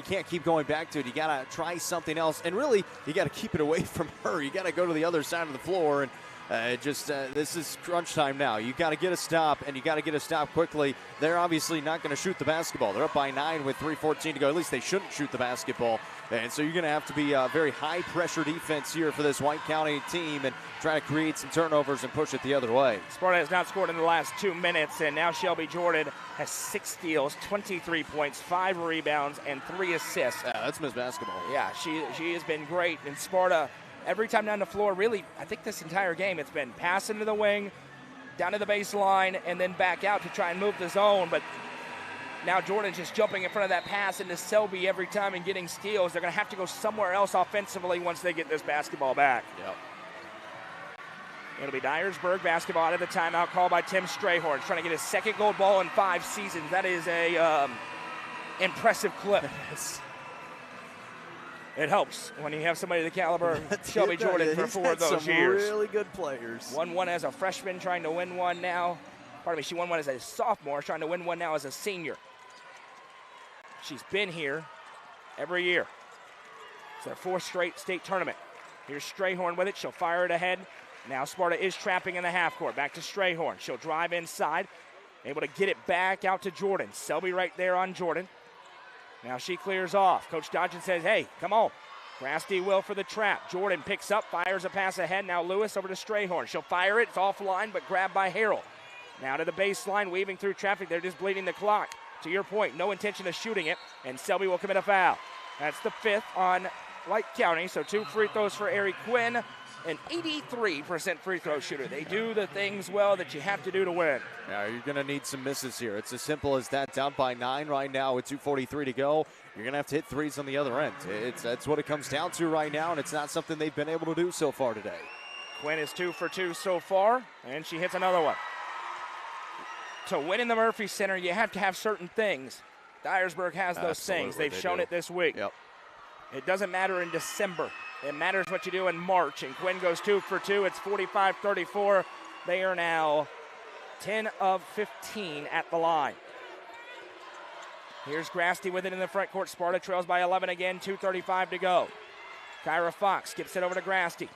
[SPEAKER 2] can't keep going back to it. You got to try something else, and really, you got to keep it away from her. You got to go to the other side of the floor, and this is crunch time now. You got to get a stop, and you got to get a stop quickly. They're obviously not going to shoot the basketball. They're up by 9 with 3:14 to go. At least they shouldn't shoot the basketball. And so you're going to have to be a very high-pressure defense here for this White County team and try to create some turnovers and push it the other way.
[SPEAKER 1] Sparta has not scored in the last 2 minutes, and now Shelby Jordan has 6 steals, 23 points, 5 rebounds, and 3 assists.
[SPEAKER 2] Yeah, that's Miss Basketball.
[SPEAKER 1] Yeah, she has been great. And Sparta, every time down the floor, really, I think this entire game, it's been pass into the wing, down to the baseline, and then back out to try and move the zone. But now Jordan's just jumping in front of that pass into Selby every time and getting steals. They're going to have to go somewhere else offensively once they get this basketball back.
[SPEAKER 2] Yep.
[SPEAKER 1] It'll be Dyersburg basketball out of the timeout called by Tim Strayhorn, trying to get his 2nd gold ball in 5 seasons. That is a impressive clip. It helps when you have somebody the caliber of Shelby Jordan for 4 of those years.
[SPEAKER 2] Really good players.
[SPEAKER 1] Won one as a freshman, trying to win one now. Pardon me, she won one as a sophomore, trying to win one now as a senior. She's been here every year. It's their 4th straight state tournament. Here's Strayhorn with it. She'll fire it ahead. Now Sparta is trapping in the half court. Back to Strayhorn. She'll drive inside. Able to get it back out to Jordan. Selby right there on Jordan. Now she clears off. Coach Dodgen says, hey, come on. Grasty will for the trap. Jordan picks up, fires a pass ahead. Now Lewis over to Strayhorn. She'll fire it. It's offline, but grabbed by Harrell. Now to the baseline, weaving through traffic. They're just bleeding the clock. To your point, no intention of shooting it, and Selby will commit a foul. That's the 5th on White County, so 2 free throws for Ari Quinn, an 83% free throw shooter. They do the things well that you have to do to win.
[SPEAKER 2] Yeah, you're going to need some misses here. It's as simple as that. Down by 9 right now with 2:43 to go. You're going to have to hit threes on the other end. That's what it comes down to right now, and it's not something they've been able to do so far today.
[SPEAKER 1] Quinn is 2 for 2 so far, and she hits another one. To win in the Murphy Center, you have to have certain things. Dyersburg has those things. They've shown it this week.
[SPEAKER 2] Yep.
[SPEAKER 1] It doesn't matter in December. It matters what you do in March. And Quinn goes 2 for 2. It's 45-34. They are now 10 of 15 at the line. Here's Grasty with it in the front court. Sparta trails by 11 again. 2:35 to go. Kyra Fox skips it over to Grasty.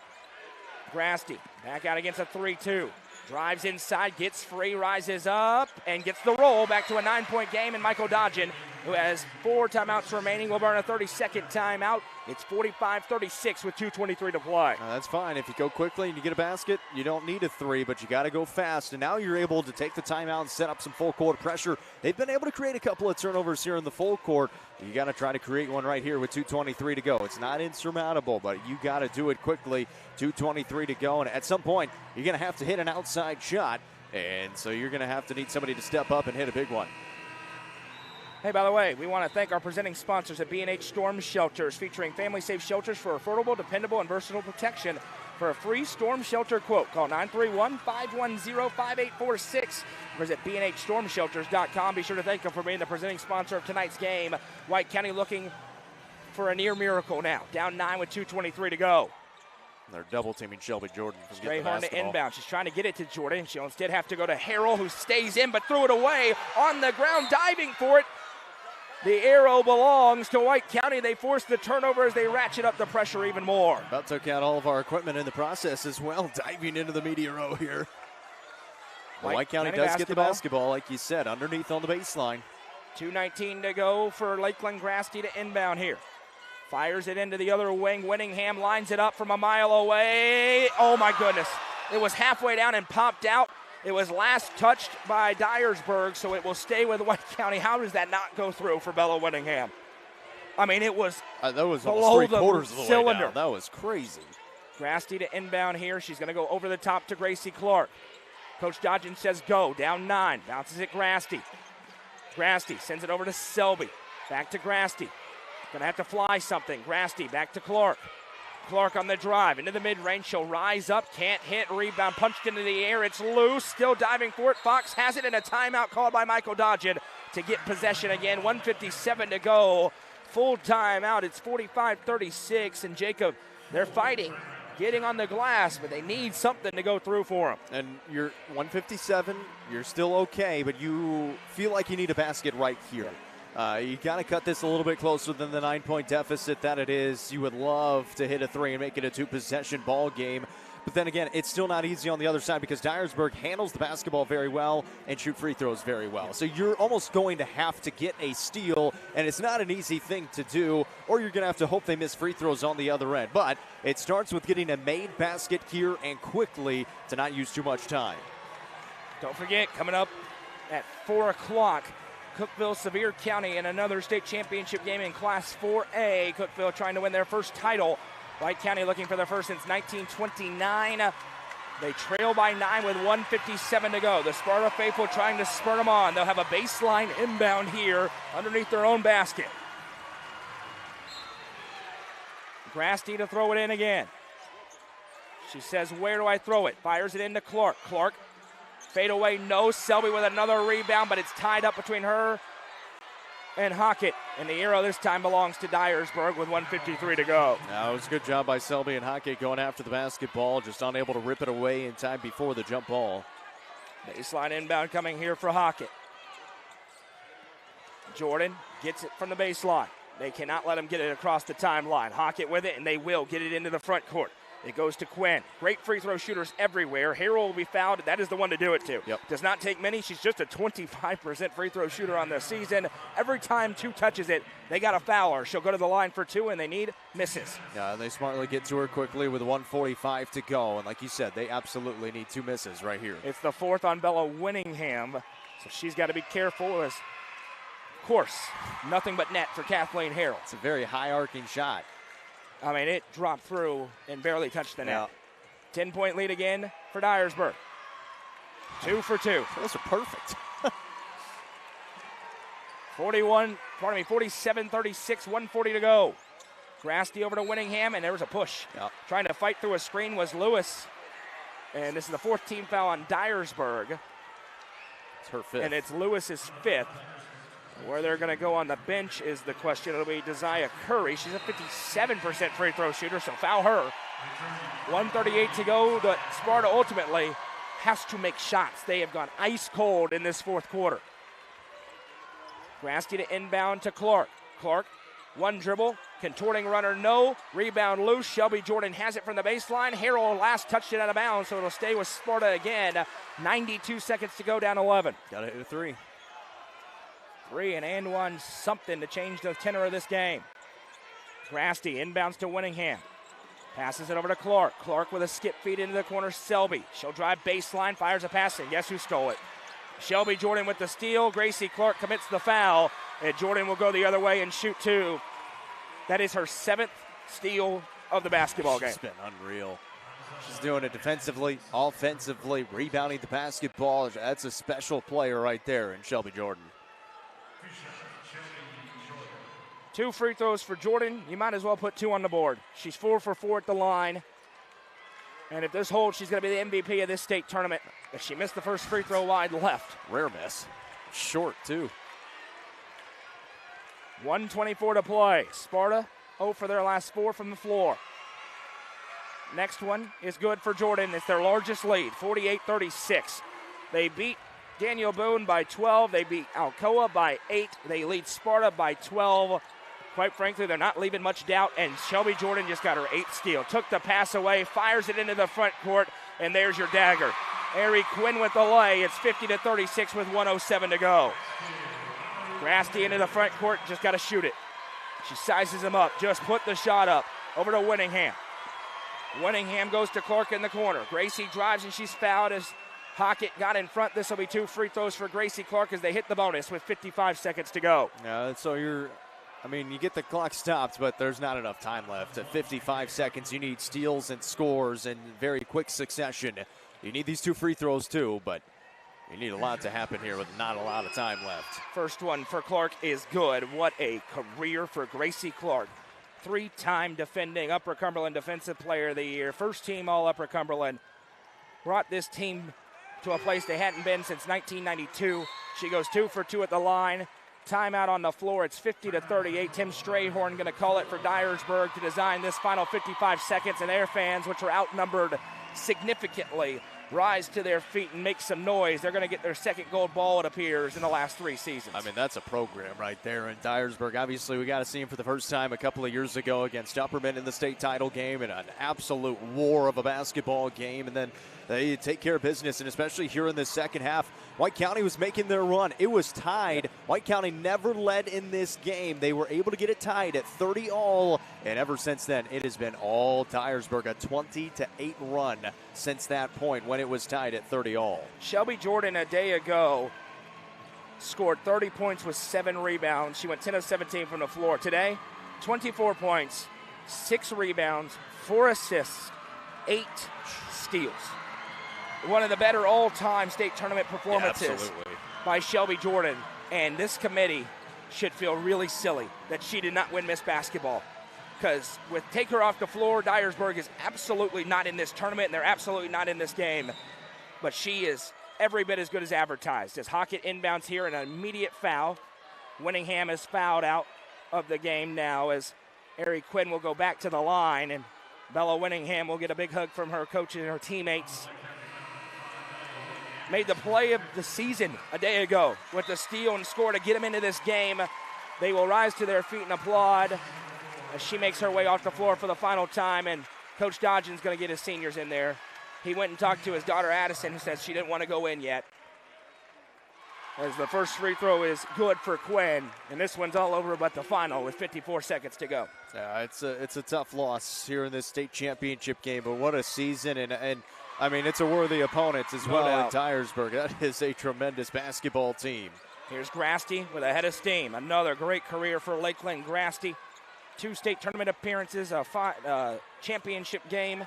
[SPEAKER 1] Grasty back out against a 3-2. Drives inside, gets free, rises up, and gets the roll. Back to a 9-point game, and Michael Dodgen, who has 4 timeouts remaining, will burn a 32nd timeout. It's 45-36 with 2:23 to play.
[SPEAKER 2] That's fine. If you go quickly and you get a basket, you don't need a 3, but you got to go fast. And now you're able to take the timeout and set up some full court pressure. They've been able to create a couple of turnovers here in the full court. You got to try to create one right here with 2:23 to go. It's not insurmountable, but you got to do it quickly. 2:23 to go, and at some point, you're going to have to hit an outside shot, and so you're going to have to need somebody to step up and hit a big one.
[SPEAKER 1] Hey, by the way, we want to thank our presenting sponsors at B&H Storm Shelters, featuring family-safe shelters for affordable, dependable, and versatile protection. For a free storm shelter quote, call 931-510-5846. Visit bnhstormshelters.com. Be sure to thank them for being the presenting sponsor of tonight's game. White County looking for a near miracle now. Down 9 with 2:23 to go.
[SPEAKER 2] They're double-teaming Shelby Jordan from getting the
[SPEAKER 1] Strayhorn to
[SPEAKER 2] basketball.
[SPEAKER 1] inbound. She's trying to get it to Jordan. She'll instead have to go to Harrell, who stays in but threw it away on the ground, diving for it. The arrow belongs to White County. They force the turnover as they ratchet up the pressure even more.
[SPEAKER 2] About took out all of our equipment in the process as well, diving into the media row here. White County does get the basketball, like you said, underneath on the baseline.
[SPEAKER 1] 2:19 to go for Lakeland Grasty to inbound here. Fires it into the other wing. Winningham lines it up from a mile away. Oh, my goodness. It was halfway down and popped out. It was last touched by Dyersburg, so it will stay with White County. How does that not go through for Bella Winningham? I mean, it was
[SPEAKER 2] that was
[SPEAKER 1] below
[SPEAKER 2] almost
[SPEAKER 1] the
[SPEAKER 2] 3/4 of the
[SPEAKER 1] cylinder.
[SPEAKER 2] way down. That was crazy.
[SPEAKER 1] Grasty to inbound here. She's going to go over the top to Gracie Clark. Coach Dodgen says go. Down 9. Bounces it Grasty. Grasty sends it over to Selby. Back to Grasty. Going to have to fly something. Grasty back to Clark. Clark on the drive. Into the mid-range. She'll rise up. Can't hit. Rebound punched into the air. It's loose. Still diving for it. Fox has it in a timeout called by Michael Dodgen to get possession again. 1:57 to go. Full timeout. It's 45-36. And Jacob, they're fighting, getting on the glass, but they need something to go through for them.
[SPEAKER 2] And you're 157. You're still okay, but you feel like you need a basket right here. You got to cut this a little bit closer than the 9-point deficit that it is. You would love to hit a 3 and make it a 2-possession ball game. But then again, it's still not easy on the other side because Dyersburg handles the basketball very well and shoot free throws very well. So you're almost going to have to get a steal, and it's not an easy thing to do, or you're going to have to hope they miss free throws on the other end. But it starts with getting a made basket here and quickly to not use too much time.
[SPEAKER 1] Don't forget, coming up at 4 o'clock, Cookeville, Sevier County in another state championship game in Class 4A. Cookeville trying to win their first title. White County looking for their first since 1929. They trail by 9 with 1:57 to go. The Sparta faithful trying to spur them on. They'll have a baseline inbound here underneath their own basket. Grasty to throw it in again. She says, where do I throw it? Fires it into Clark. Clark, fade away, no. Selby with another rebound, but it's tied up between her and Hockett. And the arrow this time belongs to Dyersburg with 1:53 to go.
[SPEAKER 2] Now, it was a good job by Selby and Hockett going after the basketball, just unable to rip it away in time before the jump ball.
[SPEAKER 1] Baseline inbound coming here for Hockett. Jordan gets it from the baseline. They cannot let him get it across the timeline. Hockett with it, and they will get it into the front court. It goes to Quinn. Great free throw shooters everywhere. Harrell will be fouled. That is the one to do it to.
[SPEAKER 2] Yep.
[SPEAKER 1] Does not take many. She's just a 25% free throw shooter on the season. Every time 2 touches it, they got a foul her. She'll go to the line for 2, and they need misses.
[SPEAKER 2] Yeah, they smartly get to her quickly with 1:45 to go. And like you said, they absolutely need 2 misses right here.
[SPEAKER 1] It's the 4th on Bella Winningham, so she's got to be careful as, of course, nothing but net for Kathleen Harrell.
[SPEAKER 2] It's a very high arcing shot.
[SPEAKER 1] I mean, it dropped through and barely touched the net.
[SPEAKER 2] Yeah.
[SPEAKER 1] 10-point lead again for Dyersburg. 2 for 2.
[SPEAKER 2] Those are perfect.
[SPEAKER 1] 47-36, 1:40 to go. Grasty over to Winningham, and there was a push.
[SPEAKER 2] Yep.
[SPEAKER 1] Trying to fight through a screen was Lewis. And this is the 4th team foul on Dyersburg.
[SPEAKER 2] It's her 5th.
[SPEAKER 1] And it's Lewis's 5th. Where they're going to go on the bench is the question. It'll be Desire Curry. She's a 57% free throw shooter, so foul her. 1:38 to go. The Sparta ultimately has to make shots. They have gone ice cold in this 4th quarter. Grasty to inbound to Clark. Clark, one dribble, contorting runner, no. Rebound loose. Shelby Jordan has it from the baseline. Harrell last touched it out of bounds, so it'll stay with Sparta again. 92 seconds to go, down 11.
[SPEAKER 2] Got to hit a 3.
[SPEAKER 1] 3 and one, something to change the tenor of this game. Grasty inbounds to Winningham. Passes it over to Clark. Clark with a skip feed into the corner. Selby. She'll drive baseline, fires a pass, and guess who stole it? Shelby Jordan with the steal. Gracie Clark commits the foul, and Jordan will go the other way and shoot 2. That is her 7th steal of the basketball game.
[SPEAKER 2] She's been unreal. She's doing it defensively, offensively, rebounding the basketball. That's a special player right there in Shelby Jordan.
[SPEAKER 1] 2 free throws for Jordan. You might as well put 2 on the board. She's 4 for 4 at the line. And if this holds, she's going to be the MVP of this state tournament. If she missed the first free throw wide left.
[SPEAKER 2] Rare miss. Short, too.
[SPEAKER 1] 1:24 to play. Sparta 0 for their last 4 from the floor. Next one is good for Jordan. It's their largest lead, 48-36. They beat Daniel Boone by 12. They beat Alcoa by 8. They lead Sparta by 12. Quite frankly, they're not leaving much doubt, and Shelby Jordan just got her 8th steal. Took the pass away, fires it into the front court, and there's your dagger. Ari Quinn with the lay. It's 50-36 with 1:07 to go. Grasty into the front court, just got to shoot it. She sizes him up, just put the shot up. Over to Winningham. Winningham goes to Clark in the corner. Gracie drives, and she's fouled as Hockett got in front. This will be 2 free throws for Gracie Clark as they hit the bonus with 55 seconds to go.
[SPEAKER 2] So you get the clock stopped, but there's not enough time left. At 55 seconds, you need steals and scores in very quick succession. You need these 2 free throws too, but you need a lot to happen here with not a lot of time left.
[SPEAKER 1] First one for Clark is good. What a career for Gracie Clark. 3-time defending Upper Cumberland Defensive Player of the Year. First team all Upper Cumberland. Brought this team to a place they hadn't been since 1992. She goes 2 for 2 at the line. Timeout on the floor. It's 50-38. Tim Strayhorn going to call it for Dyersburg to design this final 55 seconds, and their fans, which are outnumbered significantly, rise to their feet and make some noise. They're going to get their 2nd gold ball, it appears, in the last 3 seasons.
[SPEAKER 2] That's a program right there in Dyersburg. Obviously, we got to see him for the first time a couple of years ago against Upperman in the state title game, and an absolute war of a basketball game, and then they take care of business, and especially here in the second half, White County was making their run. It was tied. White County never led in this game. They were able to get it tied at 30 all, and ever since then, it has been all Dyersburg, a 20-8 run since that point when it was tied at 30 all.
[SPEAKER 1] Shelby Jordan a day ago scored 30 points with 7 rebounds. She went 10 of 17 from the floor. Today, 24 points, 6 rebounds, 4 assists, 8 steals. One of the better all-time state tournament performances by Shelby Jordan. And this committee should feel really silly that she did not win Miss Basketball. Because with take her off the floor, Dyersburg is absolutely not in this tournament, and they're absolutely not in this game. But she is every bit as good as advertised. As Hockett inbounds here, an immediate foul. Winningham is fouled out of the game now as Ari Quinn will go back to the line, and Bella Winningham will get a big hug from her coach and her teammates. Made the play of the season a day ago with the steal and score to get them into this game. They will rise to their feet and applaud as she makes her way off the floor for the final time, and Coach Dodgen's going to get his seniors in there. He went and talked to his daughter Addison, who says she didn't want to go in yet. As the first free throw is good for Quinn, and this one's all over but the final with 54 seconds to go.
[SPEAKER 2] Yeah, it's a tough loss here in this state championship game, but what a season, and it's a worthy opponent as well in Dyersburg. That is a tremendous basketball team.
[SPEAKER 1] Here's Grasty with a head of steam. Another great career for Lakeland Grasty. 2 state tournament appearances, a championship game.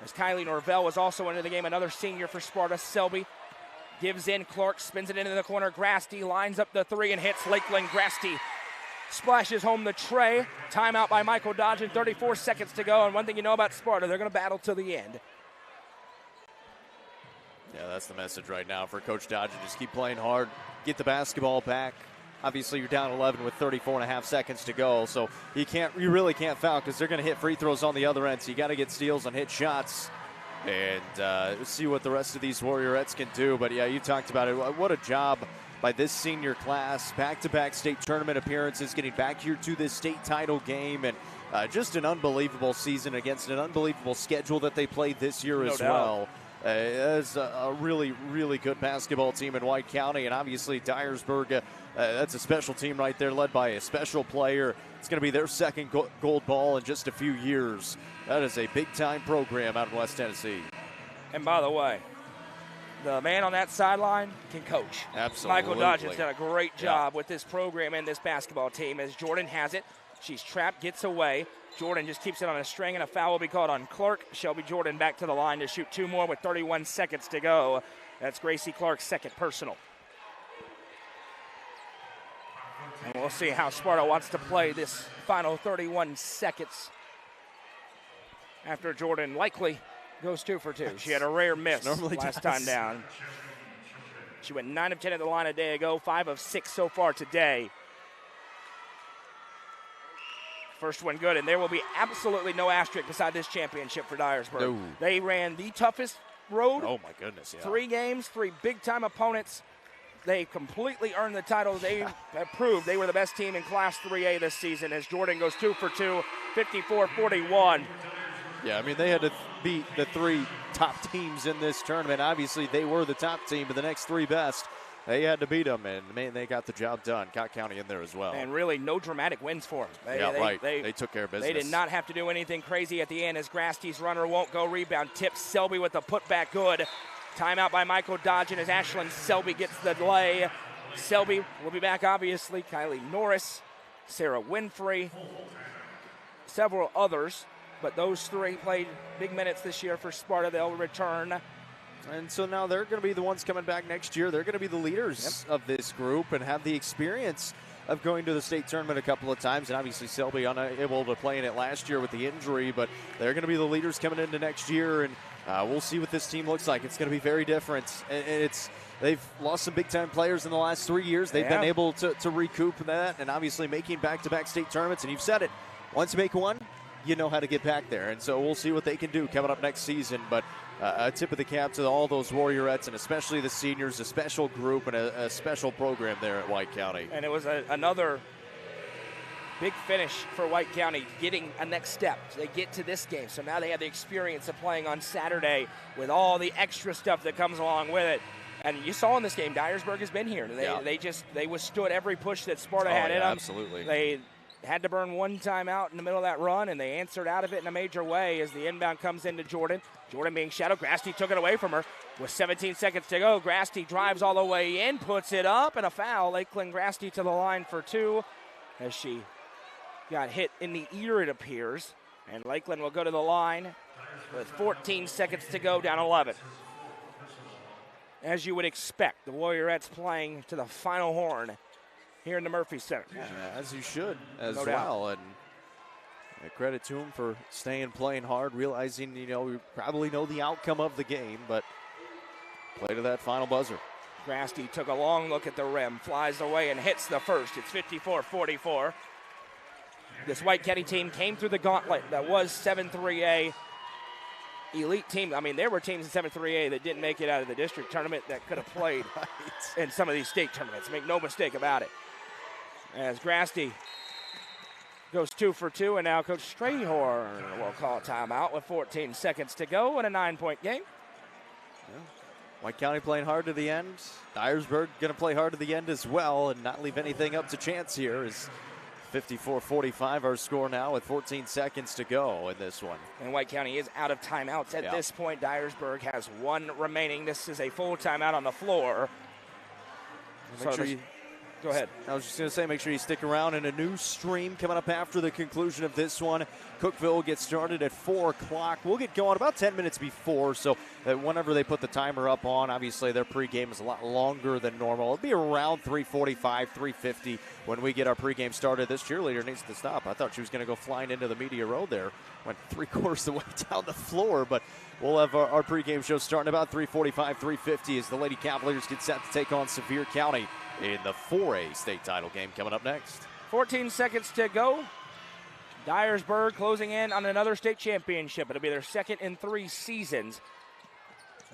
[SPEAKER 1] As Kylie Norvell was also into the game, another senior for Sparta. Selby gives in. Clark spins it into the corner. Grasty lines up the 3 and hits. Lakeland Grasty splashes home the tray. Timeout by Michael Dodgen. 34 seconds to go. And one thing you know about Sparta, they're going to battle till the end.
[SPEAKER 2] Yeah, that's the message right now for Coach Dodge. Just keep playing hard, get the basketball back. Obviously, you're down 11 with 34.5 seconds to go, so you really can't foul because they're going to hit free throws on the other end. So you got to get steals and hit shots, and see what the rest of these Warriorettes can do. But yeah, you talked about it. What a job by this senior class! Back-to-back state tournament appearances, getting back here to this state title game, and just an unbelievable season against an unbelievable schedule that they played this year as well. It's a really, really good basketball team in White County, and obviously Dyersburg, that's a special team right there, led by a special player. It's going to be their second gold ball in just a few years. That is a big-time program out in West Tennessee.
[SPEAKER 1] And by the way, the man on that sideline can coach.
[SPEAKER 2] Absolutely.
[SPEAKER 1] Michael Dodge has done a great job with this program and this basketball team as Jordan has it. She's trapped, gets away. Jordan just keeps it on a string, and a foul will be called on Clark. Shelby Jordan back to the line to shoot two more with 31 seconds to go. That's Gracie Clark's second personal. And we'll see how Sparta wants to play this final 31 seconds after Jordan likely goes 2 for 2. She had a rare miss last time down. She went 9 of 10 at the line a day ago, 5 of 6 so far today. First one good, and there will be absolutely no asterisk beside this championship for Dyersburg.
[SPEAKER 2] No.
[SPEAKER 1] They ran the toughest road.
[SPEAKER 2] Oh, my goodness, yeah.
[SPEAKER 1] 3 games, 3 big-time opponents. They completely earned the title. They have proved they were the best team in Class 3A this season as Jordan goes 2 for 2, 54-41.
[SPEAKER 2] Yeah, I mean, they had to beat the 3 top teams in this tournament. Obviously, they were the top team, but the next 3 best, they had to beat them, and, man, they got the job done. Cott County in there as well.
[SPEAKER 1] And really no dramatic wins for them.
[SPEAKER 2] They took care of business.
[SPEAKER 1] They did not have to do anything crazy at the end as Grasty's runner won't go. Rebound tips Selby with the putback good. Timeout by Michael Dodge, and as Ashlyn Selby gets the delay. Selby will be back, obviously. Kylie Norris, Sarah Winfrey, several others. But those 3 played big minutes this year for Sparta. They'll return.
[SPEAKER 2] And so now they're going to be the ones coming back next year. They're going to be the leaders of this group and have the experience of going to the state tournament a couple of times. And obviously Selby unable to play in it last year with the injury, but they're going to be the leaders coming into next year. And we'll see what this team looks like. It's going to be very different. And they've lost some big-time players in the last 3 years. They've been able to recoup that, and obviously making back-to-back state tournaments. And you've said it, once you make one, you know how to get back there. And so we'll see what they can do coming up next season. But a tip of the cap to all those Warriorettes, and especially the seniors, a special group and a special program there at White County.
[SPEAKER 1] And it was another big finish for White County, getting a next step. They get to this game, so now they have the experience of playing on Saturday with all the extra stuff that comes along with it. And you saw in this game, Dyersburg has been here. They withstood every push that Sparta had in them.
[SPEAKER 2] Absolutely.
[SPEAKER 1] They had to burn one timeout in the middle of that run, and they answered out of it in a major way as the inbound comes into Jordan. Jordan being shadowed. Grasty took it away from her with 17 seconds to go. Grasty drives all the way in, puts it up, and a foul. Lakeland Grasty to the line for 2 as she got hit in the ear, it appears. And Lakeland will go to the line with 14 seconds to go, down 11. As you would expect, the Warriorettes playing to the final horn here in the Murphy Center.
[SPEAKER 2] Yeah, as you should as
[SPEAKER 1] no
[SPEAKER 2] well. Doubt. And credit to him for playing hard, realizing, we probably know the outcome of the game, but play to that final buzzer.
[SPEAKER 1] Grasty took a long look at the rim, flies away and hits the first. It's 54-44. This White County team came through the gauntlet that was 7-3A elite team. I mean, there were teams in 7-3A that didn't make it out of the district tournament that could have played in some of these state tournaments. Make no mistake about it. As Grasty goes 2 for 2, and now Coach Strayhorn will call a timeout with 14 seconds to go in a 9-point game.
[SPEAKER 2] Yeah. White County playing hard to the end. Dyersburg going to play hard to the end as well and not leave anything up to chance here. Is 54-45 our score now with 14 seconds to go in this one.
[SPEAKER 1] And White County is out of timeouts at this point. Dyersburg has 1 remaining. This is a full timeout on the floor.
[SPEAKER 2] Make sure you
[SPEAKER 1] Go ahead.
[SPEAKER 2] I was just going to say, make sure you stick around. In a new stream coming up after the conclusion of this one. Cookeville will get started at 4 o'clock. We'll get going about 10 minutes before, so that whenever they put the timer up on, obviously their pregame is a lot longer than normal. It'll be around 3:45, 3:50 when we get our pregame started. This cheerleader needs to stop. I thought she was going to go flying into the media row there. Went 3/4 of the way down the floor, but we'll have our pregame show starting about 3:45, 3:50 as the Lady Cavaliers get set to take on Sevier County in the 4A state title game coming up next.
[SPEAKER 1] 14 seconds to go. Dyersburg closing in on another state championship. It'll be their second in 3 seasons.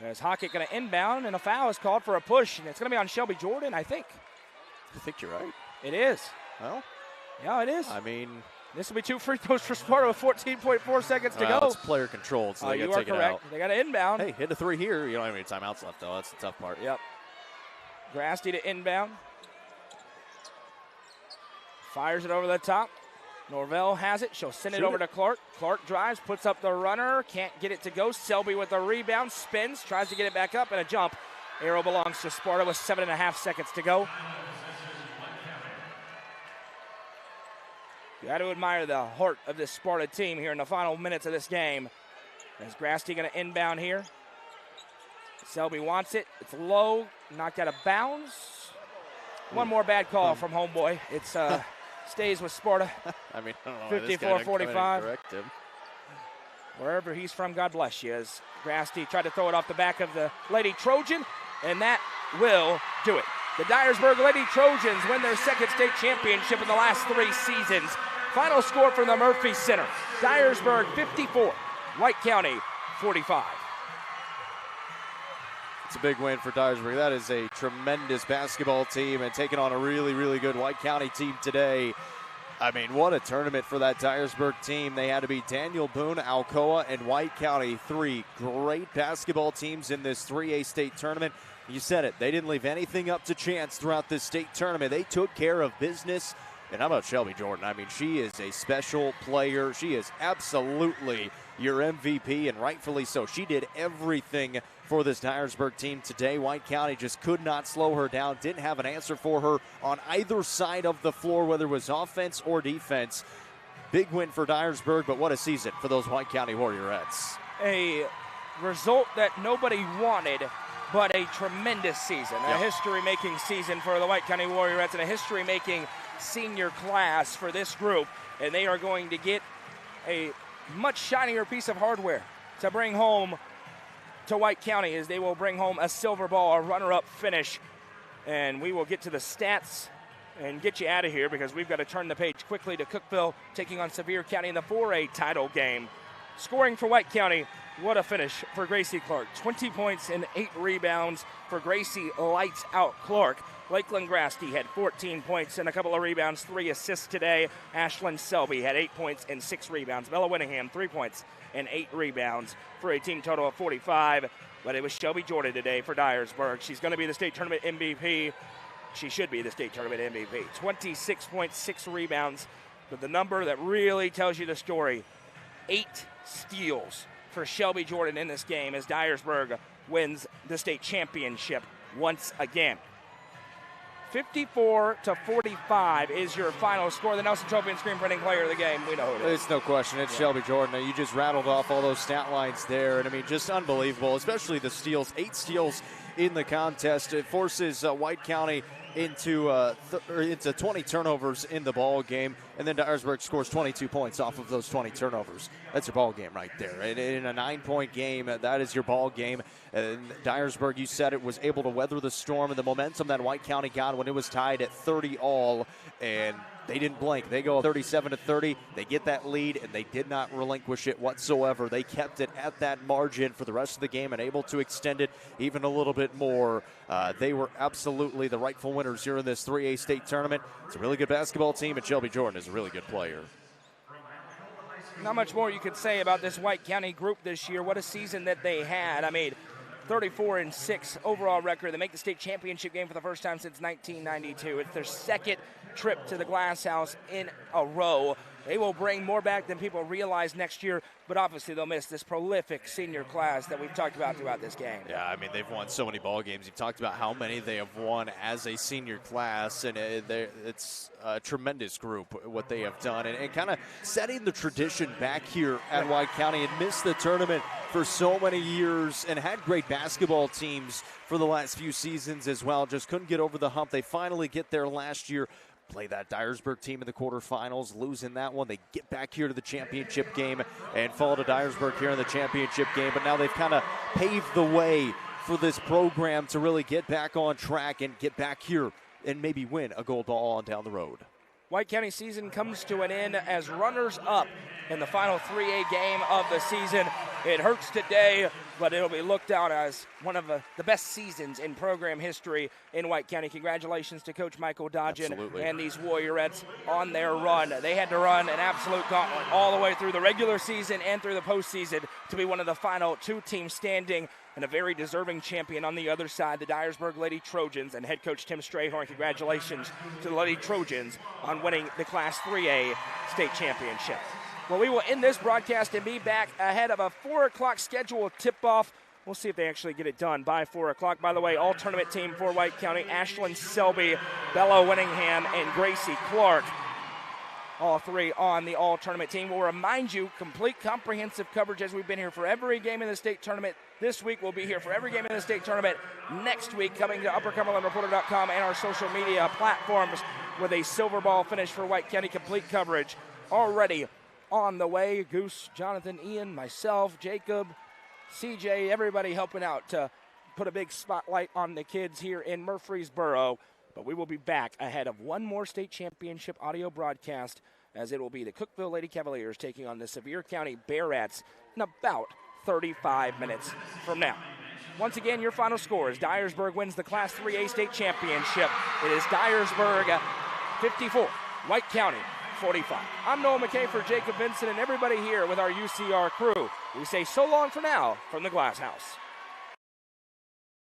[SPEAKER 1] As Hockett going to inbound, and a foul is called for a push, and it's going to be on Shelby Jordan, I think.
[SPEAKER 2] I think you're right.
[SPEAKER 1] It is.
[SPEAKER 2] Well,
[SPEAKER 1] yeah, it is.
[SPEAKER 2] I mean,
[SPEAKER 1] this will be 2 free throws for Sparta with 14.4 seconds to go.
[SPEAKER 2] It's player controlled, so they got to take it out.
[SPEAKER 1] They got to inbound.
[SPEAKER 2] Hey, hit a 3 here. You don't have any timeouts left, though. That's the tough part.
[SPEAKER 1] Yep. Grasty to inbound. Fires it over the top. Norvell has it. She'll send it over to Clark. Clark drives, puts up the runner. Can't get it to go. Selby with the rebound. Spins, tries to get it back up, and a jump. Arrow belongs to Sparta with 7.5 seconds to go. You got to admire the heart of this Sparta team here in the final minutes of this game. As Grasty going to inbound here. Selby wants it. It's low, knocked out of bounds. One more bad call from homeboy. It's stays with Sparta.
[SPEAKER 2] I mean, I don't know.
[SPEAKER 1] 54-45.
[SPEAKER 2] Correct him.
[SPEAKER 1] Wherever he's from, God bless you. As Grasty tried to throw it off the back of the Lady Trojan, and that will do it. The Dyersburg Lady Trojans win their second state championship in the last 3 seasons. Final score from the Murphy Center. Dyersburg 54, White County 45.
[SPEAKER 2] It's a big win for Dyersburg. That is a tremendous basketball team, and taking on a really, really good White County team today. I mean, what a tournament for that Dyersburg team. They had to beat Daniel Boone, Alcoa, and White County, 3 great basketball teams in this 3A state tournament. You said it. They didn't leave anything up to chance throughout this state tournament. They took care of business. And how about Shelby Jordan? I mean, she is a special player. She is absolutely your MVP, and rightfully so. She did everything for this Dyersburg team today. White County just could not slow her down, didn't have an answer for her on either side of the floor, whether it was offense or defense. Big win for Dyersburg, but what a season for those White County Warriorettes.
[SPEAKER 1] A result that nobody wanted, but a tremendous season. A history-making season for the White County Warriorettes, and a history-making senior class for this group. And they are going to get a much shinier piece of hardware to bring home to White County, as they will bring home a silver ball, a runner-up finish. And we will get to the stats and get you out of here, because we've got to turn the page quickly to Cookeville taking on Sevier County in the 4A title game. Scoring for White County, what a finish for Gracie Clark. 20 points and 8 rebounds for Gracie Lights Out Clark. Lakeland Grasty had 14 points and a couple of rebounds, 3 assists today. Ashlyn Selby had 8 points and 6 rebounds. Bella Winningham, 3 points and 8 rebounds for a team total of 45. But it was Shelby Jordan today for Dyersburg. She's going to be the state tournament MVP. She should be the state tournament MVP. 26.6 rebounds. But the number that really tells you the story, 8 steals for Shelby Jordan in this game, as Dyersburg wins the state championship once again. 54-45 is your final score. The Nelson Trophy and screen printing player of the game. We know who it is.
[SPEAKER 2] It's no question. It's Shelby Jordan. You just rattled off all those stat lines there, and I mean, just unbelievable, especially the steals. 8 steals in the contest. It forces White County into 20 turnovers in the ball game, and then Dyersburg scores 22 points off of those 20 turnovers. That's your ball game right there. And in a 9-point game, that is your ball game. And Dyersburg, you said it, was able to weather the storm and the momentum that White County got when it was tied at 30 all, and they didn't blink. They go 37-30. They get that lead, and they did not relinquish it whatsoever. They kept it at that margin for the rest of the game and able to extend it even a little bit more. They were absolutely the rightful winners here in this 3A state tournament. It's a really good basketball team, and Shelby Jordan is a really good player.
[SPEAKER 1] Not much more you could say about this White County group this year. What a season that they had. I mean, 34-6 overall record. They make the state championship game for the first time since 1992. It's their second trip to the Glass House in a row. They will bring more back than people realize next year, but obviously they'll miss this prolific senior class that we've talked about throughout this game.
[SPEAKER 2] Yeah, I mean, they've won so many ball games. You've talked about how many they have won as a senior class, and it's a tremendous group, what they have done, and kind of setting the tradition back here at White County, and missed the tournament for so many years and had great basketball teams for the last few seasons as well. Just couldn't get over the hump. They finally get there last year. Play that Dyersburg team in the quarterfinals, losing that one. They get back here to the championship game and fall to Dyersburg here in the championship game. But now they've kind of paved the way for this program to really get back on track and get back here and maybe win a gold ball on down the road.
[SPEAKER 1] White County season comes to an end as runners-up in the final 3A game of the season. It hurts today, but it'll be looked out as one of the best seasons in program history in White County. Congratulations to Coach Michael Dodgen and these Warriorettes on their run. They had to run an absolute gauntlet all the way through the regular season and through the postseason to be one of the final two teams standing, and a very deserving champion on the other side, the Dyersburg Lady Trojans, and head coach Tim Strayhorn. Congratulations to the Lady Trojans on winning the Class 3A state championship. Well, we will end this broadcast and be back ahead of a 4 o'clock scheduled tip-off. We'll see if they actually get it done by 4 o'clock. By the way, all tournament team for White County: Ashlyn Selby, Bella Winningham, and Gracie Clark. All three on the all-tournament team. We'll remind you, complete comprehensive coverage as we've been here for every game in the state tournament. This week we'll be here for every game in the state tournament. Next week, coming to UpperCumberlandReporter.com and our social media platforms with a silver ball finish for White County. Complete coverage already on the way. Goose, Jonathan, Ian, myself, Jacob, CJ, everybody helping out to put a big spotlight on the kids here in Murfreesboro. But we will be back ahead of one more state championship audio broadcast, as it will be the Cookeville Lady Cavaliers taking on the Sevier County Bearettes in about 35 minutes from now. Once again, your final score is Dyersburg wins the Class 3A state championship. It is Dyersburg 54, White County 45. I'm Noah McKay for Jacob Vincent and everybody here with our UCR crew. We say so long for now from the Glass House.